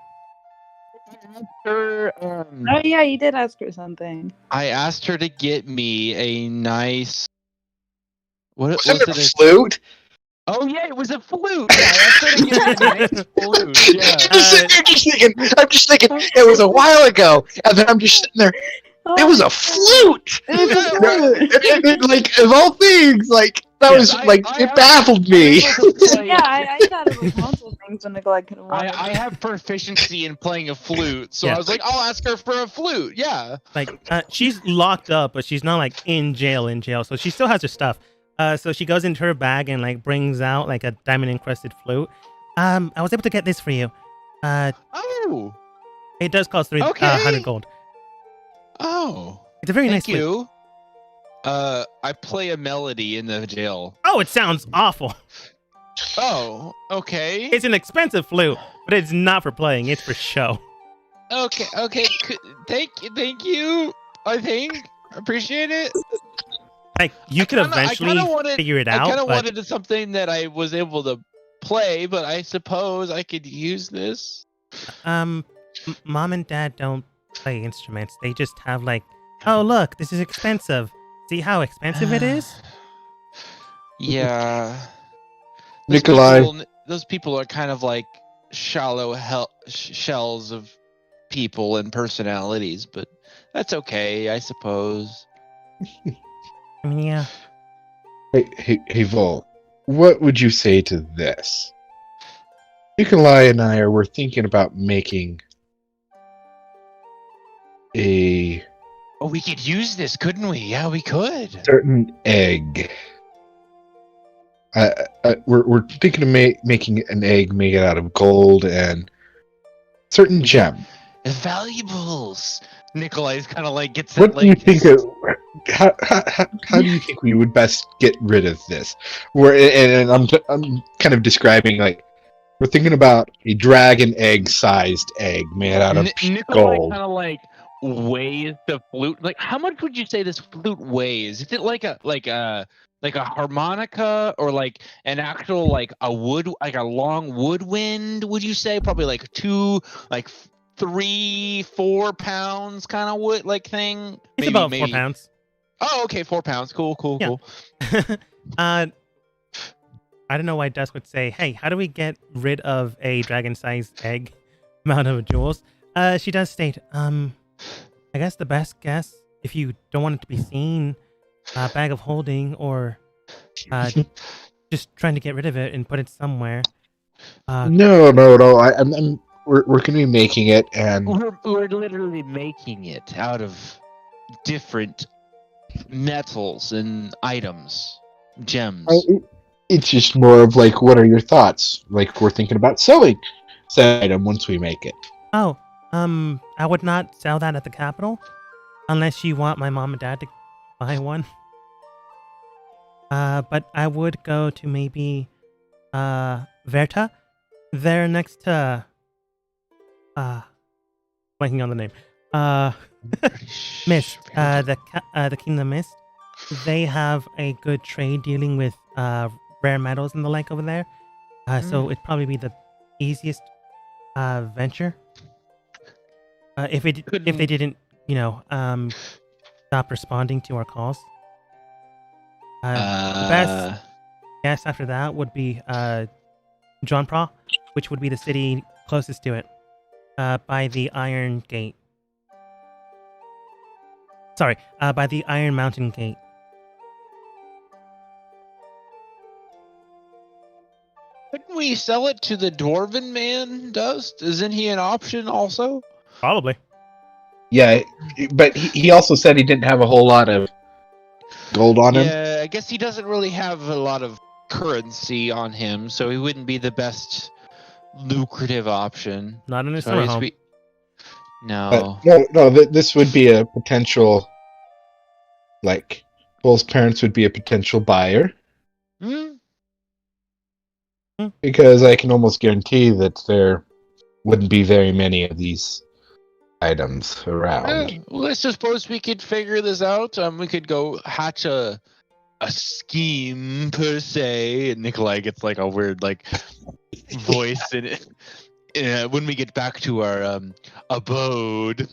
Oh yeah, you did ask her something. I asked her to get me a nice... What was Wasn't it? it a flute? Oh yeah, it was a flute. Yeah, I asked her to get me a nice flute. Yeah. I'm just thinking, it was a while ago, and then I'm just sitting there. It was a flute. Like of all things, like that was like it baffled me. Yeah, I thought it was multiple things when Nikolai could have wanted. I have proficiency in playing a flute, so Yeah. I was like, I'll ask her for a flute. Yeah. Like, she's locked up, but she's not like in jail, so she still has her stuff. So she goes into her bag and like brings out like a diamond encrusted flute. I was able to get this for you. Oh. It does cost 300 gold. Oh. It's a very nice Thank flute. you. I play a melody in the jail. Oh, it sounds awful. Oh, okay. It's an expensive flute, but it's not for playing. It's for show. Okay. Thank you. I think. Appreciate it. Like, you could eventually figure it out. I kind of but... wanted something that I was able to play, but I suppose I could use this. Mom and Dad don't play instruments. They just have like, oh look, this is expensive. See how expensive it is? Yeah. Nikolai. Those people are kind of like shallow shells of people and personalities, but that's okay, I suppose. I mean, yeah. Hey, Vol, what would you say to this? Nikolai and I were thinking about making a Oh, we could use this, couldn't we? Yeah, we could. certain egg. We're thinking of making an egg made out of gold and certain gem. Valuables. Nikolai's kind of like gets What it do you like think? how do you think we would best get rid of this? And I'm kind of describing like we're thinking about a dragon egg sized egg made out of Nikolai gold. kind of like weighs the flute. Like, how much would you say this flute weighs? Is it like a harmonica or like an actual like a long woodwind? Would you say probably like 3-4 pounds kind of wood like thing? It's about 4 pounds. Oh, okay, 4 pounds. Cool. Yeah. I don't know why Dusk would say, hey, how do we get rid of a dragon-sized egg amount of jewels? She does state, I guess the best guess, if you don't want it to be seen, a bag of holding or just trying to get rid of it and put it somewhere. No. We're going to be making it, and we're literally making it out of different metals and items, gems. It's just more of like, what are your thoughts? Like, we're thinking about selling said item once we make it. Oh, I would not sell that at the Capitol unless you want my mom and dad to buy one. But I would go to maybe Verta. They're next to blanking on the name. Mist. The Kingdom Mist. They have a good trade dealing with rare metals and the like over there. So it'd probably be the easiest venture. If they didn't, stop responding to our calls. The best guess after that would be Johnpra, which would be the city closest to it, by the Iron Gate. Sorry, by the Iron Mountain Gate. Couldn't we sell it to the Dwarven man, Dust? Isn't he an option also? Probably. Yeah, but he also said he didn't have a whole lot of gold on him. Yeah, I guess he doesn't really have a lot of currency on him, so he wouldn't be the best lucrative option. Not in his summer home. No. No, this would be a potential, like, Bull's parents would be a potential buyer. Because I can almost guarantee that there wouldn't be very many of these items around. Well, let's suppose we could figure this out. We could go hatch a scheme per se, and Nikolai gets like a weird like voice in it. When we get back to our abode.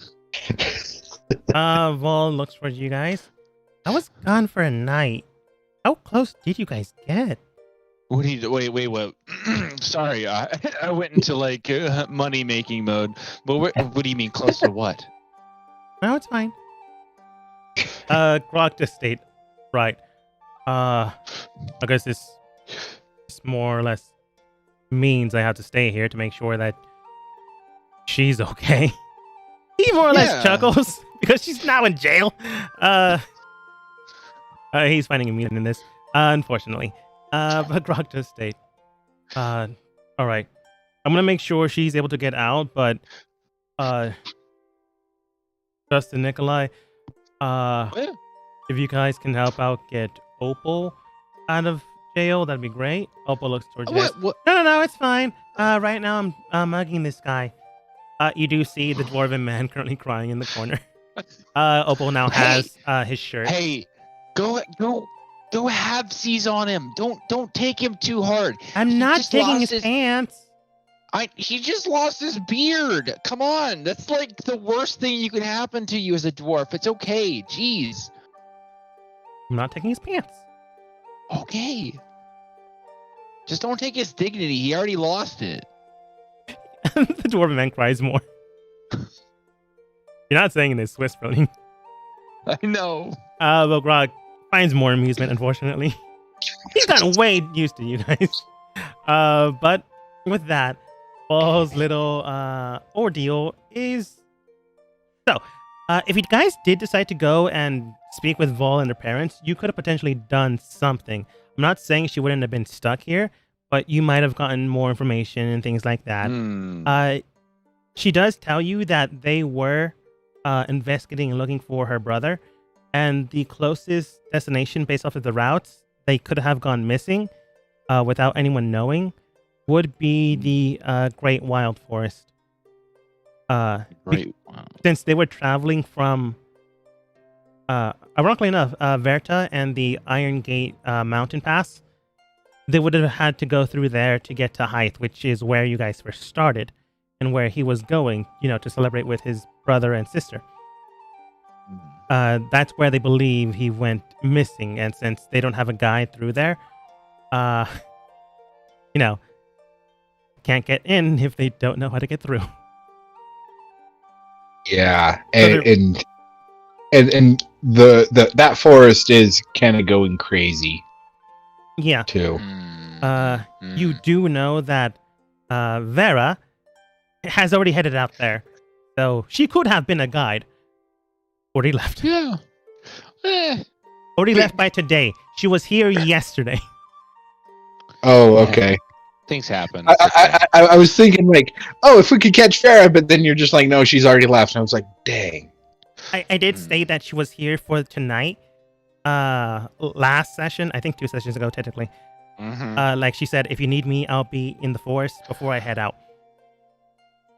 Well, looks for you guys. I was gone for a night. How close did you guys get? What do you wait? What? Sorry, I went into like money making mode. But what do you mean close to what? No, it's fine. Grog just stayed right. I guess this more or less means I have to stay here to make sure that she's okay. He more or less chuckles because she's now in jail. He's finding amusement in this, unfortunately. But Grog just stayed. All right. I'm gonna make sure she's able to get out, but Justin, Nikolai, if you guys can help out get Opal out of jail, that'd be great. Opal looks towards you. What? No, it's fine. Right now I'm mugging this guy. You do see the dwarven man currently crying in the corner. Opal now has his shirt. Hey, go have C's on him. Don't take him too hard. I'm not taking his pants. He just lost his beard. Come on, that's like the worst thing you can happen to you as a dwarf. It's okay. Jeez. I'm not taking his pants. Okay. Just don't take his dignity. He already lost it. The dwarven man cries more. You're not saying this, whispering. I know. Well, Grog finds more amusement, unfortunately. He's gotten way used to you guys. But with that, Paul's little ordeal is... So, if you guys did decide to go and speak with Vol and their parents, you could have potentially done something. I'm not saying she wouldn't have been stuck here, but you might have gotten more information and things like that. She does tell you that they were investigating and looking for her brother, and the closest destination based off of the routes they could have gone missing without anyone knowing would be the Great Wild Forest. Right. Wow. Since they were traveling from, ironically enough, Verta and the Iron Gate mountain pass, they would have had to go through there to get to Hythe, which is where you guys first started and where he was going, to celebrate with his brother and sister. That's where they believe he went missing, and since they don't have a guide through there, can't get in if they don't know how to get through. Yeah, So and the that forest is kind of going crazy Yeah. too. You do know that Vera has already headed out there, so she could have been a guide. Already left. Yeah. Already left by today. She was here yesterday. Oh, okay. Things happen. It's okay. I was thinking like, oh, if we could catch Farah, but then you're just like, no, she's already left. And I was like, dang. I did state that she was here for tonight. Last session, I think 2 sessions ago, technically. Mhm. Like she said, if you need me, I'll be in the forest before I head out.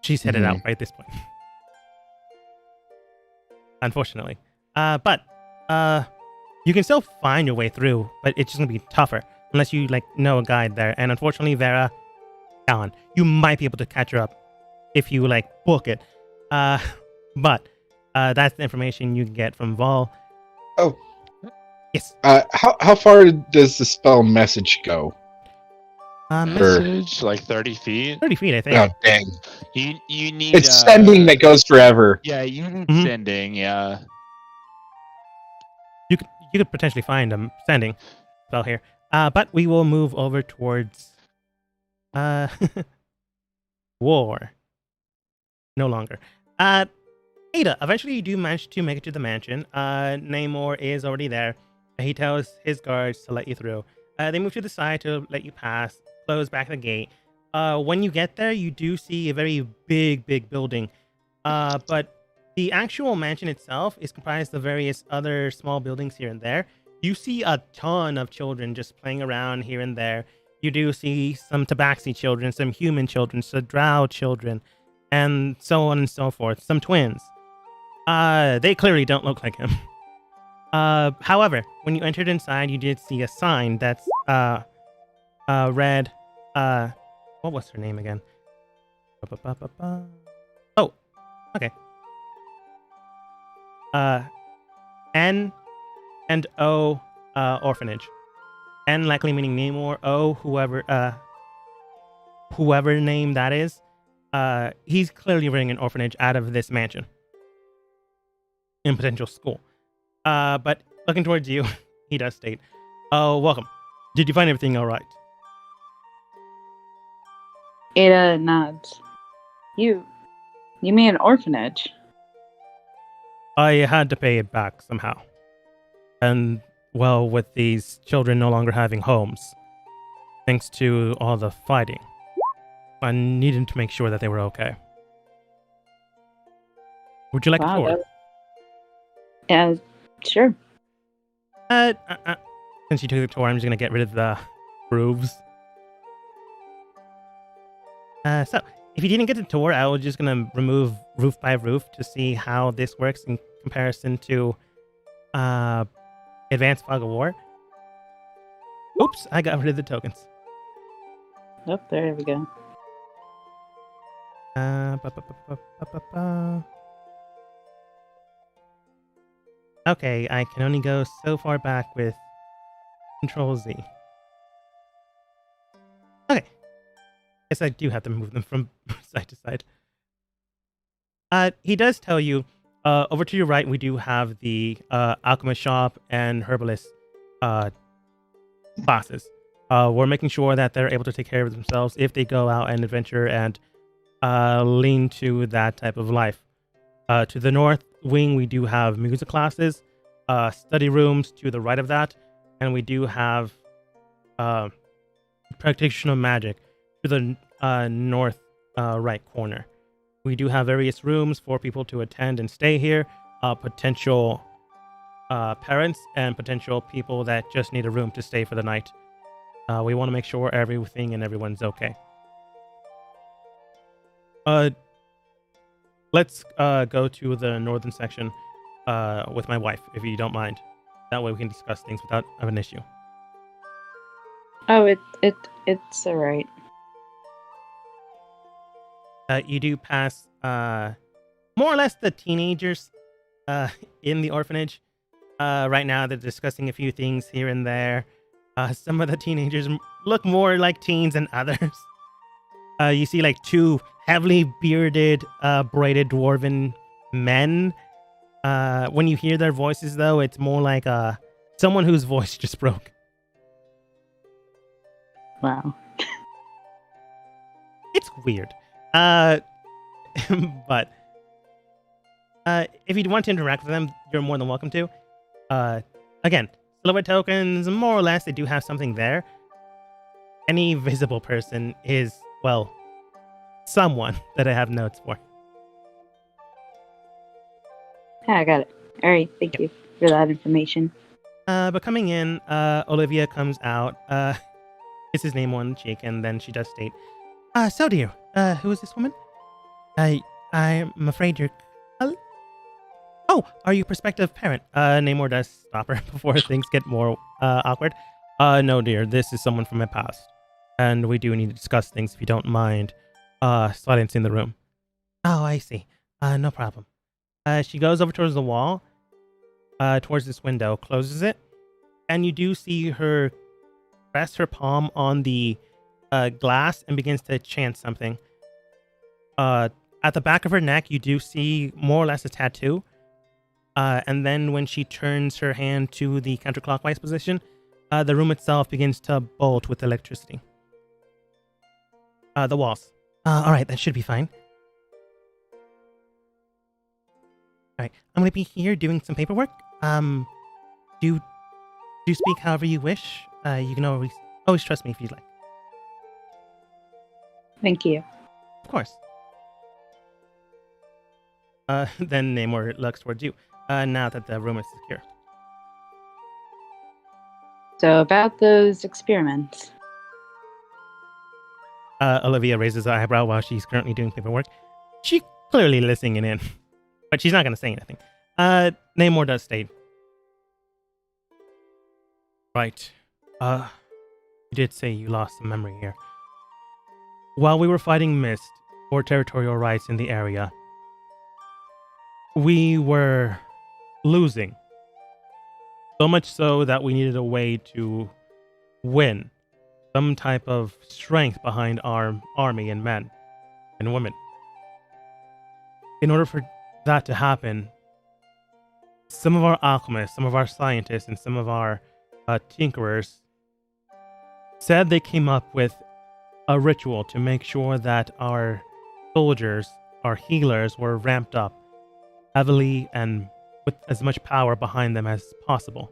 She's headed out right at this point. Unfortunately. But you can still find your way through, but it's just gonna be tougher unless you know a guide there. And unfortunately, Vera gone. You might be able to catch her up if you book it. But that's the information you can get from Vol. Oh. Yes. How far does the spell message go? Message like 30 feet. 30 feet, I think. Oh, dang. You need. It's sending that goes forever. Yeah, you need Mhm. sending. Yeah. You could potentially find a sending spell here. But we will move over towards war. No longer. Ada, eventually you do manage to make it to the mansion. Namor is already there. He tells his guards to let you through. They move to the side to let you pass, close back the gate. When you get there, you do see a very big building. But the actual mansion itself is comprised of various other small buildings here and there. You see a ton of children just playing around here and there. You do see some Tabaxi children, some human children, some drow children, and so on and so forth. Some twins. They clearly don't look like him. However, when you entered inside, you did see a sign that's read. What was her name again? Oh, okay. N and O orphanage. N likely meaning Namor. O whoever name that is. He's clearly running an orphanage out of this mansion. In potential school. But looking towards you, he does state, "Oh, welcome. Did you find everything all right?" Ada nods. You mean an orphanage? I had to pay it back somehow. And, well, with these children no longer having homes, thanks to all the fighting, I needed to make sure that they were okay. Would you like a tour? Yeah, sure. Since you took the tour, I'm just going to get rid of the roofs. So, if you didn't get the tour, I was just going to remove roof by roof to see how this works in comparison to Advanced Fog of War. Oops, I got rid of the tokens. Oh, there we go. Okay, I can only go so far back with Control Z. Okay. Guess I do have to move them from side to side. He does tell you, over to your right, we do have the alchemist shop and herbalist classes. We're making sure that they're able to take care of themselves if they go out and adventure and lean to that type of life. To the north wing, we do have music classes, study rooms to the right of that, and we do have practitioner magic to the north right corner. We do have various rooms for people to attend and stay here. Potential parents and potential people that just need a room to stay for the night. We want to make sure everything and everyone's okay. Let's go to the northern section with my wife, if you don't mind. That way we can discuss things without an issue. Oh, it's all right. You do pass more or less the teenagers in the orphanage. Right now they're discussing a few things here and there. Some of the teenagers look more like teens than others. You see like two heavily bearded, braided dwarven men. When you hear their voices, though, it's more like someone whose voice just broke. Wow. It's weird. But if you want to interact with them, you're more than welcome to. Again, silhouette tokens, more or less, they do have something there. Any visible person is, well, someone that I have notes for. I got it. All right, thank you for that information. But coming in, Olivia comes out, kisses his name on the cheek, and then she does state, so dear, who is this woman? I'm afraid you're... Oh, are you a prospective parent? Namor does stop her before things get more awkward. No, dear, this is someone from my past. And we do need to discuss things if you don't mind. Silence in the room. Oh, I see. No problem. She goes over towards the wall, towards this window, closes it, and you do see her press her palm on the glass and begins to chant something. At the back of her neck, you do see more or less a tattoo. And then when she turns her hand to the counterclockwise position, the room itself begins to bolt with electricity. The walls. All right, that should be fine. All right, I'm going to be here doing some paperwork. Do speak however you wish. You can always trust me if you'd like. Thank you. Of course. Then Namor looks towards you. Now that the room is secure. So about those experiments. Olivia raises her eyebrow while she's currently doing paperwork. She clearly listening in, but she's not going to say anything. Namor does state. Right. You did say you lost some memory here. While we were fighting Mist for territorial rights in the area, we were losing. So much so that we needed a way to win. Some type of strength behind our army and men and women. In order for that to happen, some of our alchemists, some of our scientists, and some of our tinkerers said they came up with a ritual to make sure that our soldiers, our healers, were ramped up heavily and with as much power behind them as possible.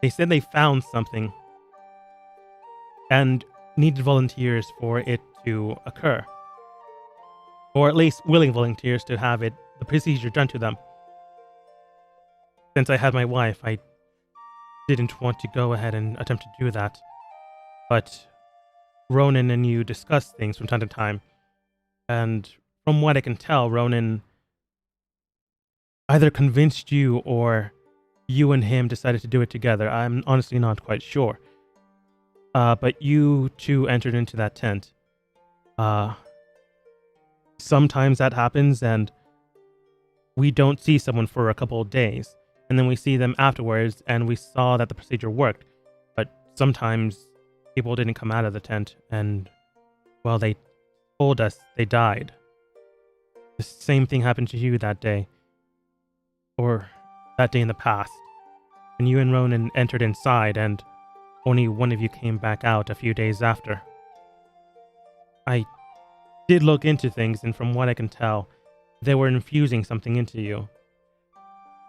They said they found something and needed volunteers for it to occur. Or at least willing volunteers to have the procedure done to them. Since I had my wife, I didn't want to go ahead and attempt to do that. But Ronan and you discuss things from time to time. And from what I can tell, Ronan either convinced you or you and him decided to do it together. I'm honestly not quite sure. But you two entered into that tent. Sometimes that happens and we don't see someone for a couple of days. And then we see them afterwards and we saw that the procedure worked. But sometimes people didn't come out of the tent and, well, they told us they died. The same thing happened to you that day. Or that day in the past. When you and Ronan entered inside and only one of you came back out a few days after. I did look into things, and from what I can tell, they were infusing something into you.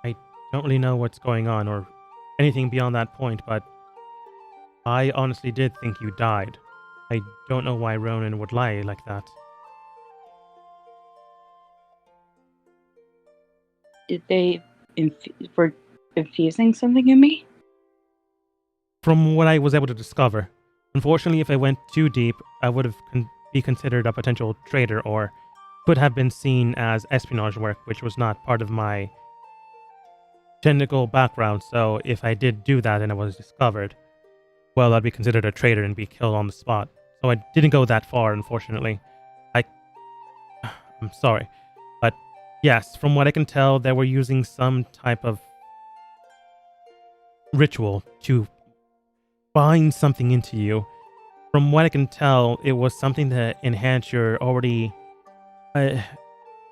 I don't really know what's going on or anything beyond that point, but I honestly did think you died. I don't know why Ronan would lie like that. Did they for infusing something in me? From what I was able to discover. Unfortunately, if I went too deep, I would have be considered a potential traitor or could have been seen as espionage work, which was not part of my technical background. So if I did do that and it was discovered, well, I'd be considered a traitor and be killed on the spot. So I didn't go that far, unfortunately. I'm sorry. But yes, from what I can tell, they were using some type of ritual to bind something into you. From what I can tell, it was something to enhance your already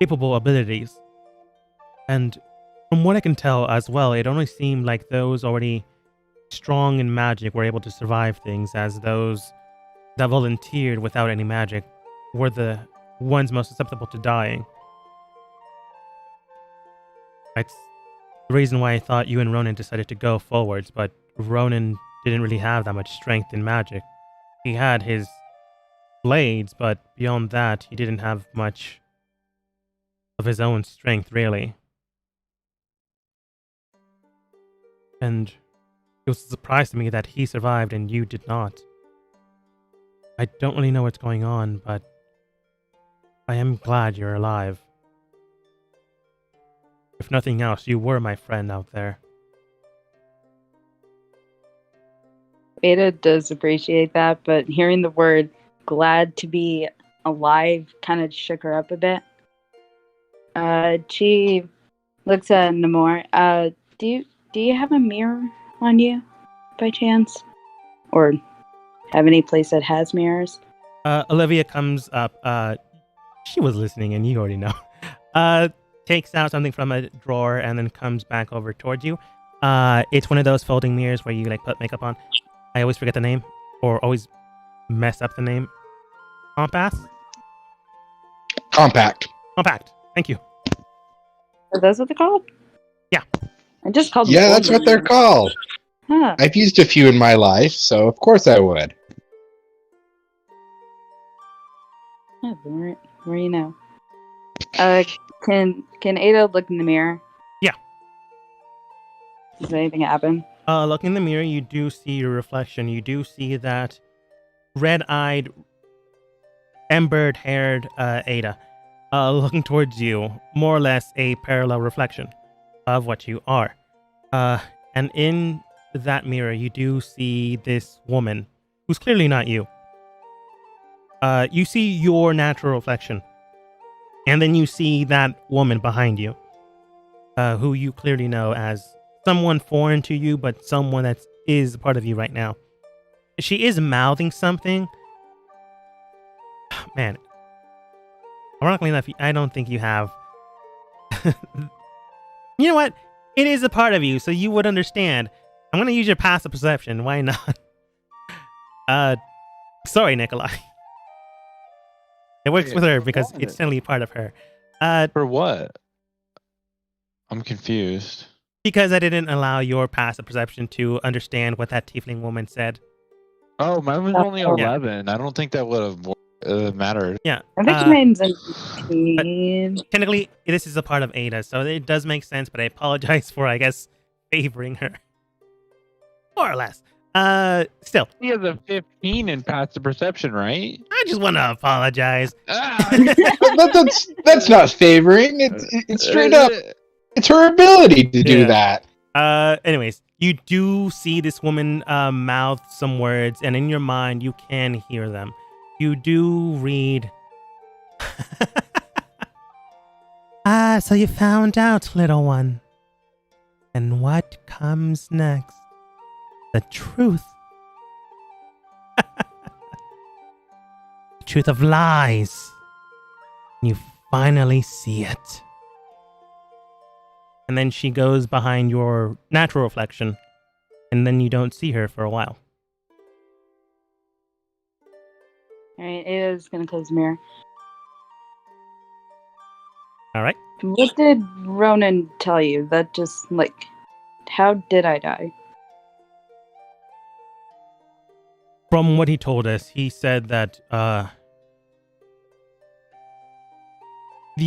capable abilities. And from what I can tell as well, it only seemed like those already strong in magic were able to survive things, as those that volunteered without any magic were the ones most susceptible to dying. That's the reason why I thought you and Ronan decided to go forwards, but Ronan didn't really have that much strength in magic. He had his blades, but beyond that, he didn't have much of his own strength, really. And it was a surprise to me that he survived and you did not. I don't really know what's going on, but I am glad you're alive. If nothing else, you were my friend out there. Ada does appreciate that, but hearing the word glad to be alive kind of shook her up a bit. She looks at Namor. Do you have a mirror on you, by chance? Or have any place that has mirrors? Olivia comes up. She was listening, and you already know. Takes out something from a drawer and then comes back over towards you. It's one of those folding mirrors where you like put makeup on. I always forget the name, or always mess up the name. Compact. Compact. Thank you. Are those what they're called? Yeah. I just called them. Yeah, that's what they're called. Huh. I've used a few in my life, so of course I would. Yeah, where you know. Can Ada look in the mirror? Yeah. Does anything happen? Look in the mirror, you do see your reflection. You do see that red-eyed, embered-haired Ada looking towards you, more or less a parallel reflection of what you are. And in that mirror, you do see this woman who's clearly not you. You see your natural reflection. And then you see that woman behind you, who you clearly know as someone foreign to you, but someone that is a part of you right now. She is mouthing something. Man, ironically enough, I don't think you have... You know what? It is a part of you, so you would understand. I'm going to use your passive perception. Why not? Sorry, Nikolai. It works with her because it's certainly part of her. For what? I'm confused. Because I didn't allow your passive perception to understand what that tiefling woman said. Oh, mine was only 11. I don't think that would have mattered. Yeah. I think mine's 18. Technically, this is a part of Ada, so it does make sense, but I apologize for, I guess, favoring her. More or less. Still. He has a 15 in passive perception, right? I just want to apologize. That's not favoring. It's straight up. It's her ability to do that. Anyways, you do see this woman mouth some words, and in your mind, you can hear them. You do read. So you found out, little one. And what comes next? The truth. The truth of lies. You finally see it. And then she goes behind your natural reflection, and then you don't see her for a while. Alright, Ada's gonna close the mirror. Alright. What did Ronan tell you? That just, like, how did I die? From what he told us, he said that the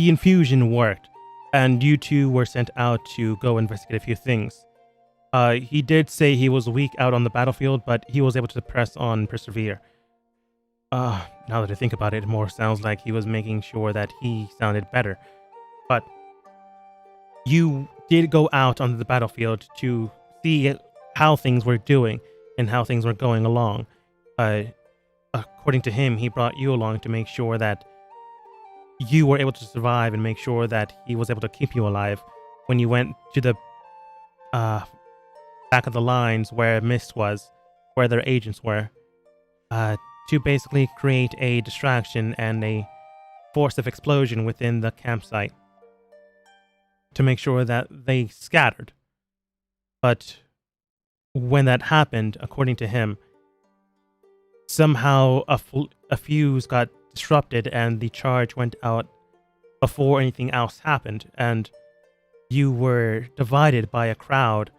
infusion worked. and you two were sent out to go investigate a few things. He did say he was weak out on the battlefield, but he was able to press on and persevere. Now that I think about it, it more sounds like he was making sure that he sounded better. But you did go out onto the battlefield to see how things were doing and how things were going along. According to him, he brought you along to make sure that you were able to survive and make sure that he was able to keep you alive when you went to the back of the lines where Mist was, where their agents were, to basically create a distraction and a force of explosion within the campsite to make sure that they scattered. But when that happened, according to him, somehow a fuse got disrupted and the charge went out before anything else happened, and you were divided by a crowd.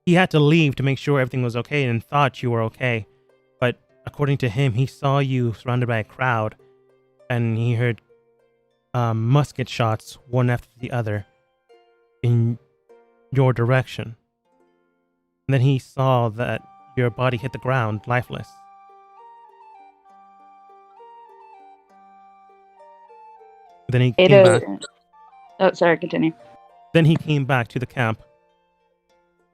He had to leave to make sure everything was okay and thought you were okay, but according to him, he saw you surrounded by a crowd and he heard musket shots one after the other in your direction. And then he saw that your body hit the ground lifeless. Then he came back. Oh, sorry, continue. Then he came back to the camp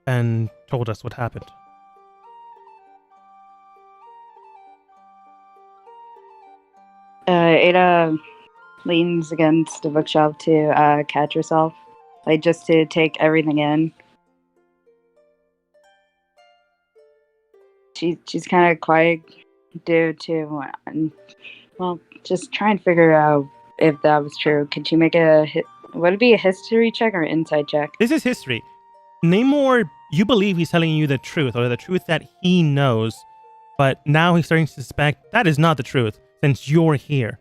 and told us what happened. Ada leans against the bookshelf to catch herself, like just to take everything in. She's kind of quiet due to, well, just trying to figure out if that was true. Could you make would it be a history check or insight check? This is history. Namor, you believe he's telling you the truth, or the truth that he knows, but now he's starting to suspect that is not the truth since you're here.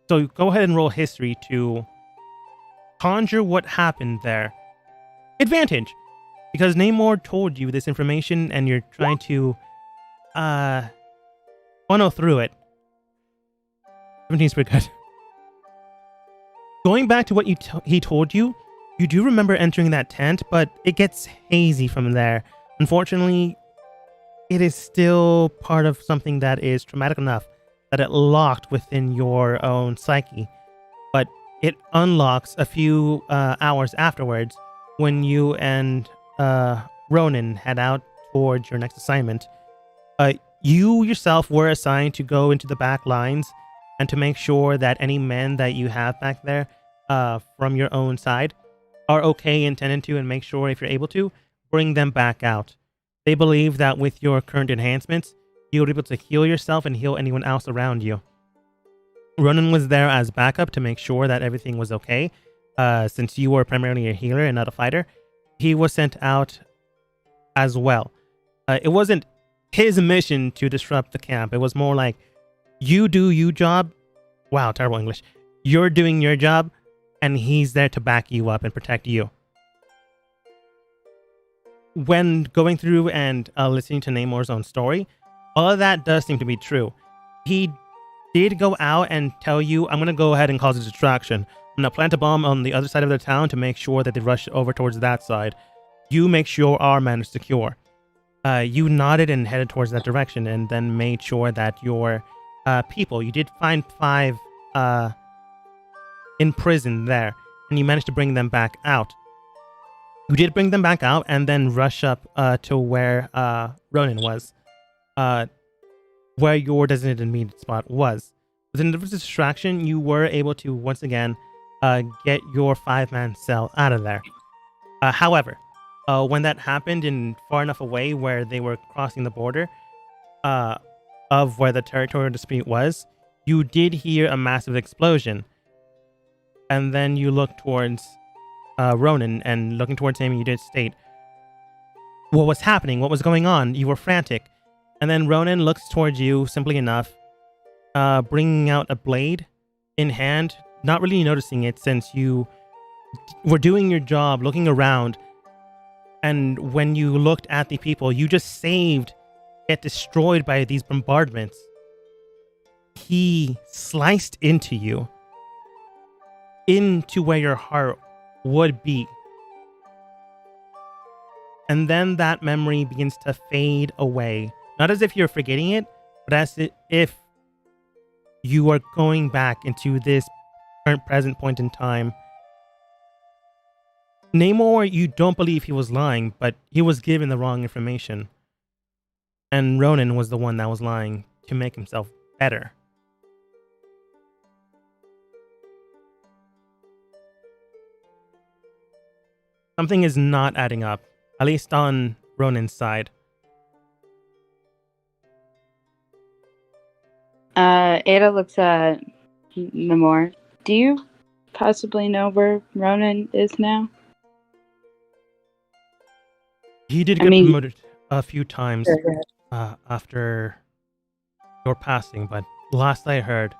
So go ahead and roll history to conjure what happened there. Advantage, because Namor told you this information and you're trying to funnel through it. 17's pretty good. Going back to what he told you, you do remember entering that tent, but it gets hazy from there. Unfortunately, it is still part of something that is traumatic enough that it locked within your own psyche. But it unlocks a few hours afterwards when you and Ronan head out towards your next assignment. You yourself were assigned to go into the back lines and to make sure that any men that you have back there from your own side are okay and tended to, and make sure, if you're able to, bring them back out. They believe that with your current enhancements, you'll be able to heal yourself and heal anyone else around you. Ronan was there as backup to make sure that everything was okay. Since you were primarily a healer and not a fighter, he was sent out as well. It wasn't his mission to disrupt the camp. It was more like, you do your job. Wow, terrible English. You're doing your job, and he's there to back you up and protect you. When going through and listening to Namor's own story, all of that does seem to be true. He did go out and tell you, I'm going to go ahead and cause a distraction. I'm going to plant a bomb on the other side of the town to make sure that they rush over towards that side. You make sure our man is secure. You nodded and headed towards that direction, and then made sure that your people, you did find 5 in prison there, and you managed to bring them back out. You did bring them back out and then rush up to where Ronan was, where your designated meeting spot was. Within the distraction, you were able to once again get your 5-man cell out of there. However, when that happened and far enough away where they were crossing the border of where the territorial dispute was, you did hear a massive explosion. And then you looked towards Ronan, and looking towards him, you did state what was happening, what was going on. You were frantic. And then Ronan looks towards you simply enough, bringing out a blade in hand, not really noticing it since you were doing your job, looking around. And when you looked at the people you just saved get destroyed by these bombardments, he sliced into you into where your heart would be. And then that memory begins to fade away. Not as if you're forgetting it, but as if you are going back into this current present point in time. Namor, you don't believe he was lying, but he was given the wrong information. And Ronan was the one that was lying to make himself better. Something is not adding up, at least on Ronan's side. Ada looks at Namor. Do you possibly know where Ronan is now? He did get promoted a few times after your passing, but last I heard,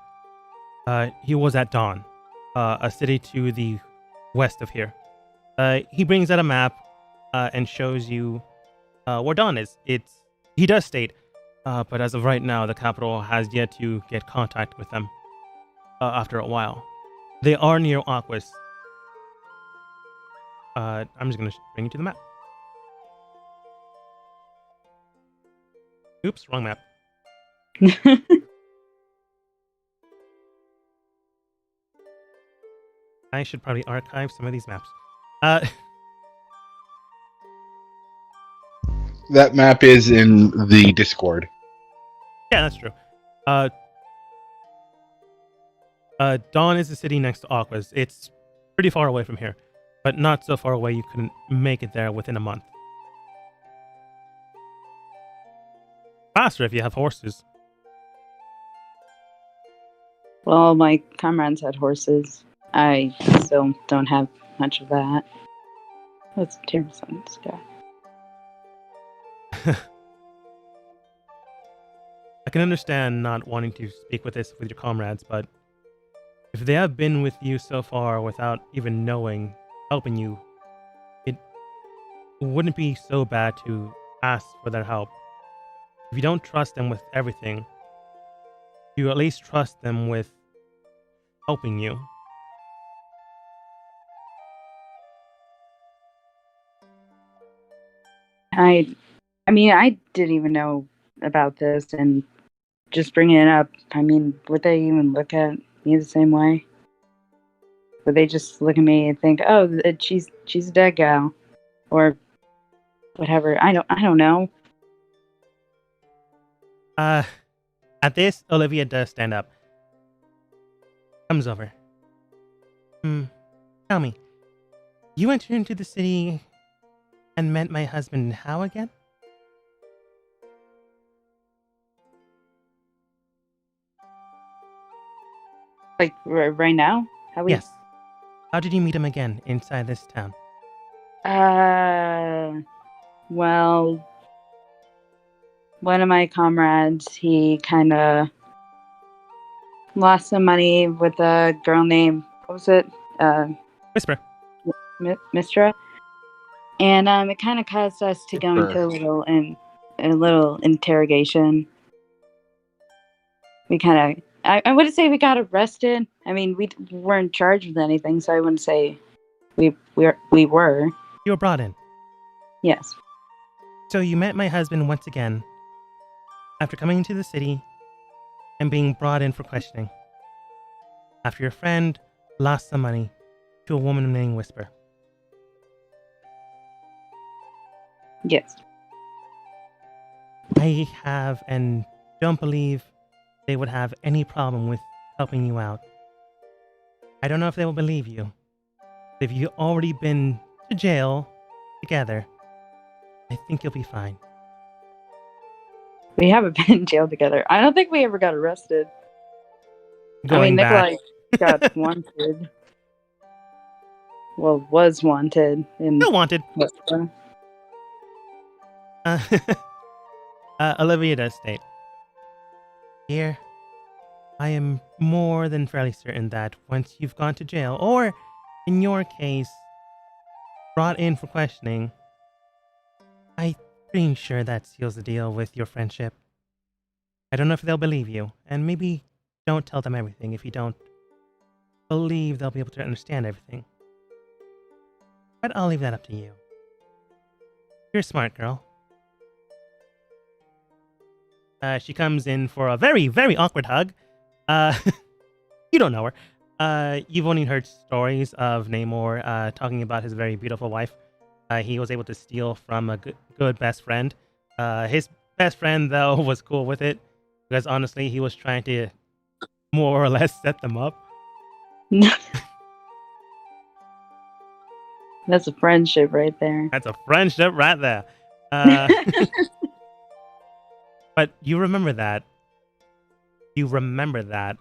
he was at Dawn, a city to the west of here. He brings out a map and shows you where Dawn is. He does state, but as of right now, the capital has yet to get contact with them after a while. They are near Aquas. I'm just going to bring you to the map. Oops, wrong map. I should probably archive some of these maps. That map is in the Discord. Yeah, that's true. Dawn is the city next to Aquas. It's pretty far away from here, but not so far away you couldn't make it there within a month. Faster if you have horses. Well, my comrades had horses. I still don't have much of that. Let's tear some sky. I can understand not wanting to speak with your comrades, but if they have been with you so far without even knowing, helping you, it wouldn't be so bad to ask for their help. If you don't trust them with everything, you at least trust them with helping you. I mean, I didn't even know about this, and just bringing it up, I mean, would they even look at me the same way? Would they just look at me and think, "Oh, she's a dead gal," or whatever? I don't know. At this, Olivia does stand up. Comes over. Tell me, you entered into the city and met my husband how again? Like right now? Yes. How did you meet him again inside this town? Well, one of my comrades, he kind of lost some money with a girl named, what was it? Whisper. Mistra. And it kind of caused us to go into a little interrogation. We kind of, I wouldn't say we got arrested. I mean, we weren't charged with anything, so I wouldn't say we were. You were brought in. Yes. So you met my husband once again after coming into the city and being brought in for questioning. After your friend lost some money to a woman named Whisper. Yes. I have and don't believe they would have any problem with helping you out. I don't know if they will believe you. If you've already been to jail together, I think you'll be fine. We haven't been in jail together. I don't think we ever got arrested. Nikolai got wanted. Well, was wanted. Still wanted. Olivia does state, here, I am more than fairly certain that once you've gone to jail, or in your case, brought in for questioning, I'm pretty sure that seals the deal with your friendship. I don't know if they'll believe you, and maybe don't tell them everything if you don't believe they'll be able to understand everything. But I'll leave that up to you. You're a smart girl. She comes in for a very, very awkward hug. You don't know her. You've only heard stories of Namor talking about his very beautiful wife. He was able to steal from a good best friend. His best friend, though, was cool with it because honestly, he was trying to more or less set them up. That's a friendship right there. That's a friendship right there. But you remember that. You remember that.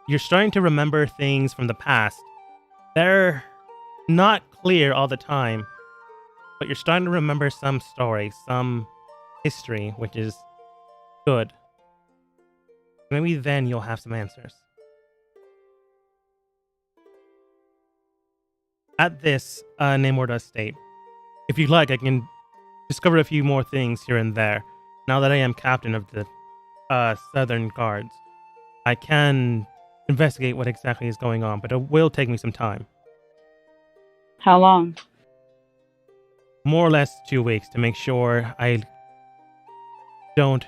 You're starting to remember things from the past. They're not clear all the time, but you're starting to remember some stories, some history, which is good. Maybe then you'll have some answers. At this, Namor does state, if you'd like, I can discover a few more things here and there. Now that I am captain of the Southern Guards, I can investigate what exactly is going on, but it will take me some time. How long? More or less 2 weeks to make sure I don't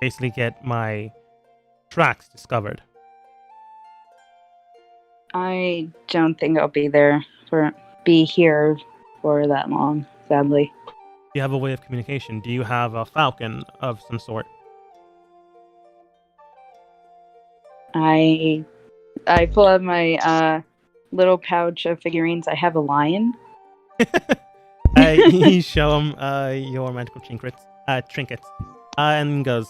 basically get my tracks discovered. I don't think I'll be here for that long, sadly. You have a way of communication. Do you have a falcon of some sort? I pull out my little pouch of figurines. I have a lion. You show him your magical trinkets, and goes,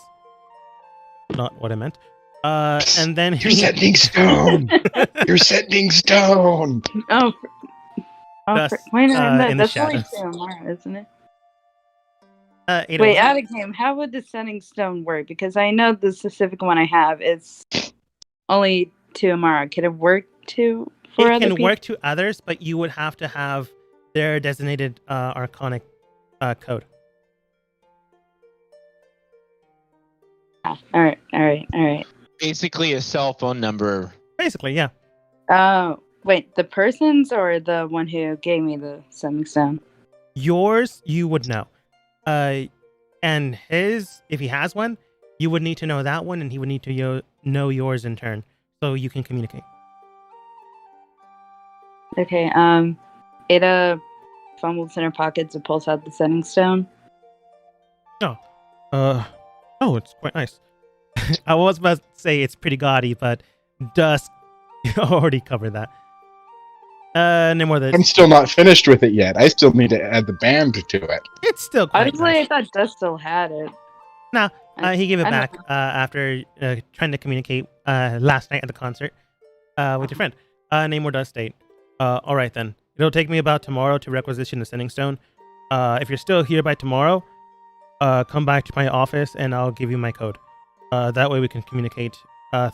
not what I meant. And then You're sending stone. You're sending stone. Oh, Dust, wait a minute. in the That's only shadows. 2 tomorrow, isn't it? Ada, Wait, what- out of game. How would the sending stone work? Because I know the specific one I have is only 2 tomorrow. Could it work for it other can people? work to others, but you would have to have their designated arcanic code. All right. Basically, a cell phone number. Basically, yeah. Wait, the person's or the one who gave me the sending stone? Yours, you would know. And his, if he has one, you would need to know that one, and he would need to know yours in turn, so you can communicate. Okay, Ada fumbles in her pocket to pulls out the sending stone. Oh, it's quite nice. I was about to say it's pretty gaudy, but Dusk already covered that. No more. I'm still not finished with it yet. I still need to add the band to it. It's still quite Honestly, nice. I thought Dust still had it. No, he gave it I don't back know. after trying to communicate last night at the concert with your friend. Namor does state, all right then. It'll take me about tomorrow to requisition the sending stone. If you're still here by tomorrow, come back to my office and I'll give you my code. That way we can communicate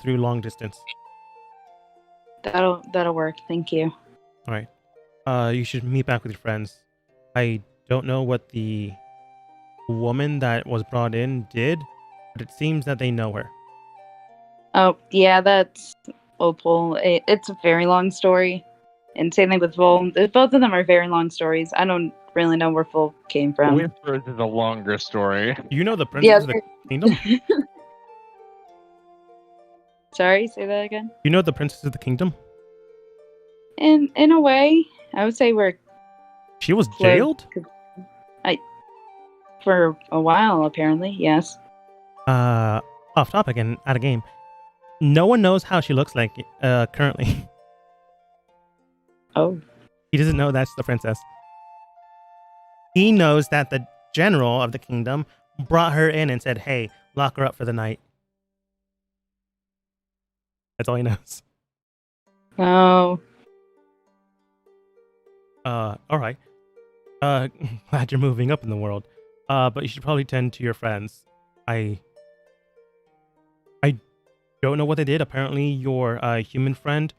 through long distance. That'll work. Thank you. All right. You should meet back with your friends. I don't know what the woman that was brought in did, but it seems that they know her. Oh yeah, that's Opal. It's a very long story, and same thing with Vol. Both of them are very long stories. I don't really know where Vol came from. Whispers is a longer story. You know the princess of the kingdom? Sorry, say that again. You know the princess of the kingdom? In a way, I would say we're She was jailed? for a while. Apparently, yes. Off topic and out of game. No one knows how she looks like currently. Oh, He doesn't know that's the princess. He knows that the general of the kingdom brought her in and said, hey, lock her up for the night. That's all he knows. oh, All right. Glad you're moving up in the world. But you should probably tend to your friends. I don't know what they did. Apparently, your human friend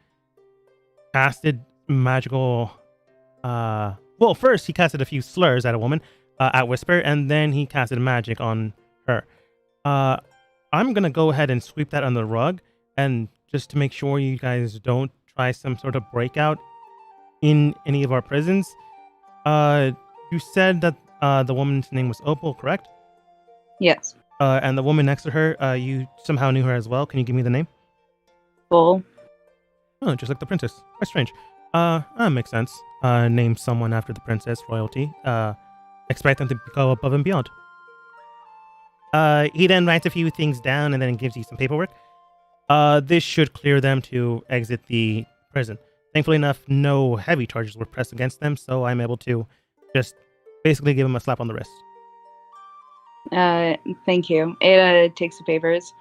casted magical. Well, first he casted a few slurs at a woman, at Whisper, and then he casted magic on her. I'm gonna go ahead and sweep that under the rug and just to make sure you guys don't try some sort of breakout in any of our prisons. You said that the woman's name was Opal, correct? Yes. And the woman next to her, you somehow knew her as well. Can you give me the name? Bull. Oh, just like the princess. Quite strange. That makes sense. Name someone after the princess royalty. Expect them to go above and beyond. He then writes a few things down and then gives you some paperwork. This should clear them to exit the prison. Thankfully enough, no heavy charges were pressed against them, so I'm able to just basically give him a slap on the wrist. Thank you. Ada takes the papers.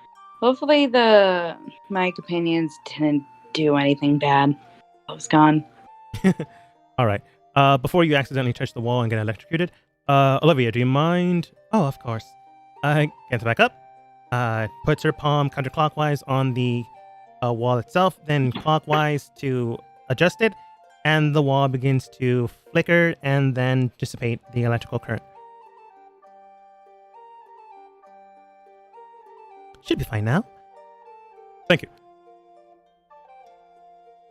Hopefully my companions didn't do anything bad. I was gone. All right. Before you accidentally touch the wall and get electrocuted, Olivia, do you mind? Oh, of course. Gets back up. Puts her palm counterclockwise on the wall itself, then clockwise to adjust it, and the wall begins to flicker and then dissipate the electrical current. Should be fine now. Thank you.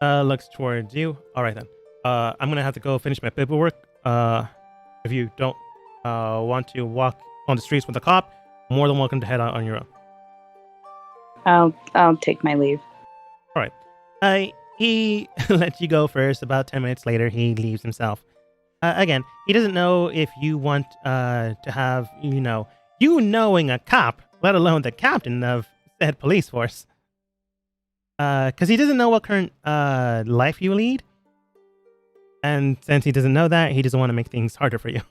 Looks towards you. All right then. I'm gonna have to go finish my paperwork. If you don't want to walk on the streets with a cop, more than welcome to head out on your own. I'll take my leave. All right. He lets you go first. About 10 minutes later, he leaves himself. Again, he doesn't know if you want to have, you knowing a cop, let alone the captain of said police force. Because he doesn't know what current life you lead. And since he doesn't know that, he doesn't want to make things harder for you.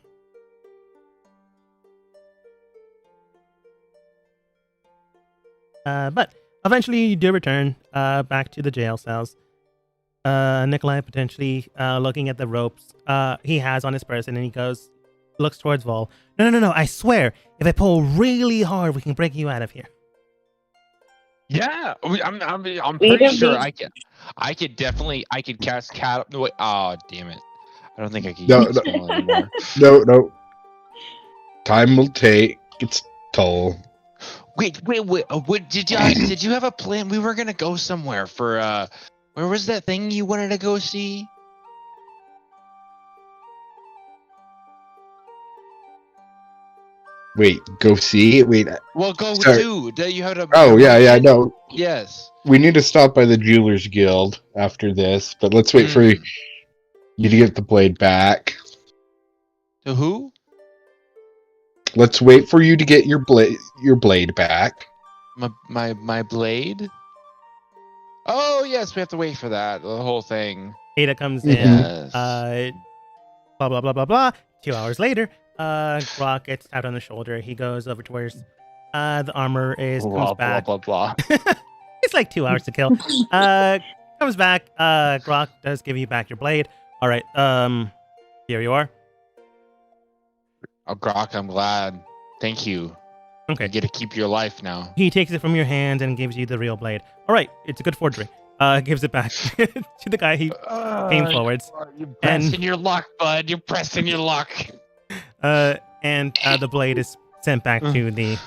But eventually you do return back to the jail cells. Nikolai potentially looking at the ropes he has on his person, and he looks towards Vol. No, I swear, if I pull really hard, we can break you out of here. Yeah, I'm pretty sure I can. I could cast cat. No, wait, oh, damn it! I don't think I can use this spell anymore. No. Time will take its toll. Wait. What did you have a plan? We were gonna go somewhere for where was that thing you wanted to go see? Wait, go see? Wait. Well, go sorry. to. You had a. Oh, yeah, no. Yes. We need to stop by the Jewelers Guild after this, but let's wait for you to get the blade back. To who? Let's wait for you to get your blade back. My blade? Oh, yes, we have to wait for that. The whole thing. Ada comes in. Yes. Blah, blah, blah, blah, blah. 2 hours later, Grok gets tapped on the shoulder. He goes over to where the armor comes back. Blah, blah, blah. It's like 2 hours to kill. Comes back. Grok does give you back your blade. All right. Here you are. Oh, Grok, I'm glad. Thank you. Okay. You get to keep your life now. He takes it from your hand and gives you the real blade. All right. It's a good forgery. Gives it back to the guy he came forwards. You're pressing your luck, bud. You're pressing your luck. And the blade is sent back to the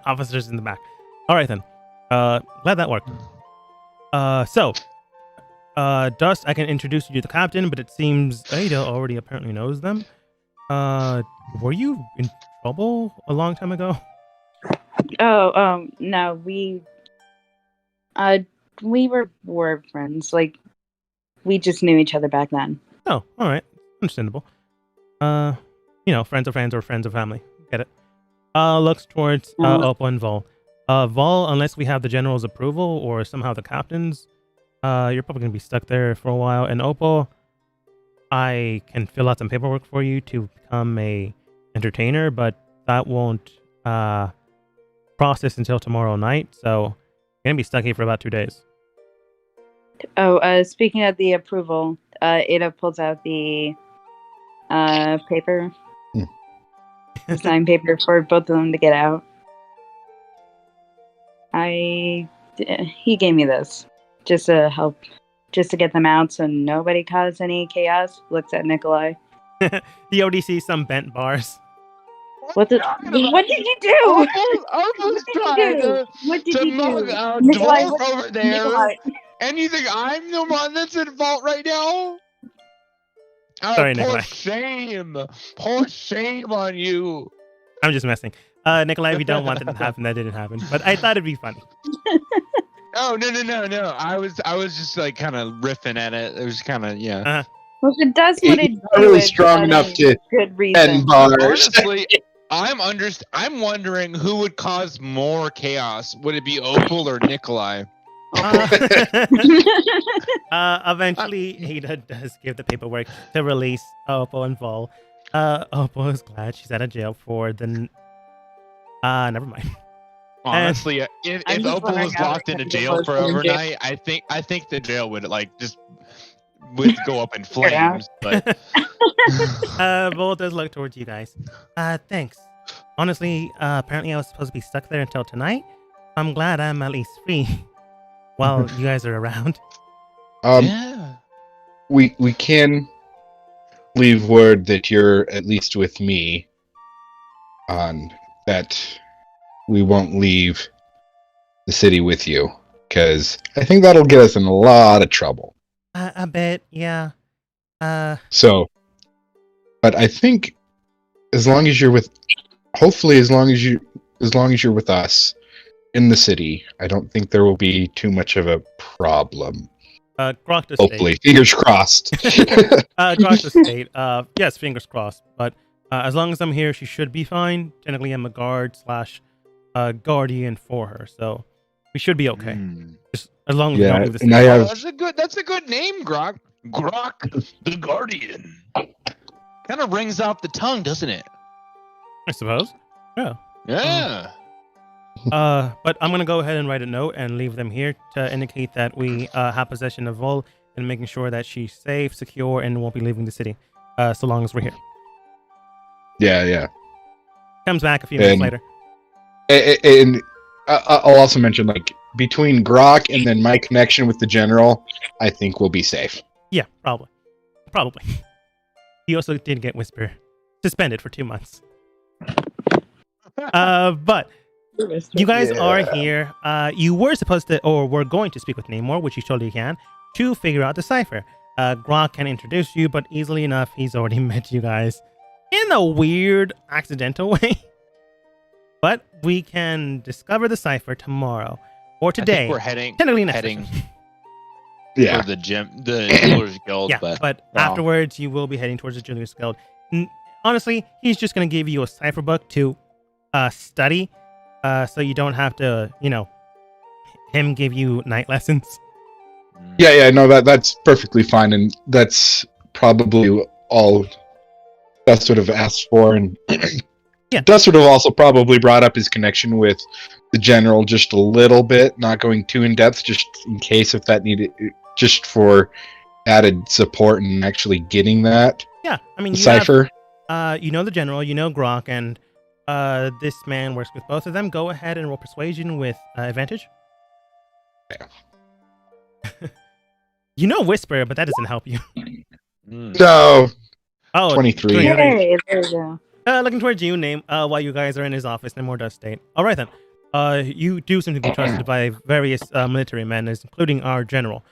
officers in the back. All right, then. Glad that worked. So, Dust, I can introduce you to the captain, but it seems Ada already apparently knows them. Were you in trouble a long time ago? Oh, no, we were friends. Like, we just knew each other back then. Oh, all right. Understandable. Friends of friends or friends of family. Get it. Looks towards Opal and Vol. Vol, unless we have the general's approval or somehow the captain's, you're probably going to be stuck there for a while. And Opal, I can fill out some paperwork for you to become a entertainer, but that won't process until tomorrow night. So you're going to be stuck here for about 2 days. Oh, speaking of the approval, Ada pulls out the paper. The signed paper for both of them to get out. He gave me this just to help, just to get them out so nobody caused any chaos. Looks at Nikolai. You already see some bent bars. What did you do? Almost What tried did you do? What did to you mug do? a Nikolai, dwarf over there. Nikolai. And you think I'm the one that's at fault right now? Oh, Sorry, poor Nikolai. shame. Poor shame on you. I'm just messing. Nikolai, if you don't want that to happen, that didn't happen. But I thought it'd be funny. Oh, no. I was just like kind of riffing at it. It was kind of, yeah. Well, if it does what it He's not really strong enough to good reason. 10 bars. Honestly, I'm wondering who would cause more chaos. Would it be Opal or Nikolai? Eventually, Ada does give the paperwork to release Opal and Vol. Opal is glad she's out of jail for the... never mind. Honestly, if I'm just Opal wondering was how locked they're into gonna get jail those for from jail. overnight, I think the jail would would go up in flames. But Vol does look towards you guys. Thanks. Honestly, apparently I was supposed to be stuck there until tonight. I'm glad I'm at least free while you guys are around. yeah. We can leave word that you're at least with me on that we won't leave the city with you, because I think that'll get us in a lot of trouble. A bit, yeah. So, but I think as long as you're with, hopefully as long as you're with us in the city, I don't think there will be too much of a problem. Grok to Hopefully, state. fingers crossed. Grok to state. Yes, fingers crossed. But as long as I'm here, she should be fine. Technically, I'm a guard / guardian for her, so we should be okay. Just as long as we don't leave the city. and I have That's a good name, Grok. Grok the Guardian. Kind of rings off the tongue, doesn't it? I suppose. Yeah. Yeah. But I'm gonna go ahead and write a note and leave them here to indicate that we have possession of Vol and making sure that she's safe, secure, and won't be leaving the city. So long as we're here. yeah. Comes back a few minutes later. And I'll also mention, like, between Grok and then my connection with the general, I think we'll be safe. Yeah, probably. He also did get Whisper suspended for 2 months. But you guys are here. You were supposed to, or were going to speak with Namor, which you totally can, to figure out the cipher. Grok can introduce you, but easily enough, he's already met you guys in a weird, accidental way. But we can discover the cipher tomorrow or today. I think we're heading Technically Yeah. for the Jewelers Guild. Yeah, but afterwards you will be heading towards the Jewelers Guild. Honestly, he's just going to give you a cipher book to study, so you don't have to, him give you night lessons. Yeah, no, that's perfectly fine, and that's probably all Dust would have asked for, and Yeah. Dust would have also probably brought up his connection with the general just a little bit, not going too in depth, just in case if that needed, just for added support and actually getting that Yeah, I mean, cipher. You know the general, you know Grok, and this man works with both of them. Go ahead and roll persuasion with advantage. You know Whisper, but that doesn't help you. No, Oh, 23. Hey, there you go. Looking towards you, Name, while you guys are in his office, Namor does state. All right, then. You do seem to be trusted by various military men, including our general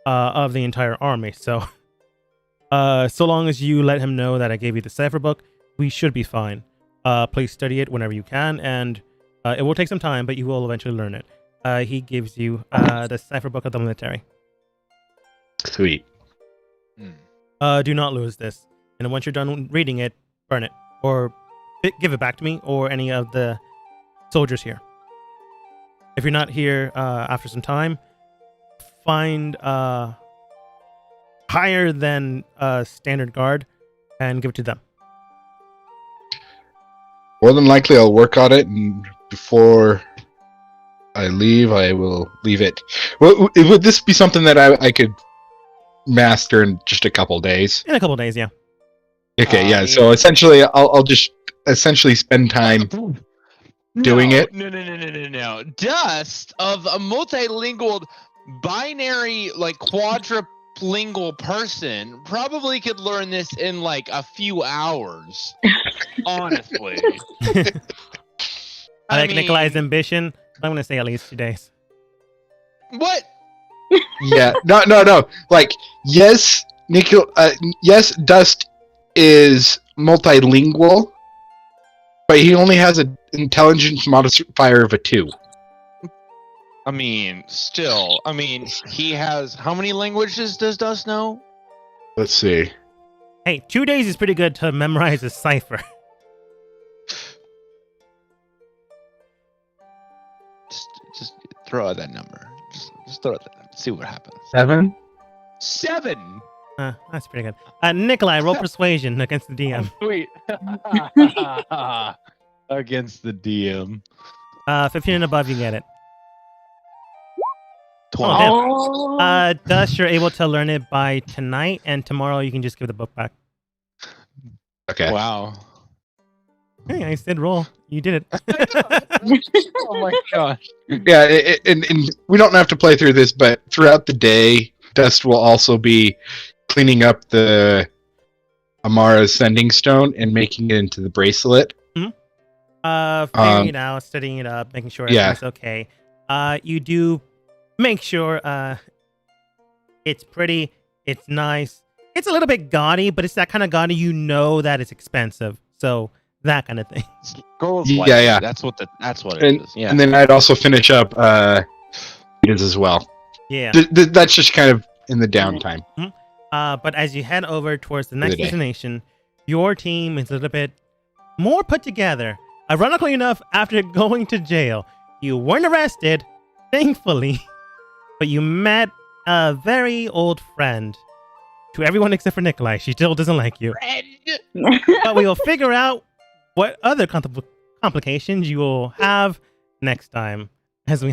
of the entire army. So, so long as you let him know that I gave you the cipher book, we should be fine. Please study it whenever you can, and it will take some time, but you will eventually learn it. He gives you the cipher book of the military. Sweet. Do not lose this. And once you're done reading it, burn it. Or give it back to me or any of the soldiers here. If you're not here after some time, find higher than standard guard and give it to them. More than likely, I'll work on it, and before I leave, I will leave it. Well, would this be something that I could master in just a couple days? In a couple days, yeah. Okay, yeah. So essentially, I'll just essentially spend time doing it. No. Dust of a multilingual binary, like lingual person probably could learn this in like a few hours. Honestly. I like mean, Nikolai's ambition. I'm gonna say at least 2 days. What? Yeah, no. Like, yes, yes, Dust is multilingual, but he only has an intelligence modifier of a 2. I mean, still. I mean, he has. How many languages does Dust know? Let's see. Hey, 2 days is pretty good to memorize a cipher. Just throw out that number. Just throw it. See what happens. 7. 7. That's pretty good. Nikolai, roll persuasion against the DM. Sweet. Against the DM. 15 and above, you get it. 20. Oh. Thus, you're able to learn it by tonight, and tomorrow you can just give the book back. Okay. Wow. Hey, I said roll. You did it. Oh my gosh. Yeah, and we don't have to play through this, but throughout the day, Dust will also be cleaning up the Amara's sending stone and making it into the bracelet. Figuring it out, studying it up, making sure everything's okay. You do make sure it's pretty, it's nice. It's a little bit gaudy, but it's that kind of gaudy you know that it's expensive. So that kind of thing. Girls Yeah, like yeah. it. That's what it is. Yeah. And then I'd also finish up Rita's as well. Yeah. That's just kind of in the downtime. But as you head over towards the next day. destination, your team is a little bit more put together. Ironically enough, after going to jail, you weren't arrested, thankfully, but you met a very old friend. To everyone except for Nikolai, she still doesn't like you. But we will figure out what other complications you will have next time as we